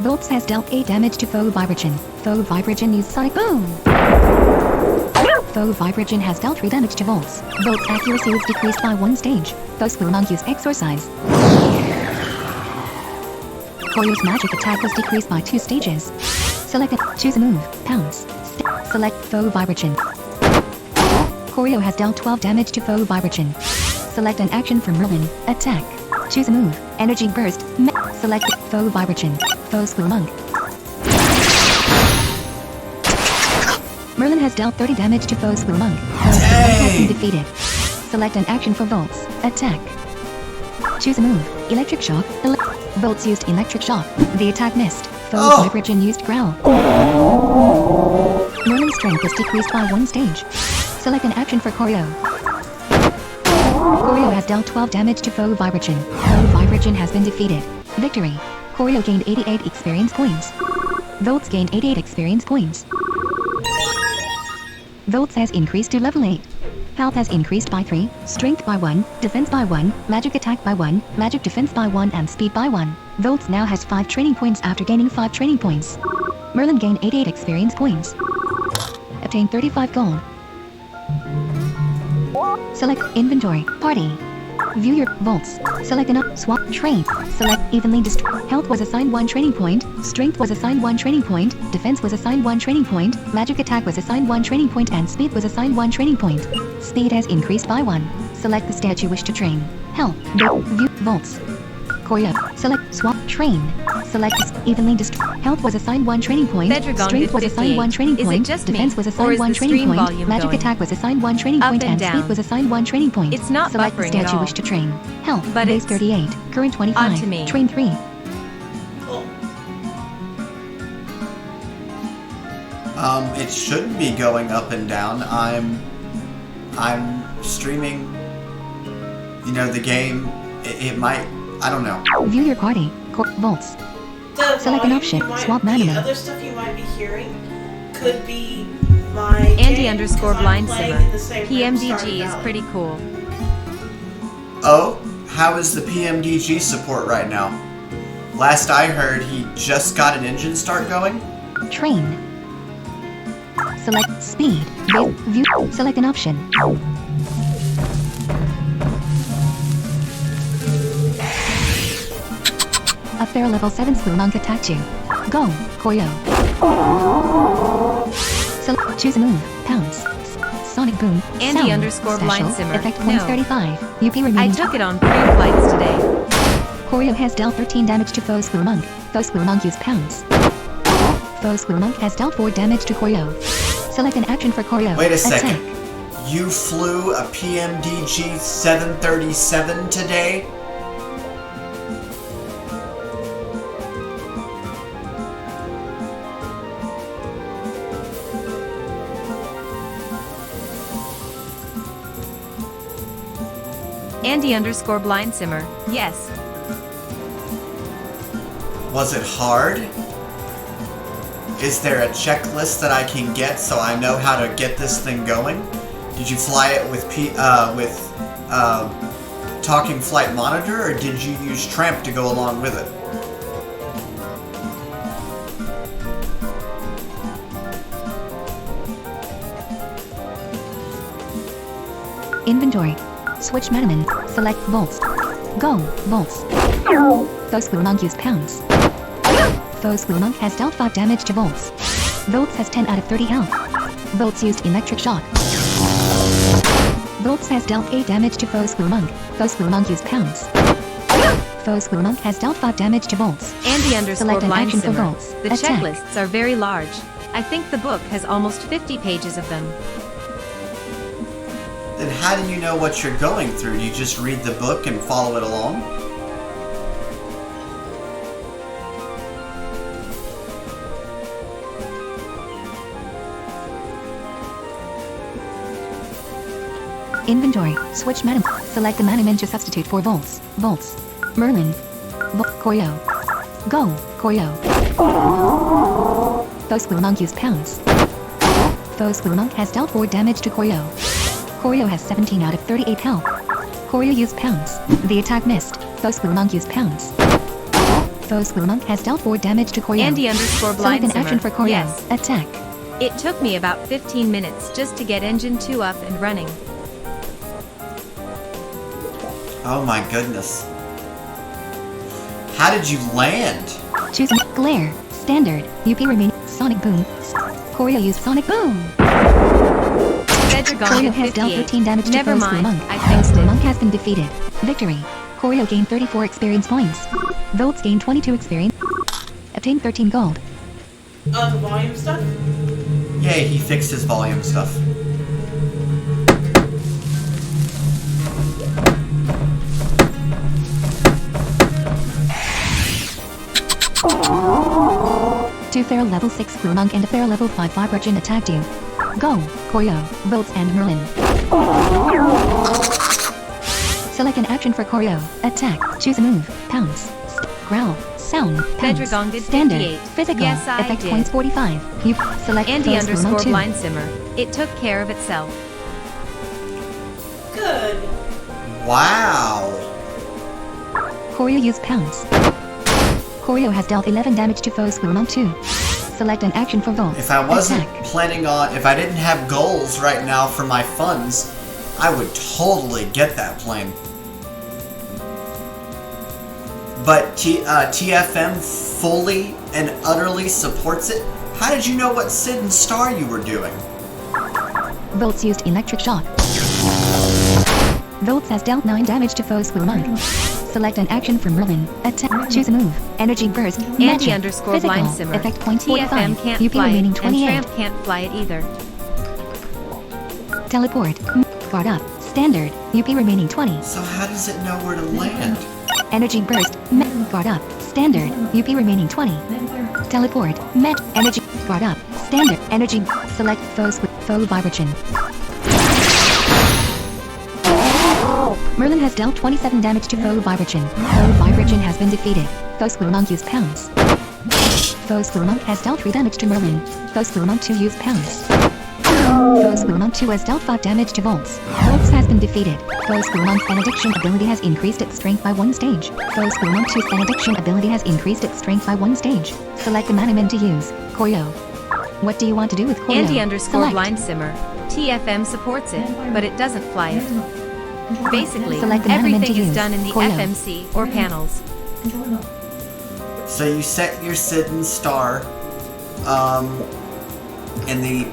Volts has dealt 8 damage to Foe Vibration. Foe Vibration use Sonic Boom. Foe Vibration has dealt 3 damage to Volts. Volts accuracy is decreased by 1 stage. Foe Squirrel Monk use Exorcise. Choreo's magic attack was decreased by 2 stages. Select it. Choose a move. Pounce. Select Foe Vibration. Choreo has dealt 12 damage to Foe Vibration. Select an action for Merlin. Attack. Choose a move. Energy Burst. Select Foe Vibration. Foe Squirrel Monk. Merlin has dealt 30 damage to foe Squirrel Monk. Foe Squirrel Monk has been defeated. Select an action for Volts. Attack. Choose a move. Electric Shock. Volts used Electric Shock. The attack missed. Foe Vibration used Growl. Merlin's strength was decreased by 1 stage. Select an action for Choreo. Choreo has dealt 12 damage to foe Vibration. Foe Vibration has been defeated. Victory. Choreo gained 88 experience points. Volts gained 88 experience points. Volts has increased to level 8. Health has increased by 3, Strength by 1, Defense by 1, Magic Attack by 1, Magic Defense by 1 and Speed by 1. Volts now has 5 training points after gaining 5 training points. Merlin gained 88 experience points. Obtain 35 gold. Select Inventory, Party. View your Volts. Select an up, swap, train. Select evenly Health was assigned 1 training point, Strength was assigned 1 training point, Defense was assigned 1 training point, Magic Attack was assigned 1 training point and Speed was assigned 1 training point. Speed has increased by 1. Select the stat you wish to train. Health. View Volts. Choreo. Select swap train. Select evenly Health was assigned 1 training point. Bedrogon Strength was assigned 1 training Is it point. just me, Defense was or assigned is 1 the training stream point. volume Magic going Attack was assigned 1 training up point and and down? Speed was assigned 1 training point. It's not Select the buffering stat at you all. wish to train. Health. But Base it's 38. Current 25. onto me. Train 3. It shouldn't be going up and down. I'm streaming, the game. It might, I don't know. View your party. Volts. The Select an volume option. you might- Swap the Manamon. other stuff you might be hearing could be my Andy game, underscore 'cause I'm blind playing simmer. in the same room PMDG Stardew is Valley. pretty cool. Oh, how is the PMDG support right now? Last I heard, he just got an engine start going. Train. Select speed. View. Select an option. A fair level 7 Squirrel Monk attacked you. Go, Choreo. Select. Choose a move. Pounce. Sonic Boom. Andy Sound. underscore Special. blind simmer. Effect points No. 35. UP I remaining. took it on pre-flights today. Choreo has dealt 13 damage to foe Squirrel Monk. Foe Squirrel Monk use Pounce. Foe Squirrel Monk has dealt 4 damage to Choreo. Select an action for Choreo. Wait a second. Attack. You flew a PMDG 737 today? Andy underscore blind simmer. Yes. Was it hard? Is there a checklist that I can get so I know how to get this thing going? Did you fly it with Talking Flight Monitor, or did you use Tramp to go along with it? Inventory. Switch Manamon. Select Volts. Go, Volts. Foe Squirrel Monk used Pounce. Foe Squirrel Monk has dealt 5 damage to Volts. Volts has 10 out of 30 health. Volts used Electric Shock. Volts has dealt 8 damage to Foe Squirrel Monk. Foe Squirrel Monk used Pounce. Foe Squirrel Monk has dealt 5 damage to Volts. Andy underscore Select an blind action for simmer. Volts. The Attack. checklists are very large. I think the book has almost 50 pages of them. Then how do you know what you're going through? Do you just read the book and follow it along? Inventory. Switch Manamon. Select the Manamon to substitute for Volts. Volts. Merlin. Koryo. Go. Koryo. Foe Squirrel Monk used Pounce. Foe Squirrel Monk has dealt 4 damage to Koryo. Koryo has 17 out of 38 health. Koryo used Pounce. The attack missed. Foe Squirrel Monk used Pounce. Foe Squirrel Monk has dealt 4 damage to Koryo. Andy underscore blind Select an simmer. action for Koryo. Yes. Attack. It took me about 15 minutes just to get engine 2 up and running. Oh my goodness. How did you land? Choose Glare. Standard. UP remain. Sonic Boom. Koryo used Sonic Boom. Koryo has dealt 13 damage to Never Foe Squirrel mind, Monk. I Foe fixed Squirrel it. Monk has been defeated. Victory. Koryo gained 34 experience points. Volts gained 22 experience. Obtained 13 gold. Oh, the volume stuff? Yay, he fixed his volume stuff. Two feral level 6 Squirrel Monk and a feral level 5 Vibration attacked you. Go. Koryo, Volts and Merlin. Select an action for Koryo. Attack. Choose a move. Pounce. Growl. Sound. Pounce. Pedragon did Standard. 58. Physical. Yes, I Effect did. points 45. You select Andy Foe Squirrel Monk underscore 2. blind simmer. It took care of itself. Good. Wow. Koryo used Pounce. Koryo has dealt 11 damage to Foe Squirrel Monk 2. Select an action for Volts. If I wasn't Attack. planning on, if I didn't have goals right now for my funds, I would totally get that plane. But TFM fully and utterly supports it? How did you know what Sid and Star you were doing? Volts used Electric Shock. Volts has dealt 9 damage to Foe Squirrel Monk. Select an action for Merlin. Attack. Choose a move. Energy Burst. Andy Magic. underscore Physical. blind simmer. Effect points 45. TFM can't UP fly it, remaining and 28. Tramp can't fly it either. Teleport. Guard up. Standard. UP remaining 20. So how does it know where to land? Energy Burst. Guard up. Standard. UP remaining 20. Teleport. Energy. Guard up. Standard. Energy. Select Foe Vibration. Merlin has dealt 27 damage to Foe Vibration. Foe Vibration has been defeated. Foe Squirrel Monk used Pounce. Foe Squirrel Monk has dealt 3 damage to Merlin. Foe Squirrel Monk 2 used Pounce. Foe Squirrel Monk 2 has dealt 5 damage to Volts. Volts has been defeated. Foe Squirrel Monk's Benediction ability has increased its strength by 1 stage. Foe Squirrel Monk 2's Benediction ability has increased its strength by 1 stage. Select the Manamon to use. Koryo. What do you want to do with Koryo? Andy underscore Select. blind simmer. TFM supports it, but it doesn't fly it. Basically, Select the Manamon everything to is use. done in the Koryo. FMC or panels. So you set your Sid and Star in the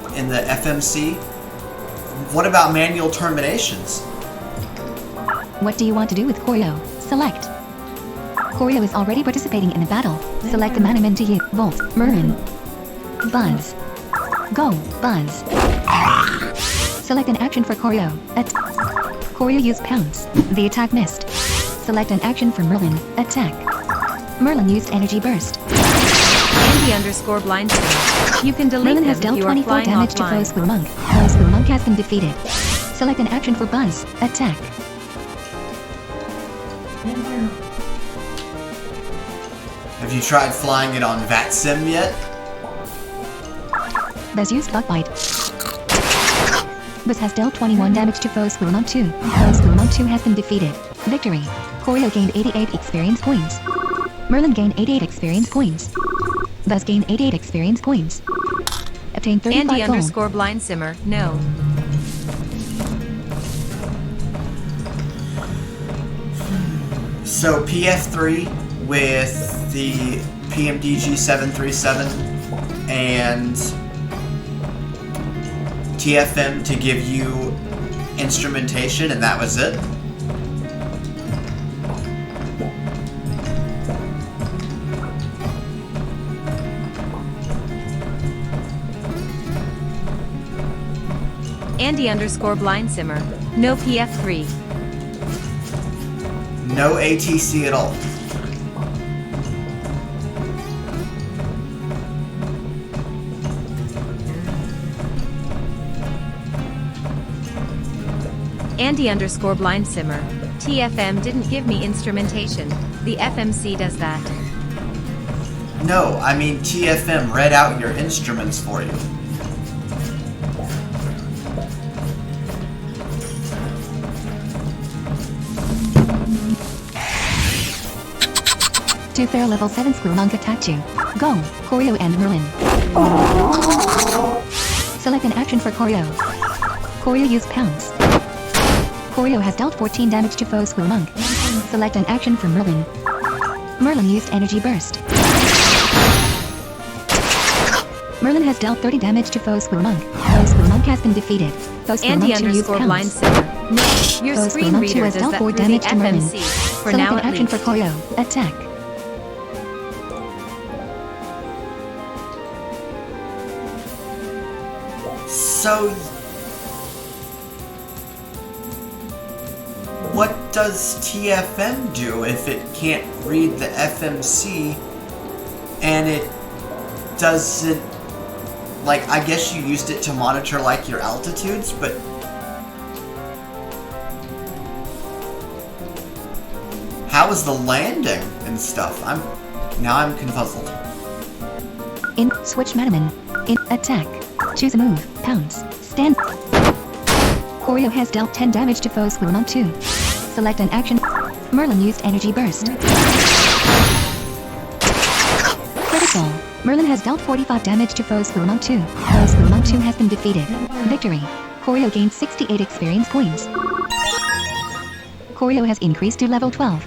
FMC. What about manual terminations? What do you want to do with Koryo? Select. Koryo is already participating in the battle. Select the Manamon to use. Volt. Merlin. Buzz. Go. Buzz. Select an action for Koryo. Koryo used Pounce. The attack missed. Select an action for Merlin. Attack. Merlin used Energy Burst. Andy underscore blind simmer. You can delete Merlin them has if dealt you are 24 flying damage to Foe offline. Squirrel Monk. Foe Squirrel Monk has been defeated. Select an action for Buzz. Attack. Have you tried flying it on VatSim yet? Buzz used Bug Bite. Buzz has dealt 21 damage to Foe Squirrel Monk 2. Foe Squirrel Monk 2 has been defeated. Victory. Koryo gained 88 experience points. Merlin gained 88 experience points. Buzz gained 88 experience points. Obtained 35 Andy gold. underscore blind simmer. No. So PF3 with the PMDG 737 and TFM to give you instrumentation, and that was it? Andy underscore blind simmer. No PF3. No ATC at all. Andy_blind simmer. TFM didn't give me instrumentation. The FMC does that. No, I mean TFM read out your instruments for you. Two fair level 7 Squirmonk attacked you. Go, Choreo and Merlin. Select an action for Choreo. Choreo used Pounce. Choreo has dealt 14 damage to foe Squirmonk. Select an action for Merlin. Merlin used Energy Burst. Merlin has dealt 30 damage to foe Squirmonk. Foe Squirmonk has been defeated. Foe Squirmonk 2 used Andy_blind Pounce. simmer. No, your Foe screen Squirmonk 2 reader has does dealt that 4 through the damage to Merlin. FMC. For Select now an at action for least. Choreo. Attack. So, what does TFM do if it can't read the FMC and it doesn't, like, I guess you used it to monitor, like, your altitudes, but how is the landing and stuff? I'm confuzzled. In Switch Manamon. In Attack. Choose a move. Pounce. Stand. Choreo has dealt 10 damage to foe Squirmonk 2. Select an action. Merlin used Energy Burst. Critical. Merlin has dealt 45 damage to foe Squirmonk 2. Foe Squirmonk 2 has been defeated. Victory. Choreo gained 68 experience points. Choreo has increased to level 12.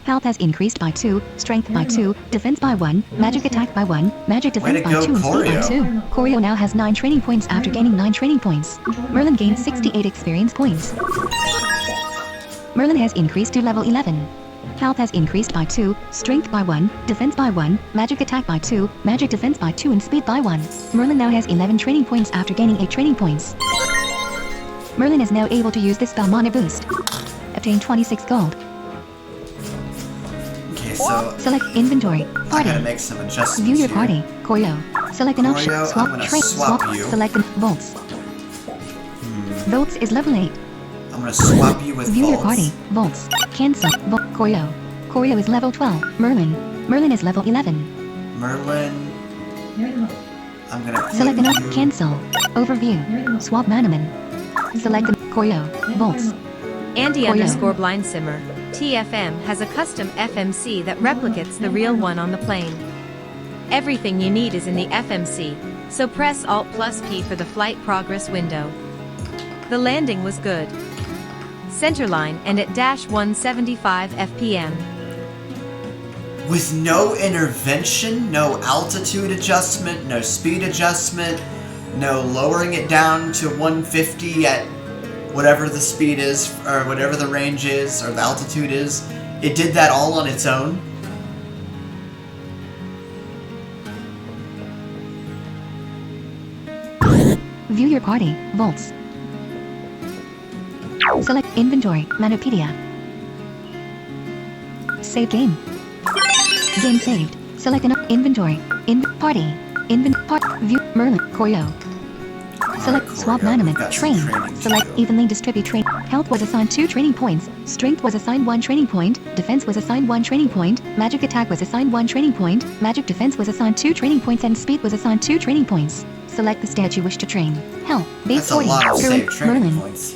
Health has increased by 2, strength by 2, defense by 1, magic attack by 1, magic defense by 2 and speed by 2. Choreo now has 9 training points after gaining 9 training points. Merlin gained 68 experience points. Merlin has increased to level 11. Health has increased by 2, strength by 1, defense by 1, magic attack by 2, magic defense by 2 and speed by 1. Merlin now has 11 training points after gaining 8 training points. Merlin is now able to use the spell Mana Boost. Obtain 26 gold. Okay, so Select inventory. I Party. gotta make some adjustments View your here. party. Choreo. Select an option. Choreo, I'm Swap. gonna Trade. swap you. Select an Volts. Volts is level 8. I'm gonna swap you with View your Volts. party. Volts. Cancel. Choreo. Choreo is level 12. Merlin. Merlin is level 11. Merlin. I'm gonna put Select an you... option. Cancel. Overview. Swap Manamon. Select an Choreo. Volts. Andy_blind simmer. TFM has a custom FMC that replicates the real one on the plane. Everything you need is in the FMC, so press Alt+P for the flight progress window. The landing was good. Centerline and at -175 FPM. With no intervention, no altitude adjustment, no speed adjustment, no lowering it down to 150 at whatever the speed is, or whatever the range is, or the altitude is. It did that all on its own. View your party. Volts. Select inventory. Manopedia. Save game. Game saved. Select an inventory. Party. View Merlin. Choreo. Select Swap Choreo, we've Manamon. got some Train. training to Select do. evenly distribute train. Health was assigned 2 training points. Strength was assigned 1 training point. Defense was assigned 1 training point. Magic attack was assigned 1 training point. Magic defense was assigned 2 training points and speed was assigned 2 training points. Select the stat you wish to train. Health. Base That's a 40. lot of Current saved training Merlin. points.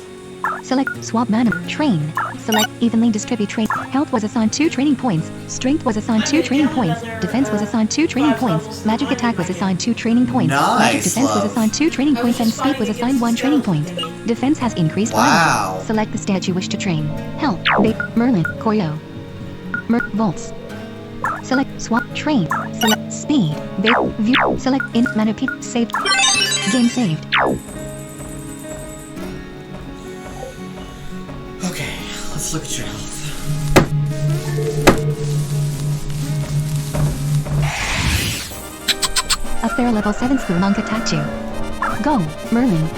Select Swap Manamon. Train. Select evenly distribute train. Health was assigned 2 training points. Strength was assigned 2 training points. Defense was assigned 2 training points. Magic attack was assigned 2 training points. Magic Nice, defense was love. assigned 2 training points and speed was assigned 1 training point. Defense has increased by Wow. 1. Select the stat you wish to train. Health. Merlin. Choreo. Volts. Select Swap Train. Select Speed. View. Select in Manopede. Saved. Game saved. Okay, let's look at your health. A fair level 7 Squirmonk attacked you. Go, Merlin.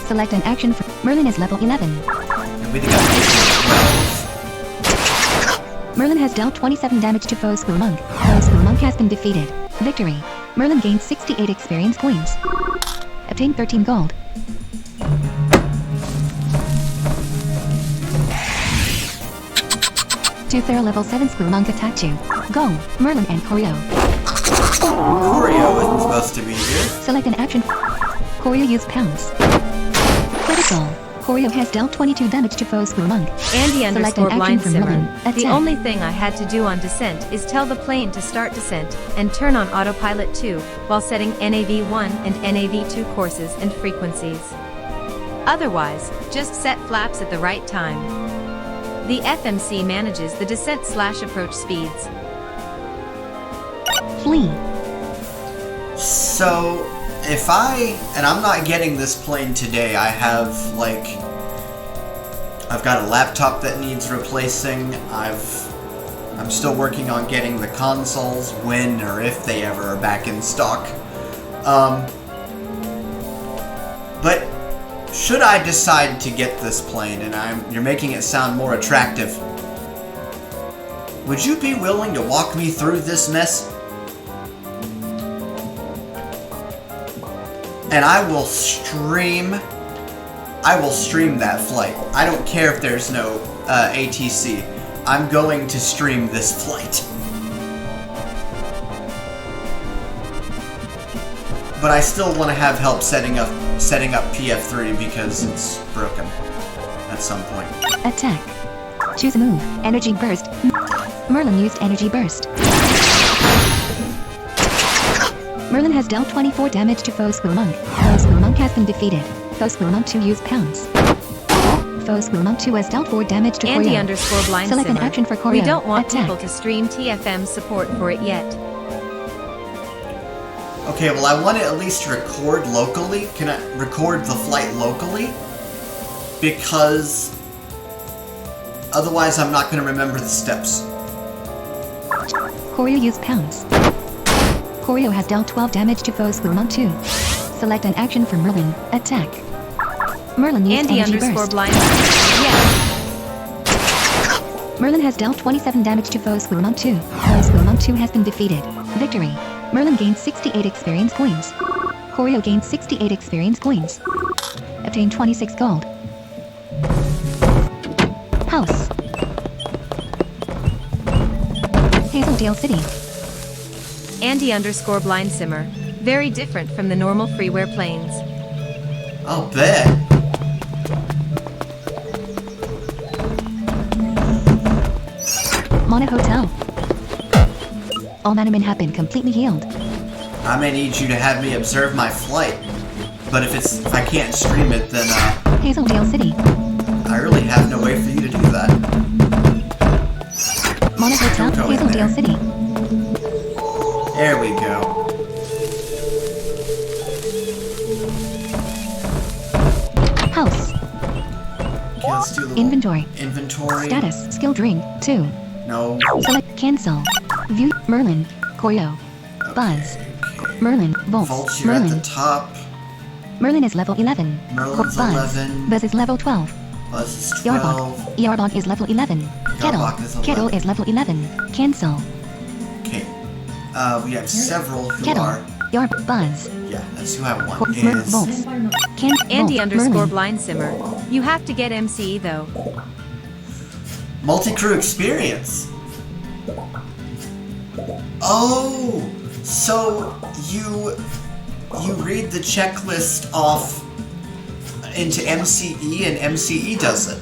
Select an action for Merlin is level 11. And we got 12. Merlin has dealt 27 damage to foe Squirmonk. Foe Squirmonk has been defeated. Victory. Merlin gained 68 experience points. Obtain 13 gold. Two Thera level 7 Squirmonk attack you. Go, Merlin and Choreo. Choreo isn't supposed to be here. Select an action. Choreo use pounce. Critical. Choreo has dealt 22 damage to foe Squirmonk. Andy Select underscore an action blind from simmer. Merlin. The Attack. only thing I had to do on descent is tell the plane to start descent and turn on autopilot 2 while setting NAV1 and NAV2 courses and frequencies. Otherwise, just set flaps at the right time. The FMC manages the descent/approach speeds. Flee. So, if and I'm not getting this plane today, I've got a laptop that needs replacing, I'm still working on getting the consoles when or if they ever are back in stock. But should I decide to get this plane, and you're making it sound more attractive, would you be willing to walk me through this mess? And I will stream that flight. I don't care if there's no ATC. I'm going to stream this flight. But I still want to have help setting up PF3 because it's broken at some point. Attack. Choose a move. Energy burst. Merlin used energy burst. Merlin has dealt 24 damage to foe Squirmonk. Foe Squirmonk has been defeated. Foe Squirmonk 2 use pounce. Foe Squirmonk 2 has dealt 4 damage to Andy Choreo. underscore blind Select an simmer. action for Choreo. We don't want Attack. people to stream TFM support for it yet. Okay, well I want to at least record locally. Can I record the flight locally? Because otherwise I'm not going to remember the steps. Choreo use pounce. Choreo has dealt 12 damage to foe Squirmonk 2. Select an action for Merlin. Attack. Merlin used Andy energy underscore burst. blind simmer. Yes. Merlin has dealt 27 damage to foe Squirmonk 2. Foe Squirmonk 2 has been defeated. Victory. Merlin gained 68 experience points. Choreo gained 68 experience points. Obtained 26 gold. House. Hazeldale City. Andy underscore blind simmer. Very different from the normal freeware planes. I'll bet. Mana Hotel. All Manamon have been completely healed. I may need you to have me observe my flight. But if I can't stream it, then Hazeldale City. I really have no way for you to do that. Mana Hotel, Don't go in Hazeldale there. City. There we go. House. Okay, let's do a little Inventory. inventory. Status. Skill drink. 2. No. Select cancel. View. Merlin. Choreo. Buzz. Merlin. Volts. Volts, you're at Merlin. the top. Merlin is level 11. Merlin's Buzz. 11. Buzz is level 12. Buzz is Yarbok. 12. Yarbok is level 11. Kettle. Yarbok is 11. Kettle is level 11. Cancel. Okay. We have several who Kettle. are. Yarb. Buzz. Yeah, that's who I want. Volts. Andy Volts. underscore Merlin. blind simmer. You have to get MCE though. Multi-crew experience. Oh, so you read the checklist off into MCE and MCE does it.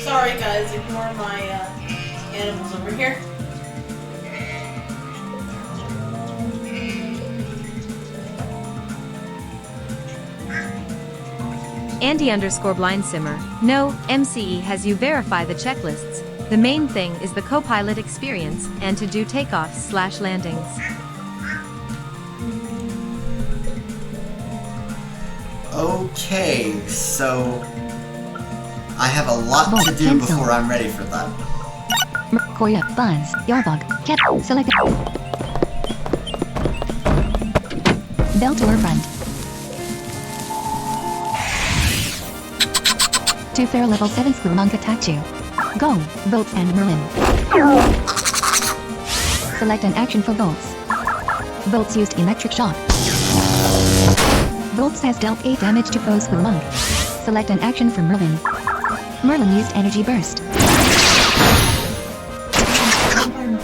Sorry guys, ignore my animals over here. Andy underscore blind simmer. No, MCE has you verify the checklists. The main thing is the co-pilot experience and to do takeoffs/landings. Okay, so I have a lot Volt, to do cancel. before I'm ready for that. Korea, Buzz, Yarbug, Cat, select. Bell to front. 2 fair level 7 Squirmonk attack you. Go, Volts and Merlin. Select an action for Volts. Volts used electric shock. Volts has dealt 8 damage to foe Squirmonk. Select an action for Merlin. Merlin used energy burst.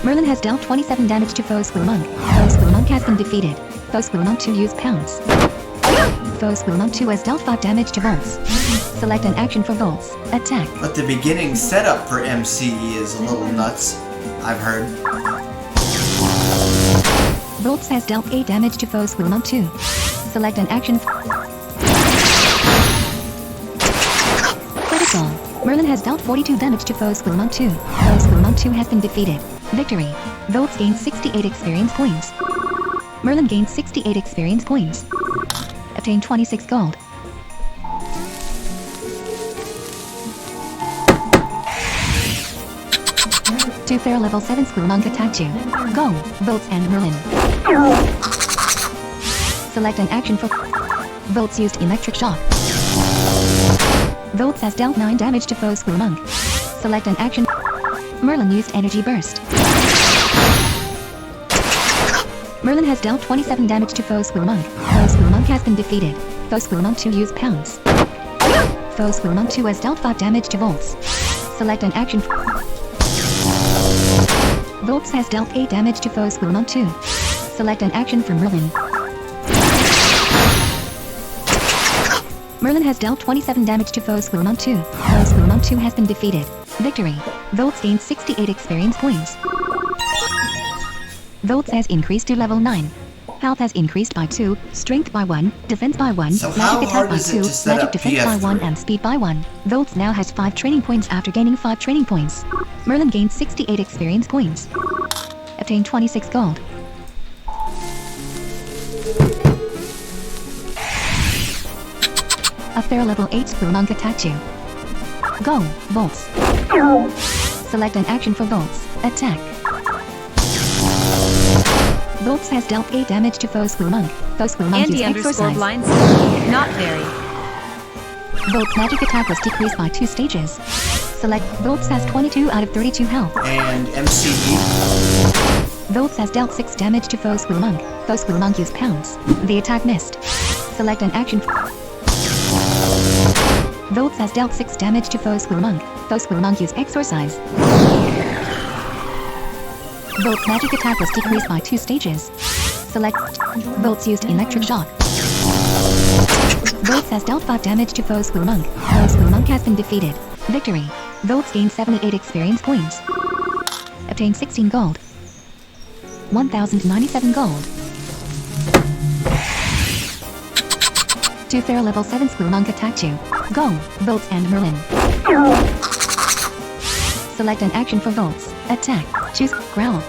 Merlin has dealt 27 damage to foe Squirmonk. Foe Squirmonk has been defeated. Foe Squirmonk 2 used pounce. Foe Squirmonk 2 has dealt 5 damage to Volts. Select an action for Volts. Attack. But the beginning setup for MCE is a little nuts, I've heard. Volts has dealt 8 damage to foe Squirmonk 2. Select an action. Critical. Merlin has dealt 42 damage to foe Squirmonk 2. Foe Squirmonk 2 has been defeated. Victory. Volts gained 68 experience points. Merlin gained 68 experience points. Obtain 26 gold. Two fair level 7 Squirmonk attacked you. Go, Volts and Merlin. Select an action for Volts used electric shock. Volts has dealt 9 damage to foe Squirmonk. Select an action. Merlin used energy burst. Merlin has dealt 27 damage to foe Squirmonk. Foe Squirmonk has been defeated. Foe Squirmonk 2 used pounce. Foe Squirmonk 2 has dealt 5 damage to Volts. Select an action. Volts has dealt 8 damage to foe Squirmonk 2. Select an action for Merlin. Merlin has dealt 27 damage to foe Squirmonk 2. Foe Squirmonk 2 has been defeated. Victory. Volts gained 68 experience points. Volts has increased to level 9. Health has increased by 2, strength by 1, defense by 1, So how magic attack hard by is 2, it to set magic up defense by 1 PF3? and speed by 1. Volts now has 5 training points after gaining 5 training points. Merlin gained 68 experience points. Obtain 26 gold. A fair level 8 Squirmonk attacked you. Go, Volts. Select an action for Volts. Attack. Volts has dealt 8 damage to foe Squirmonk. Foe Squirmonk used exorcise. Andy_blind. Not very. Volts magic attack was decreased by 2 stages. Select Volts has 22 out of 32 health. And MCE? Volts has dealt 6 damage to foe Squirmonk. Foe Squirmonk used pounce. The attack missed. Select an action. Volts has dealt 6 damage to foe Squirmonk. Foe Squirmonk used exorcise. Volts magic attack was decreased by 2 stages. Select Volts used electric shock. Volts has dealt 5 damage to foe Squirmonk. Foe Squirmonk has been defeated. Victory. Volts gained 78 experience points. Obtain 16 gold. 1097 gold. 2 fair level 7 Squirmonk attacked you. Go, Volts and Merlin. Select an action for Volts. Attack. Choose Growl.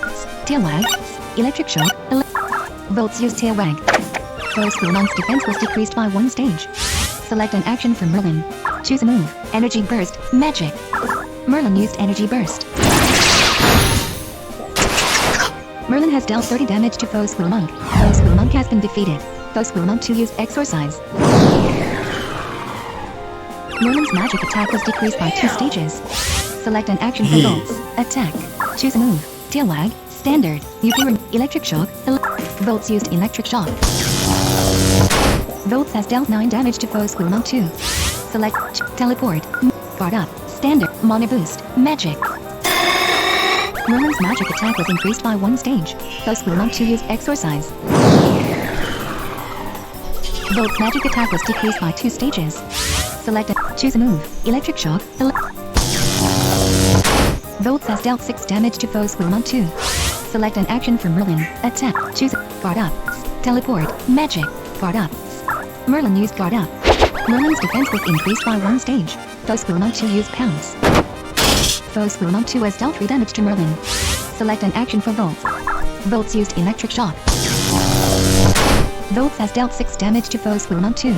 Tail Wag. Electric Shock. Volts use Tail Wag. Foe Squirmonk's defense was decreased by 1 stage. Select an action for Merlin. Choose a move. Energy Burst. Magic. Merlin used Energy Burst. Merlin has dealt 30 damage to foe Squirmonk. Foe Squirmonk has been defeated. Foe Squirmonk 2 used Exorcise. Merlin's magic attack was decreased by 2 stages. Select an action for Volts. Attack. Choose a move. Tail Wag. Standard. UP Electric Shock. Volts used Electric Shock. Volts has dealt 9 damage to foe Squirmonk 2. Select Teleport. Guard Up. Standard. Mana Boost. Magic. Merlin's magic attack was increased by 1 stage. Foe Squirmonk 2 used Exorcise. Volts magic attack was decreased by 2 stages. Select a choose a move. Electric Shock. Volts has dealt 6 damage to foe Squirmonk 2. Select an action for Merlin. Attack. Choose Guard Up. Teleport. Magic. Guard Up. Merlin used Guard Up. Merlin's defense was increased by 1 stage. Foe Squirmonk 2 used Pounce. Foe Squirmonk 2 has dealt 3 damage to Merlin. Select an action for Volts. Volts used Electric Shock. Volts has dealt 6 damage to foe Squirmonk 2.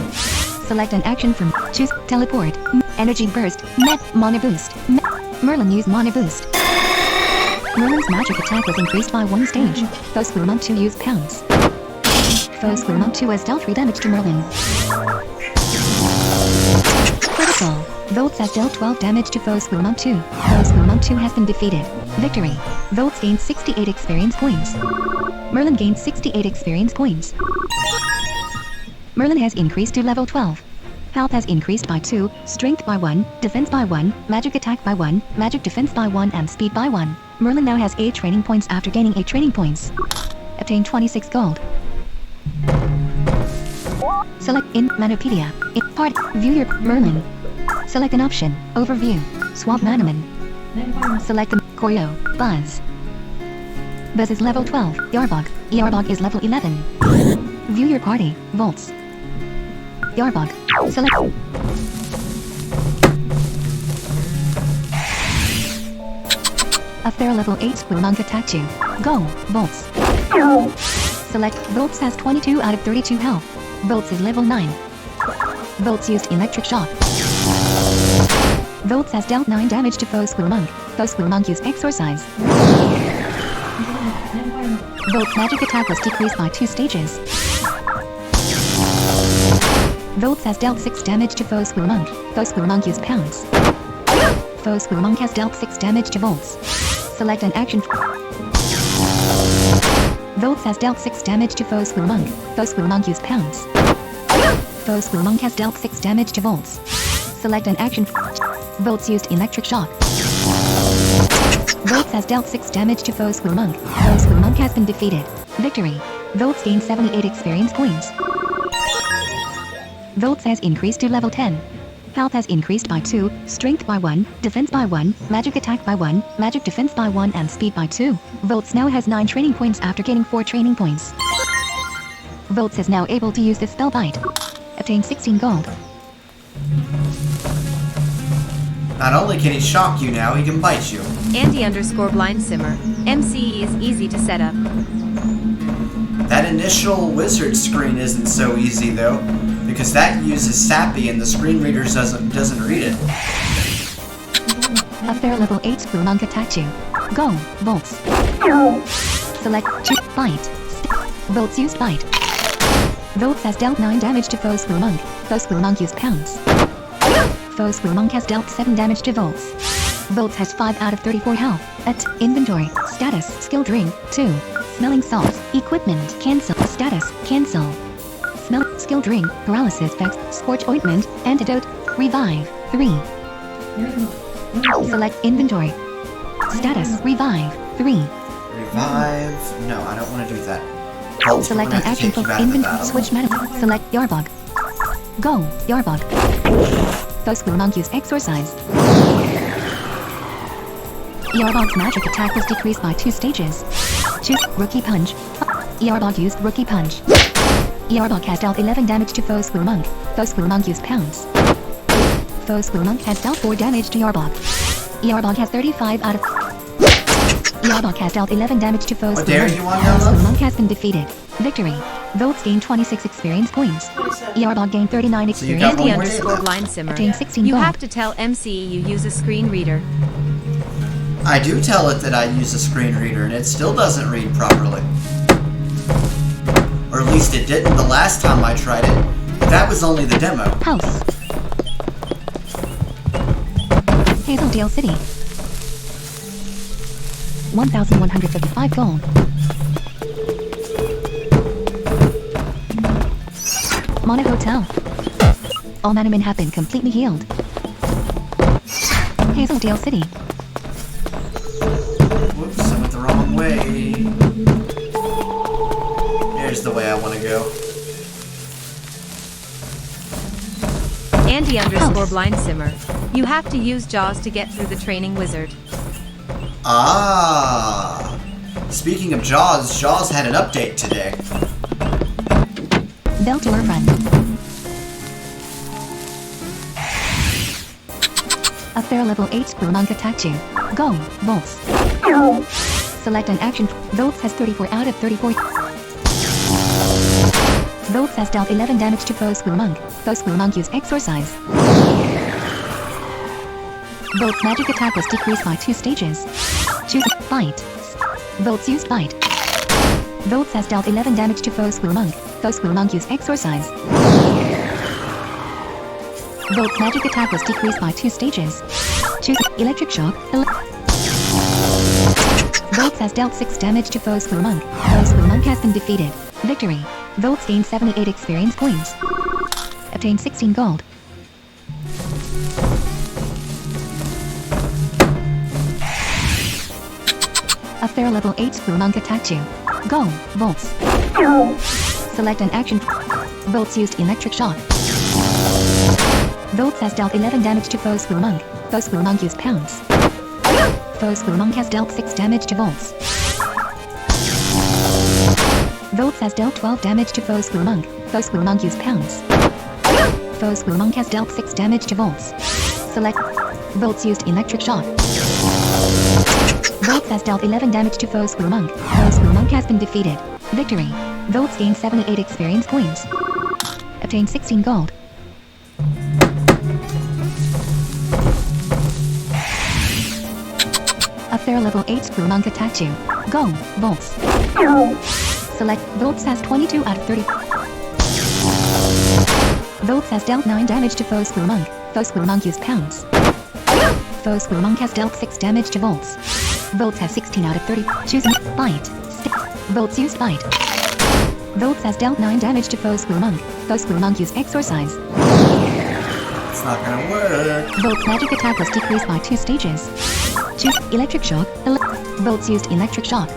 Select an action from choose Teleport. Energy Burst. Mana Boost. Merlin used Mana Boost. Merlin's magic attack was increased by 1 stage. Foe Squirmon 2 used Pounce. Foe Squirmon 2 has dealt 3 damage to Merlin. Critical. Volts has dealt 12 damage to Foe Squirmon 2. Foe Squirmon 2 has been defeated. Victory. Volts gained 68 experience points. Merlin gained 68 experience points. Merlin has increased to level 12. Health has increased by 2, strength by 1, defense by 1, magic attack by 1, magic defense by 1 and speed by 1. Merlin now has 8 training points after gaining 8 training points. Obtain 26 gold. Select in Manopedia. In part, view your Merlin. Select an option. Overview. Swap Manamon. Select the Koryo. Buzz. Buzz is level 12. Yarbog. Yarbog is level 11. View your party. Volts. Yarbog. Select. A fair level 8 Squirmonk attacked you. Go. Volts. Select. Volts has 22 out of 32 health. Volts is level 9. Volts used electric shock. Volts has dealt 9 damage to Foe Squirmonk. Foe Squirmonk used exorcise. Volts magic attack was decreased by 2 stages. Volts has dealt 6 damage to Foe Squirmonk. Foe Squirmonk used Pounce. Foe Squirmonk has dealt 6 damage to Volts. Select an action. Volts has dealt 6 damage to Foe Squirmonk. Foe Squirmonk used Pounce. Foe Squirmonk has dealt 6 damage to Volts. Select an action. Volts used electric shock. Volts has dealt 6 damage to Foe Squirmonk. Foe Squirmonk has been defeated. Victory. Volts gained 78 experience points. Volts has increased to level 10. Health has increased by 2, strength by 1, defense by 1, magic attack by 1, magic defense by 1 and speed by 2. Volts now has 9 training points after gaining 4 training points. Volts is now able to use the spell bite. Obtain 16 gold. Not only can he shock you now, he can bite you. Andy_blind simmer. MCE is easy to set up. That initial wizard screen isn't so easy though, because that uses Sappy and the screen reader doesn't read it. A fair level 8 Squirmonk attacked you. Go. Volts. Select choose bite. Volts used bite. Volts has dealt 9 damage to Foe Squirmonk. Foe Squirmonk used Pounce. Foe Squirmonk has dealt 7 damage to Volts. Volts has 5 out of 34 health. At inventory. Status. Skill drink. 2. Smelling salts. Equipment. Cancel. Status. Cancel. Smell. Skill drink. Paralysis effects. Scorch ointment. Antidote. Revive. 3. Select inventory. Status. Revive. 3. Revive. No, I don't want to do that. Volts, Select we're an gonna have to action take you for out of the inventory. battle. Switch meta. Select Yarbog. Go. Yarbog. Foe Squirmonk use exorcise. Yarbog's magic attack was decreased by 2 stages. Choose Rookie Punch. Yarbog used Rookie Punch. Yarbog has dealt 11 damage to Foe Squirmonk. Foe Squirmonk used Pounce. Foe Squirmonk has dealt 4 damage to Yarbog. Yarbog has 35 out of... Yarbog has dealt 11 damage to Foe What dare Squirmonk. you want now, Foe love? Squirmonk has been defeated. Victory. Volts gained 26 experience points. 27. Yarbog gained 39 So you experience got one Andy more day underscore left. blind simmer. Obtain 16 You gold. have to tell MCE you use a screen reader. I do tell it that I use a screen reader and it still doesn't read properly. Or at least it didn't the last time I tried it. But that was only the demo. House. Hazeldale City. 1,155 gold. Mana Hotel. All Manamon have been completely healed. Hazeldale City. Whoops, I went the wrong way. There's the way I want to go. Andy underscore blind simmer. You have to use Jaws to get through the training wizard. Ah. Speaking of Jaws, Jaws had an update today. Beltour Front. A fair level 8 Squirmonk attacked you. Go. Volts. Select an action. Volts has 34 out of 34. Volts has dealt 11 damage to Foe Squirmonk. Foe Squirmonk use exorcise. Volt's magic attack was decreased by 2 stages. Choose Bite. Volt's used Bite. Volts has dealt 11 damage to Foe Squirrel Monk. Foe Squirrel Monk used Exorcise. Volt's magic attack was decreased by 2 stages. Choose Electric Shock. Volts has dealt 6 damage to Foe Squirrel Monk. Foe Squirrel Monk has been defeated. Victory. Volts gained 78 experience points. Obtained 16 gold. A fair level 8 Squirrel Monk attacked you. Go, Volts. Select an action. Volts used Electric Shock. Volts has dealt 11 damage to Foe Squirrel Monk. Foe Squirrel Monk used Pounce. Foe Squirrel Monk has dealt 6 damage to Volts. Volts has dealt 12 damage to Foe Squirrel Monk. Foe Squirrel Monk used Pounce. Foe Squirrel Monk has dealt 6 damage to Volts. Select. Volts used Electric Shock. Volts has dealt 11 damage to Foe Squirrel Monk. Foe Squirrel Monk has been defeated. Victory. Volts gained 78 experience points. Obtained 16 gold. A fair level 8 Squirrel Monk attacked you. Go, Volts. Select. Volts has 22 out of 30. Volts has dealt 9 damage to Foe Squirrel Monk. Foe Squirrel Monk used Pounce. Foe Squirrel Monk has dealt 6 damage to Volts. Volts has 16 out of 30. Choose Bite. Volts used Bite. Volts has dealt 9 damage to Foe Squirrel Monk. Foe Squirrel Monk used Exorcise. It's not gonna work. Volt's magic attack was decreased by 2 stages. Choose Electric Shock. Volts used Electric Shock.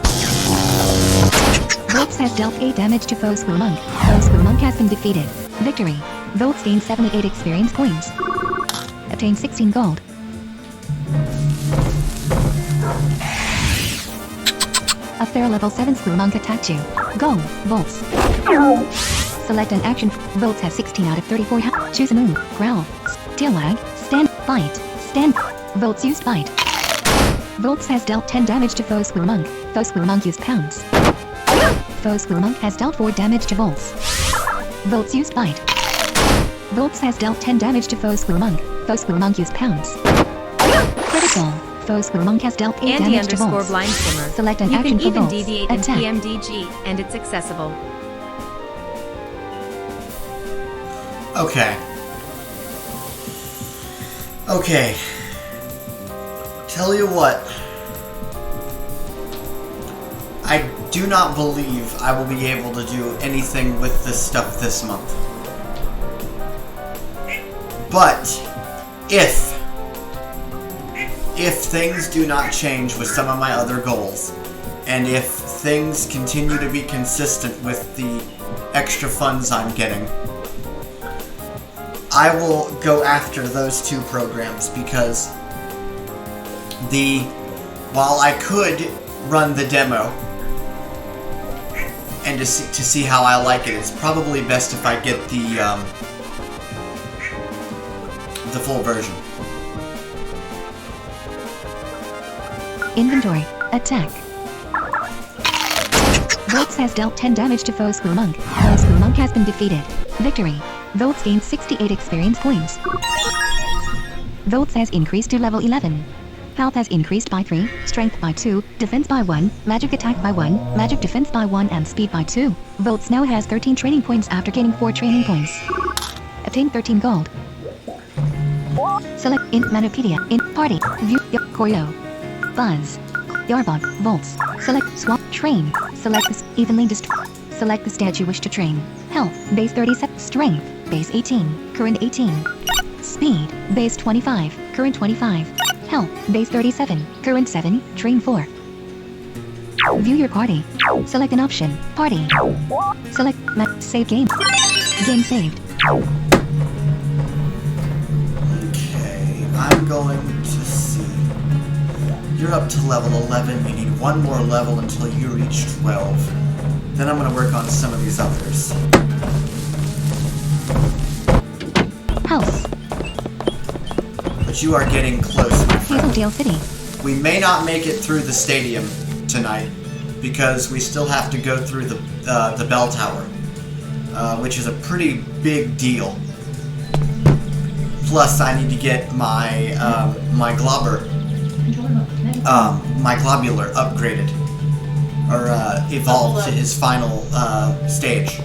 Volts has dealt 8 damage to Foe Squirrel Monk. Foe Squirrel Monk has been defeated. Victory. Volts gained 78 experience points. Obtained 16 gold. A fair level 7 Squirrel Monk attacked you. Go, Volts. Select an action. Volts have 16 out of 34. Choose a move. Growl. Tail wag. Stand. Bite. Stand. Volts used Bite. Volts has dealt 10 damage to Foe Squirrel Monk. Foe Squirrel Monk used Pounce. Foe Squirrel Monk has dealt 4 damage to Volts. Volts used Bite. Volts has dealt 10 damage to Foe Squirrel Monk. Foe Squirrel Monk used Pounce. Critical. Foe Squirrel Monk has dealt 8 damage to Volts. Andy_blind simmer. Select an You action can for even Volts. deviate in Attack. PMDG, and it's accessible. Okay. Okay. Tell you what. I do not believe I will be able to do anything with this stuff this month. But if things do not change with some of my other goals, and if things continue to be consistent with the extra funds I'm getting, I will go after those 2 programs, because while I could run the demo and to see how I like it, it's probably best if I get the full version. Inventory. Attack. Volts has dealt 10 damage to Foe Squirrel Monk. Foe Squirrel Monk has been defeated. Victory. Volts gained 68 experience points. Volts has increased to level 11. Health has increased by 3, Strength by 2, Defense by 1, Magic Attack by 1, Magic Defense by 1, and Speed by 2. Volts now has 13 training points after gaining 4 training points. Obtain 13 gold. Select Int Manopedia. Int Party. View. Choreo. Buzz. Yarbog. Volts. Select Swap. Train. Select this. Evenly select the stat you wish to train. Health. Base 37. Strength. Base 18. Current 18. Speed. Base 25. Current 25. Health. Base 37. Current 7. Train 4. View your party. Select an option. Party. Select Save game. Game saved. Okay, I'm going to see. You're up to level 11. You need 1 more level until you reach 12. Then I'm going to work on some of these others. House. But you are getting close, my friend. Hazeldale City. We may not make it through the stadium tonight because we still have to go through the bell tower, which is a pretty big deal. Plus, I need to get my my globular upgraded or evolved to his final stage.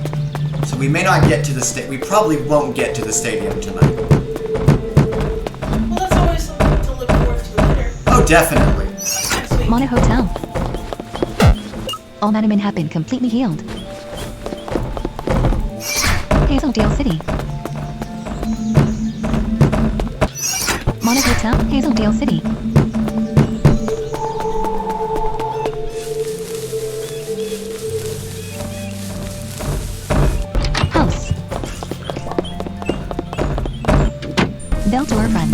So we may not get to the we probably won't get to the stadium tonight. Well, that's always something to look forward to later. Oh, definitely. Next week. Mana Hotel. All Manamen have been completely healed. Hazeldale City. Mana Hotel, Hazeldale City. House. Beltor Run.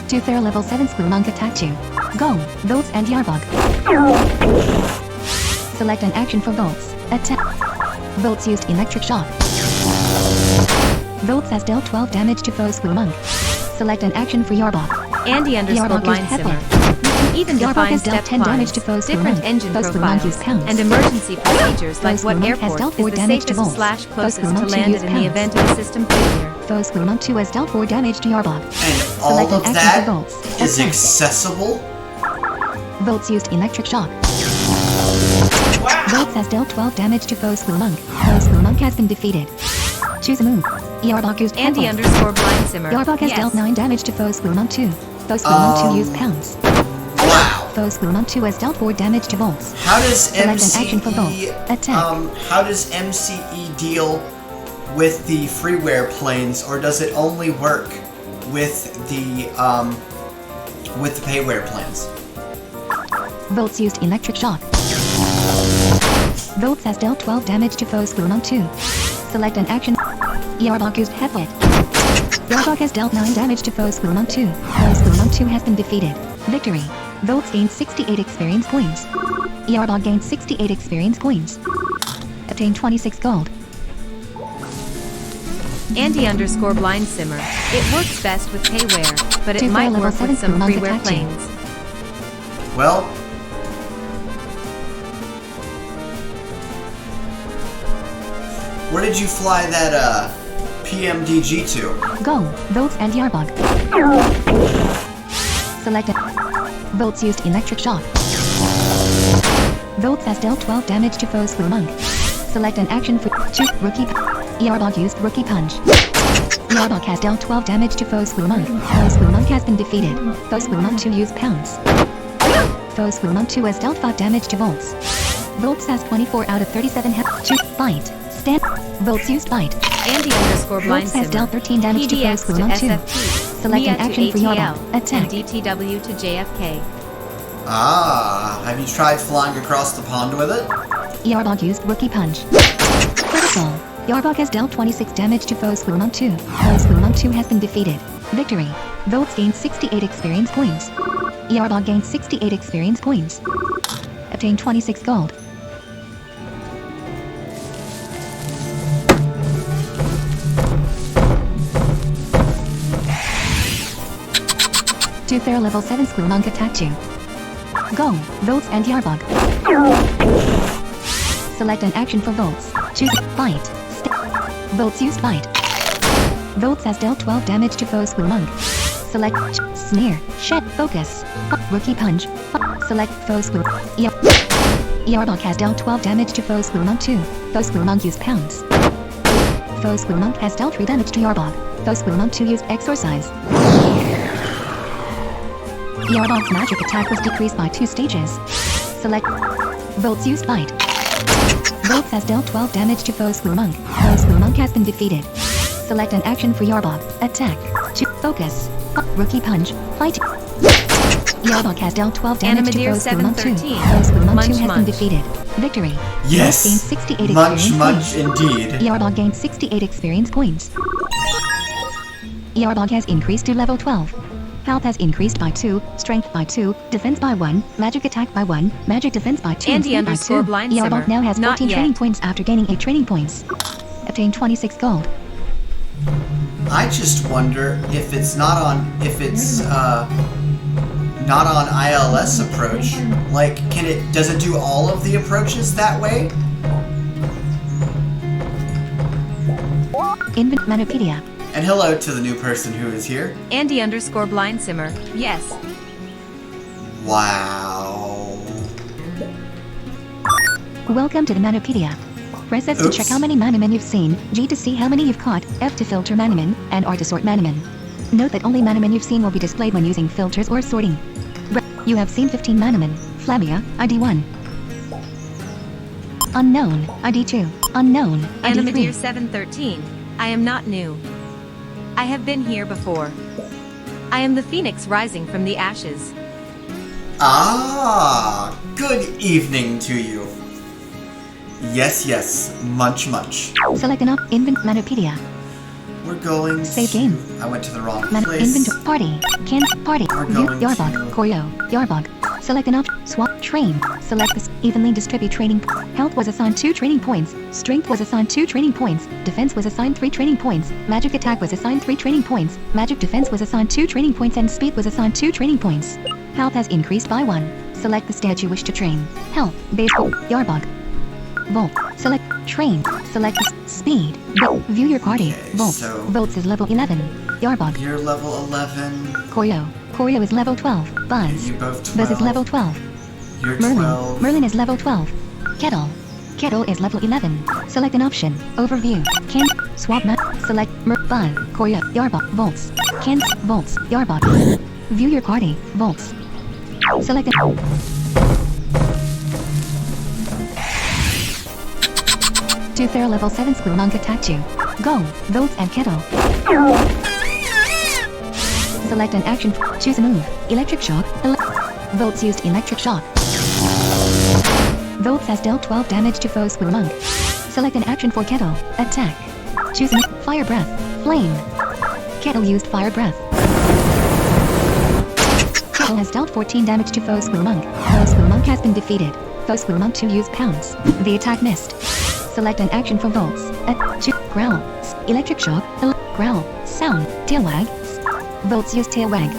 2 Fair Level 7 Squirmonk attack you. Go, Volts and Yarbog. Select an action for Volts. Attack. Volts used Electric Shock. Volts has dealt 12 damage to foe Squirmonk. Select an action for Yarbog. Andy underscore Yarbog blind used simmer. Headbutt. You can even Yarbog define has dealt step 10 damage to foe different Squirmonk. engine Foe Squirmonk profiles, used pounds. and emergency procedures like Foe what Squirmonk has airport dealt is 4 the damage to safest Volts. slash Foe closest to Squirmonk land used it in the pounds. event of a system failure. Foe Squirmonk 2 has dealt 4 damage to Yarbog. And all Select an of action that for Volts. is Attack. accessible. Volts used Electric Shock. Wow. Volts has dealt 12 damage to foe Squirmonk. Foe Squirmonk has been defeated. Choose a move. Yarbog used Andy Headbutt. underscore blind simmer. Yarbog has Yes. dealt 9 damage to foe Squirmonk 2. Foe Squirmonk 2 used pounds. Wow. Foe Squirmonk 2 has dealt 4 damage to Volts. How does Select an action for MCE Volts. Attack. how does MCE deal with the freeware planes, or does it only work with the payware planes? Volts used Electric Shock. Volts has dealt 12 damage to foe Squirmonk 2. Select an action. Yarbog used Headbutt. Yarbog has dealt 9 damage to foe Squirmonk 2. Foe Squirmonk 2 has been defeated. Victory. Volts gained 68 experience points. Yarbog gained 68 experience points. Obtain 26 gold. Andy underscore blind simmer. It works best with payware, but it 2 might level work 7 with some Squirmonk freeware attack chain. planes. Well, where did you fly that PMDG to? Go. Volts and Yarbog. Select a. Volts used Electric Shock. Volts has dealt 12 damage to foe Squirmonk. Select an action for choose Rookie. Yarbog used Rookie Punch. Yarbog has dealt 12 damage to foe Squirmonk. Foe Squirmonk has been defeated. Foe Squirmonk 2 used Pounds. Foe Squirmonk 2 has dealt 5 damage to Volts. Volts has 24 out of 37 hit. Choose Bite. Stand. Volts used Bite. Andy underscore blind Volts has simmer. dealt 13 damage to foe PDX to Squirmonk 2. SFT. Select an Mia action to for ATL. Yarbog. Attack. And DTW to JFK. Ah, have you tried flying across the pond with it? Yarbog used Rookie Punch. Critical. Yarbog has dealt 26 damage to foe Squirmonk 2. Foe Squirmonk 2 has been defeated. Victory. Volts gained 68 experience points. Yarbog gained 68 experience points. Obtain 26 gold. Two Fair Level 7 Squirmonk attacked you. Go, Volts and Yarbog. Select an action for Volts. Choose Bite. Volts used Bite. Volts has dealt 12 damage to foe Squirmonk. Select Snare, Shed, Focus. Rookie Punch. Select foe Squir. Yarbog has dealt 12 damage to foe Squirmonk 2. Foe Squirmonk used Pounds. Foe Squirmonk has dealt 3 damage to Yarbog. Foe Squirmonk 2 used Exorcise. Yarbog's magic attack was decreased by 2 stages. Select Volts used Bite. Volts has dealt 12 damage to foe Squirmonk. Foe Squirmonk has been defeated. Select an action for Yarbog. Attack. Focus. Rookie Punch. Fight. Yarbog has dealt 12 damage to Animadeer foe Squirmonk 2. 713. Foe Squirmonk 2 Munch, has been munch. defeated. Victory. Yes. Gained 68 Munch, experience munch, points. indeed. Yarbog gained 68 experience points. Yarbog has increased to level 12. Health has increased by 2, Strength by 2, Defense by 1, Magic Attack by 1, Magic Defense by 2, and Andy Speed by underscore 2. blind Yarbog simmer. now has Not 14 yet. training points after gaining 8 training points. Obtain 26 gold. I just wonder if it's not on ILS approach. Like, does it do all of the approaches that way? Invent Manopedia. And hello to the new person who is here. Andy_Blind_Simmer. Yes. Wow. Welcome to the Manopedia. Press S to Oops. check how many Manamon you've seen, G to see how many you've caught, F to filter Manamon, and R to sort Manamon. Note that only Manamon you've seen will be displayed when using filters or sorting. You have seen 15 Manamon. Flavia, ID 1. Unknown, ID 2. Unknown, ID 3. Animadeer 713. I am not new. I have been here before. I am the phoenix rising from the ashes. Ah, good evening to you. Yes, much. Select an Invent Manopedia. We're going Save to... game. I went to the wrong Man place. Inventory. Party. Party. We're View. going Yarbog. to- Choreo. Yarbog. Select an Swap. Train. Select this. Evenly distribute training. Health was assigned 2 training points. Strength was assigned 2 training points. Defense was assigned 3 training points. Magic attack was assigned 3 training points. Magic defense was assigned 2 training points and speed was assigned 2 training points. Health has increased by 1. Select the stat you wish to train. Health. Baseball. Yarbog. Volt. Select. Train. Select speed. View your party. Okay, Volt. so- Volts is level 11. Yarbog. You're level 11. Choreo. Choreo is level 12. Buzz. You both 12. Buzz is level 12. You're Merlin. 12. Merlin is level 12. Kettle. Kettle is level 11. Select an option. Overview. Can. Swap map. Select. Buzz. Choreo. Yarbog. Volts. Can. Volts. Yarbog. View your party. Volts. Select an. Two fair level 7 Squirmonk attacked you. Go. Volts and Kettle. Select an action. Choose a move. Electric shock. Volts used electric shock. Volts has dealt 12 damage to foe Squirmonk. Select an action for Kettle. Attack. Choose a fire breath. Flame. Kettle used fire breath. Kettle has dealt 14 damage to foe Squirmonk. Foe Squirmonk has been defeated. Foe Squirmonk 2 used pounce. The attack missed. Select an action for Volts. Growl. Electric shock. Growl. Sound. Tail wag. Volts used tail wag.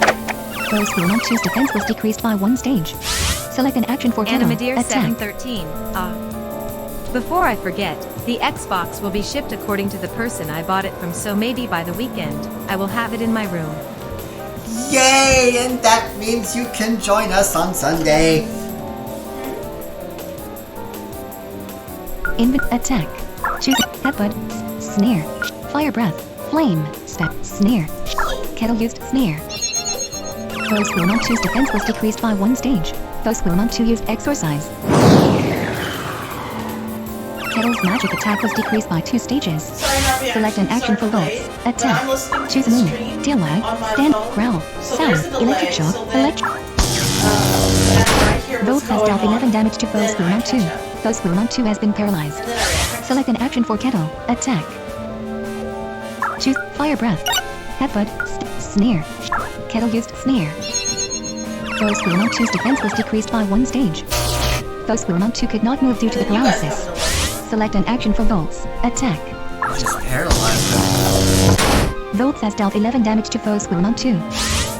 Foe Squirmonk 2's defense was decreased by 1 stage. Select an action for Kettle. Animadeer Attack. 713. Before I forget, the Xbox will be shipped according to the person I bought it from, so maybe by the weekend, I will have it in my room. Yay! And that means you can join us on Sunday. Invent attack. Choose headbutt. Snare. Fire breath. Flame. Step. Snare. Kettle used snare. Foe Squirmonk 2's defense was decreased by 1 stage. Foe Squirmonk 2 used exorcise. Kettle's magic attack was decreased by 2 stages. Sorry, Harvey, Select an I'm action for sorry Volts. to delay, but I'm Attack. listening to Choose a the move. stream Tail wag. on my Stand. phone. Growl. So Sound. there's a delay, Electric shock. so then, Electric. after I hear Volts what's has going dealt 11 on, damage to foe then I Squirmonk 2. catch up. Foe Squirmonk 2 has been paralyzed. And then I react. Select an action for Kettle. Attack. Choose fire breath. Headbutt. Snare. Kettle used snare. Foe Squirmonk 2's defense was decreased by 1 stage. Foe Squirmonk 2 could not move due to the And then you guys paralysis. have a delay. Select an action for Volts. Attack. I just paralyzed him. Volts has dealt 11 damage to foe Squirmonk 2.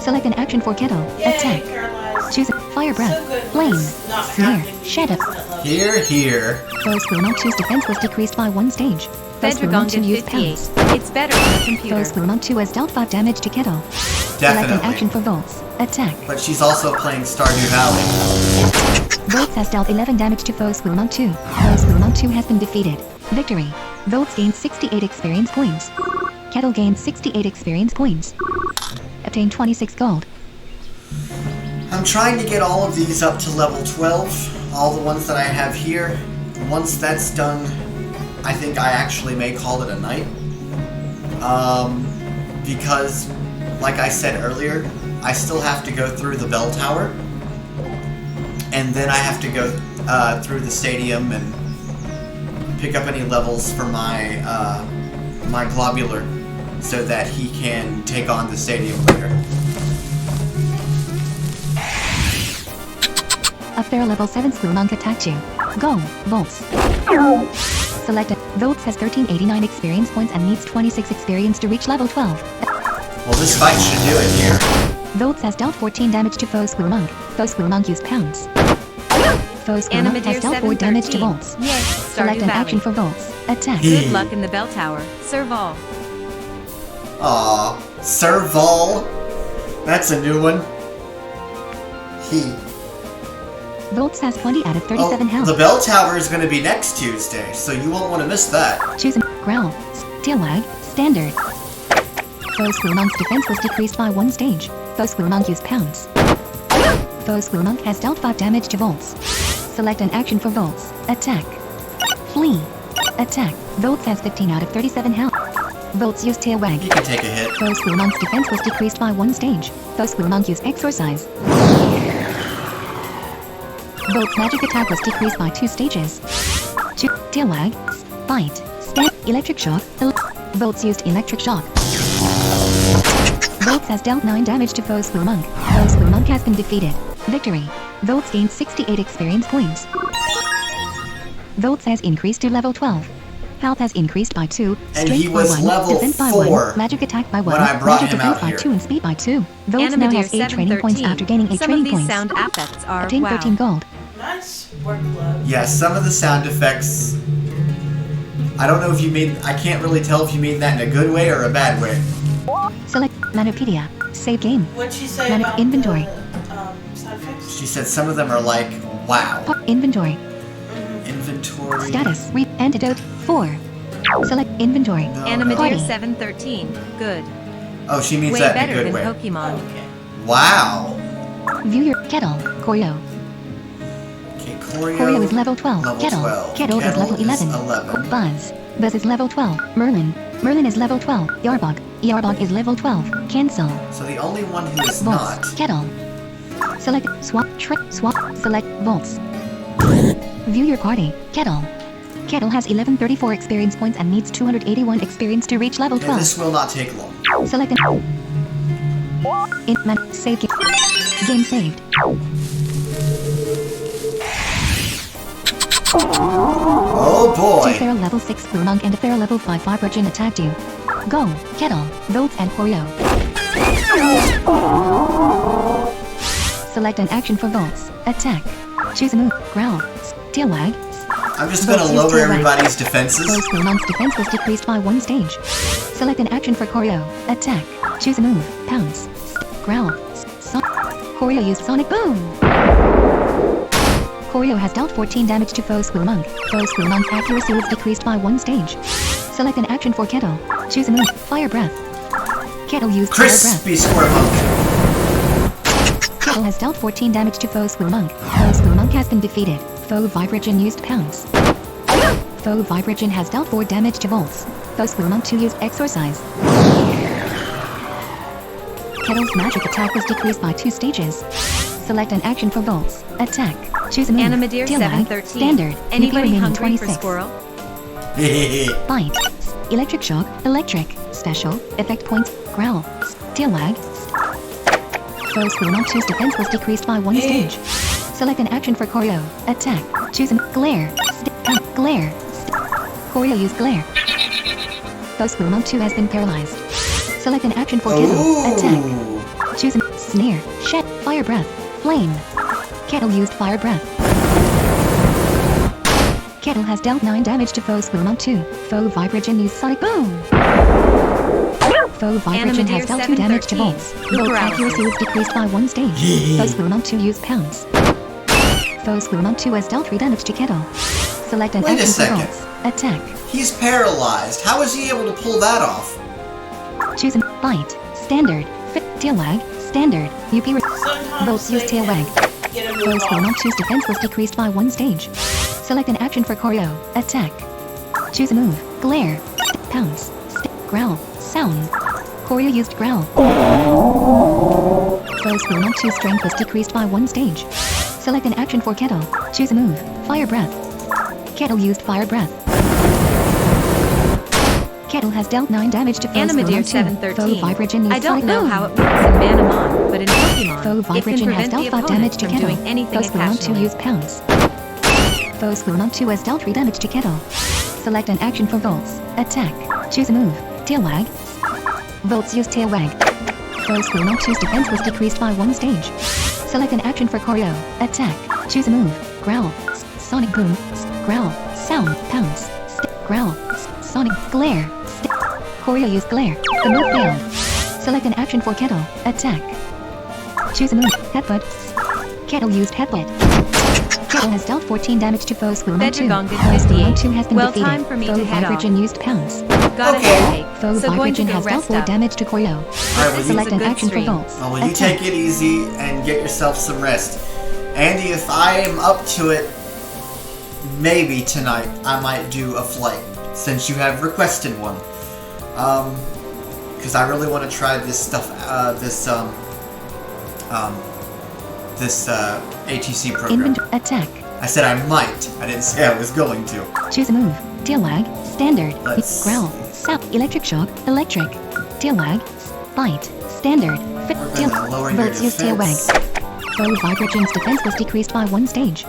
Select an action for Kettle. Yay, Attack. paralyzed. Choose fire breath. So good when Flame. it's not Snare. happening, Shadow. isn't it, love? Here. Foe Squirmonk 2's defense was decreased by 1 stage. Foe Squirmonk 2 Fedragongan used 58. pounce. It's better on a Foe computer. Squirmonk 2 has dealt 5 damage to Kettle. Select an Definitely. action for Volts. Attack. But she's also playing Stardew Valley. Volts has dealt 11 damage to foe Squirmonk 2. Foe Squirmonk 2 has been defeated. Victory. Volts gained 68 experience points. Kettle gained 68 experience points. Obtained 26 gold. I'm trying to get all of these up to level 12. All the ones that I have here. Once that's done, I think I actually may call it a night. Because, like I said earlier, I still have to go through the bell tower. And then I have to go through the stadium and pick up any levels for my my globular so that he can take on the stadium later. A fair level 7 Squirmonk attacked you. Go, Volts. Select it. Volts has 1389 experience points and needs 26 experience to reach level 12. Well, this fight should do it here. Volts has dealt 14 damage to foe Squirmonk. Foe Squirmonk used pounce. Foe Squirmonk has Animadeer dealt 4 damage to 713. Volts. Yes, Select Stardew an action Valley. for Volts. Attack. Good luck in the bell tower. Serve all. Aw, Serval. That's a new one. Volts has 20 out of 37 health. The bell tower is going to be next Tuesday, so you won't want to miss that. Choose a growl, tail wag, standard. Foe Squirmonk's defense was decreased by 1 stage. Foe Squirmonk used pounce. Foe Squirmonk has dealt 5 damage to Volts. Select an action for Volts. Attack. Flee. Attack. Volts has 15 out of 37 health. Volts used tail wag. He can take a hit. Foe Squirmonk's defense was decreased by 1 stage. Foe Squirmonk used exorcise. Volt's magic attack was decreased by 2 stages. Tail wag. Bite. Stand. Electric shock. Volts used electric shock. Volts has dealt 9 damage to Foe Squirmonk. Foe Squirmonk has been defeated. Victory. Volts gained 68 experience points. Volts has increased to level 12. Health has increased by 2. And Strength he was by 1. level Defense by 4 1. Magic attack by 1. when I brought magic him out defense by here. 2 and speed by 2. Volts now Animadeer has 8 training points 713. after gaining 8 Some training of these points. sound effects are Obtain 13 wow. gold. Nice work, love. Yeah, some of the sound effects. I don't know if you made. I can't really tell if you made that in a good way or a bad way. Select Manopedia. Save game. What'd she say Mana- about inventory. the sound effects? She said some of them are like, wow. Inventory. Inventory. Status. Antidote. 4. Select inventory. No, Animadeer Party. 713. Good. Oh, she means Way that in a better good than way. Pokemon. Okay. Wow. View your kettle. Choreo. Okay, Choreo. Choreo is level 12. Level Kettle. 12. Kettle is level 11. 11. Buzz. Buzz is level 12. Merlin. Merlin is level 12. Yarbog. Yarbog is level 12. Cancel. So the only one who is Volts. not. Kettle. Select swap. Swap. Select Volts. View your party. Kettle. Kettle has 1134 experience points and needs 281 experience to reach level Yeah, 12. this will not take long. Select an save game. Game saved. Oh Two boy. feral level 6 Squirmonk and a feral level 5 Vibrogin attacked you. Go. Kettle. Volts and Choreo. Select an action for Volts. Attack. Choose a move. Growl. Tail wag. I'm just gonna Volts use lower tail wag. everybody's Foe defenses. Squirmonk's defense was decreased by 1 stage. Select an action for Choreo. Attack. Choose a move. Pounce. Growl. Choreo used Sonic Boom. Choreo has dealt 14 damage to Foe Squirmonk. Foe Squirmonk's accuracy was decreased by 1 stage. Select an action for Kettle. Choose a move. Fire Breath. Kettle used Fire Breath. Crispy Squirmonk. Kettle has dealt 14 damage to Foe Squirmonk. Foe Squirmonk has been defeated. Foe Vibrogin used Pounce. Foe Vibrogin has dealt 4 damage to Volts. Foe Squirmonk 2 used Exorcise. Kettle's magic attack was decreased by 2 stages. Select an action for Volts. Attack. Choose a move. Animadeer Tail wag. 713. Standard. Anybody remaining hungry for 26. squirrel? Bite. Electric shock. Electric. Special. Effect points. Growl. Tail wag. Foe Squirmonk 2's defense was decreased by 1 stage. Select an action for Choreo. Attack. Choose a glare. Glare. Choreo used glare. Foe Squirmonk 2 has been paralyzed. Select an action for Kettle. Attack. Ooh. Choose a snare. Shed. Fire breath. Flame. Kettle used fire breath. Kettle has dealt 9 damage to Foe Squirmonk 2. Foe Vibrogin used Sonic Boom. Foe Vibrogin has Animadeer dealt 2 damage to 713. Volts. Volts accuracy was decreased by 1 stage. Foe Squirmonk 2 used Pounce. Foe Squirmonk 2 has dealt 3 damage to Kettle. Select an Wait a action for second. Volts. Attack. He's paralyzed. How is he able to pull that off? Choose a bite. Standard. Tail wag. Standard. UP. Sometimes Volts use they tail can wag. get a Foe move off. Squirmonk 2's defense was decreased by 1 stage. Select an action for Choreo. Attack. Choose a move. Glare. Pounce. Growl. Sound. Choreo used growl. Foe Squirmonk 2's strength was decreased by 1 stage. Select an action for Kettle. Choose a move. Fire breath. Kettle used fire breath. Kettle has dealt 9 damage to Foe Animadeer Squirmonk 2. Foe 713. Vibrogin used I don't Sonic know Boom. how it works in Manamon, but in Pokemon, Foe it can Vibrogin has prevent dealt the 5 damage opponent to from Kettle. doing anything Foe Squirmonk 2 occasionally. used Pounce. Foe Squirmonk 2 has dealt 3 damage to Kettle. Select an action for Volts. Attack. Choose a move. Tail wag. Volts used tail wag. Foe Squirmonk 2's defense was decreased by 1 stage. Select an action for Choreo. Attack. Choose a move. Growl. Sonic Boom. Growl. Sound. Pounce. Growl. Sonic. Glare. Koryo used glare. The move failed. Select an action for Kettle. Attack. Choose a move. Headbutt. Kettle used headbutt. Kettle has dealt 14 damage to foe Squirmon 2. Beddragon did Foe Squirmon 58. 2 has been Well, defeated. time for me Foe to head off. Vibragen used pounce. Got Okay. a headache, Foe so going to Vibragen go has dealt rest 4 up. damage to Koryo. Alright, well, This you, is Select a an good action for stream. bolts. well, you Attack. take it easy and get yourself some rest. Andy, if I am up to it, maybe tonight I might do a flight, since you have requested one. Because I really want to try this stuff, this ATC program. Inventory. Attack. I said I might. I didn't say I was going to. Choose a move. Tail wag. Standard. Let's Growl. Sap. Electric shock. Electric. Tail wag. Bite. Standard. Fit. We're Tail. gonna lower your Bolts use tail wag. defense. Foe Vibragen's defense was decreased by 1 stage.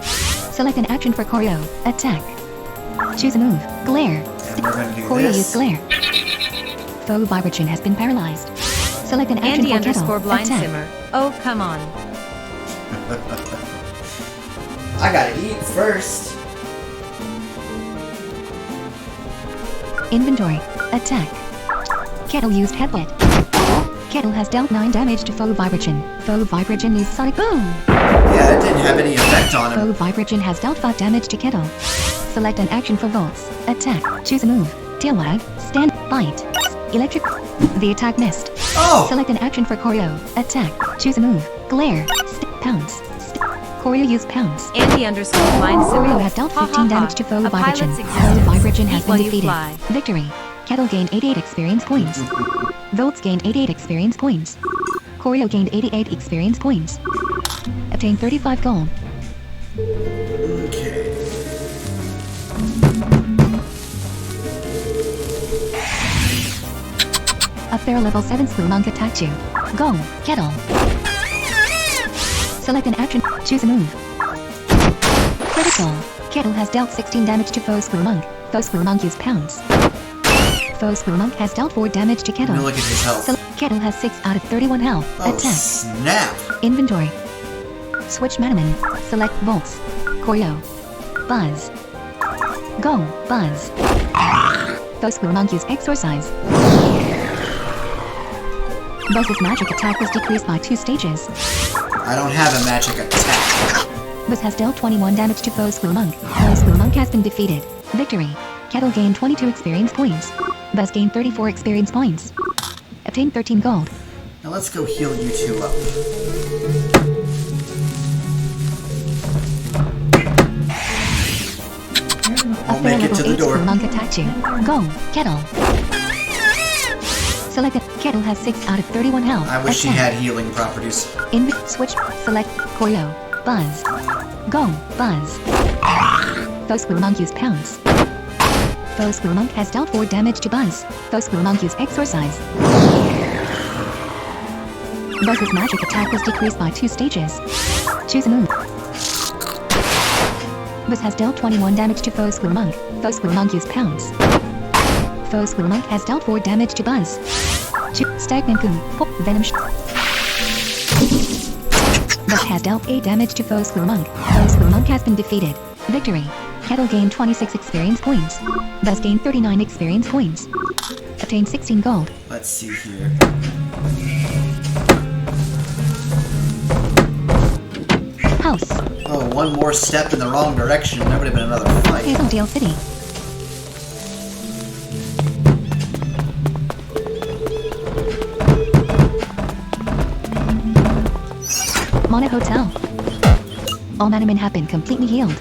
Select an action for Koryo. Attack. Choose a move. Glare. And we're gonna do Koryo this. used glare. Foe Vibragen has been paralyzed. Select an action Andy for Kettle. underscore blind Attack. simmer. Oh, come on. I gotta eat first. Inventory. Attack. Kettle used headbutt. Kettle has dealt 9 damage to Foe Vibragen. Foe Vibragen used Sonic Boom. Yeah, it didn't have any effect on him. Foe Vibragen has dealt 5 damage to Kettle. Select an action for Volts. Attack. Choose a move. Tail wag. Stand. Bite. Electric. The attack missed. Oh! Select an action for Koryo. Attack. Choose a move. Glare. Pounce. Koryo used pounce. Andy underscore blind simmer. Koryo has dealt Ha, ha, 15 ha. damage to Foe A Vibragen. pilot's Foe existence. Vibragen has Eat while been you defeated. fly. Victory. Kettle gained 88 experience points. Volts gained 88 experience points. Koryo gained 88 experience points. Obtained 35 gold. Okay. A fair level 7 Squirmonk attacked you. Go, Kettle. Select an action. Choose a move. Critical. Kettle has dealt 16 damage to Foe Squirmonk. Foe Squirmonk used pounce. Foe Squirmonk has dealt 4 damage to Let Kettle. me look at his health. Kettle has 6 out of 31 health. Oh, Attack. snap! Inventory. Switch Manamon. Select Bolts. Koryo. Buzz. Go, Buzz. Foe Squirmonk used Exorcise. Buzz's magic attack was decreased by 2 stages. I don't have a magic attack. Buzz has dealt 21 damage to Foe Squirmonk. Foe Squirmonk has been defeated. Victory. Kettle gained 22 experience points. Buzz gained 34 experience points. Obtained 13 gold. Now let's go heal you two up. We'll make it to the door. Squirmonk attacked you. Go, Kettle. Select it. Kettle has 6 out of 31 health. I wish she Attack. had healing properties. Switch. Select Koryo. Buzz. Go, Buzz. Foe Squirmonk used pounce. Foe Squirmonk has dealt 4 damage to Buzz. Foe Squirmonk used Exorcise. Buzz's magic attack was decreased by 2 stages. Choose a move. Buzz has dealt 21 damage to Foe Squirmonk. Foe Squirmonk used pounce. Foe Squirmonk has dealt 4 damage to Buzz. Stagnant Goo. Venom Buzz has dealt 8 damage to Foe Squirmonk. Foe Squirmonk has been defeated. Victory. Kettle gained 26 experience points. Buzz gained 39 experience points. Obtained 16 gold. Let's see here. House. Oh, one more step in the wrong direction, and there would have been another fight. Hazeldale City. Mona Hotel. All Manamon have been completely healed.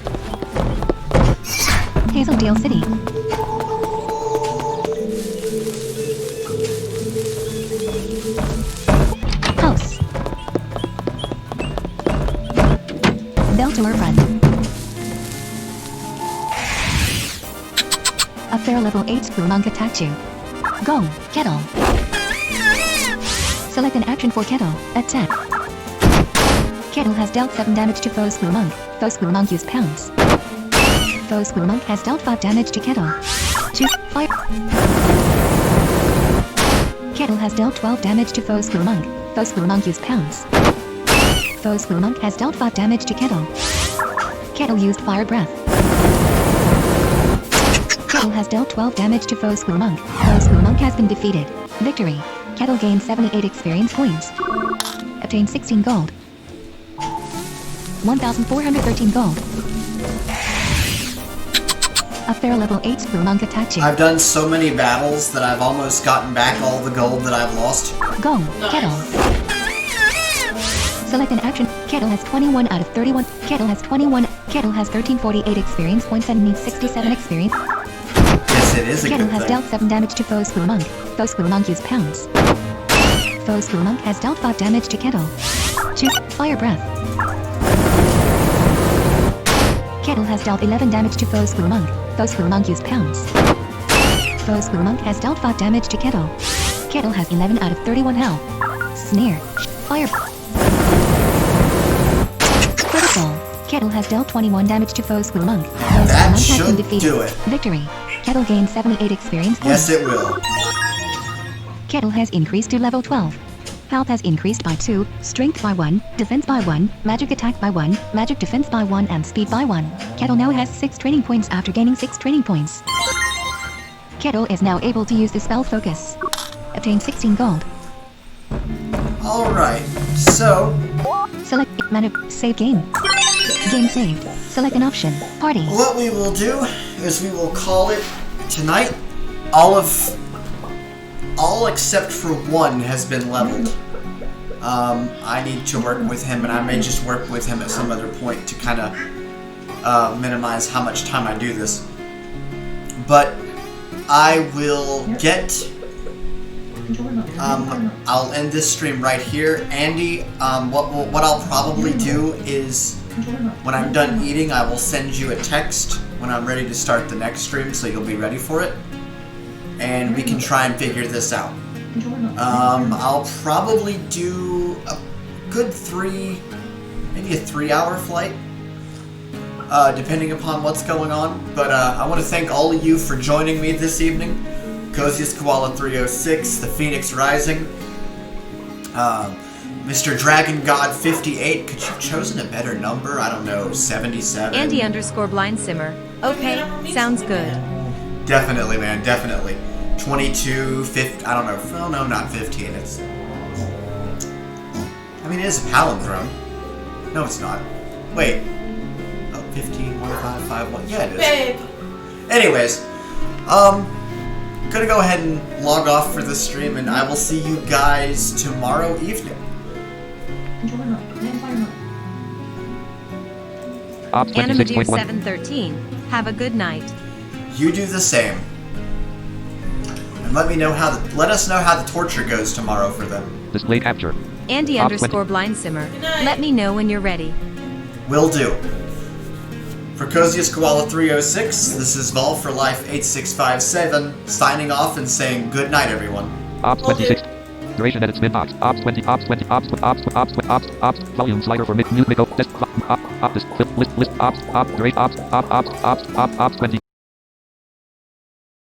Hazeldale City. House. Beltower Front. A fair level 8 Squirmonk attacked you. Go, Kettle. Select an action for Kettle. Attack. Kettle has dealt 7 damage to Foe Squirmonk. Foe Squirmonk used pounce. Foe Squirmonk has dealt 5 damage to Kettle. Choose fire. Kettle has dealt 12 damage to Foe Squirmonk. Foe Squirmonk used pounce. Foe Squirmonk has dealt 5 damage to Kettle. Kettle used fire breath. Kettle Kettle has dealt 12 damage to foe Squirrel Monk. Foe Squirrel Monk has been defeated. Victory. Kettle gained 78 experience points. Obtained 16 gold. 1,413 gold. A fair level 8 Squirrel Monk attacked you. I've done so many battles that I've almost gotten back all the gold that I've lost. Go. Nice. Kettle. Select an action. Kettle has 21 out of 31. Kettle has 21. Kettle has 1348 experience points and needs 67 experience. Yes, it is a Kettle good has thing. dealt 7 damage to foe Squirrel Monk. Foe Squirrel Monk use pounds. Foe Squirrel Monk has dealt 5 damage to Kettle. Choose Fire Breath. Kettle has dealt 11 damage to foe Squirrel Monk. Foe Squirrel Monk use pounds. Foe Squirrel Monk has dealt 5 damage to Kettle. Kettle has 11 out of 31 health. Sneer. Fire. Critical. Kettle has dealt 21 damage to foe Squirrel Monk. Foe Squirrel That Monk has been should defeated. do it. Victory. Kettle gained 78 experience points. Yes, it will. Kettle has increased to level 12. Health has increased by 2, Strength by 1, Defense by 1, Magic Attack by 1, Magic Defense by 1 and Speed by 1. Kettle now has 6 training points after gaining 6 training points. Kettle is now able to use the spell Focus. Obtain 16 gold. Alright, so Select mana save game. Game saved. Select an option. Party. what we will do is we will call it tonight. All except for one has been leveled. I need to work with him, and I may just work with him at some other point to kind of minimize how much time I do this. But I will get... I'll end this stream right here. Andy, what I'll probably do is when I'm done eating, I will send you a text when I'm ready to start the next stream, so you'll be ready for it. And we can try and figure this out. I'll probably do a good maybe a 3-hour flight, depending upon what's going on. But I want to thank all of you for joining me this evening. Coziest Koala 306, the Phoenix Rising, Mr. Dragon God 58. Could you have chosen a better number? I don't know, 77. Andy_Blind_Simmer. Okay, sounds good. Definitely, man, definitely. 22, 50, I don't know. Oh, no, not 15. It's... I mean, it is a palindrome. No, it's not. Wait. Oh, 15, 1, 5, 5, 1. Yeah, it is. Babe. Anyways, gonna go ahead and log off for this stream, and I will see you guys tomorrow evening. Ops 26.1. Animadu713. Have a good night. You do the same. And let us know how the torture goes tomorrow for them. Display capture. Andy_Blind_Simmer. Good night. Let me know when you're ready. Will do. For Coziest Koala 306, this is Vol for Life 8657, signing off and saying good night, everyone. Ops Will do. 26. Duration edit spin box. Ops 20. Ops 20. Ops. Volume slider for mute. Desk. List. List. Ops. Duration. Ops 20.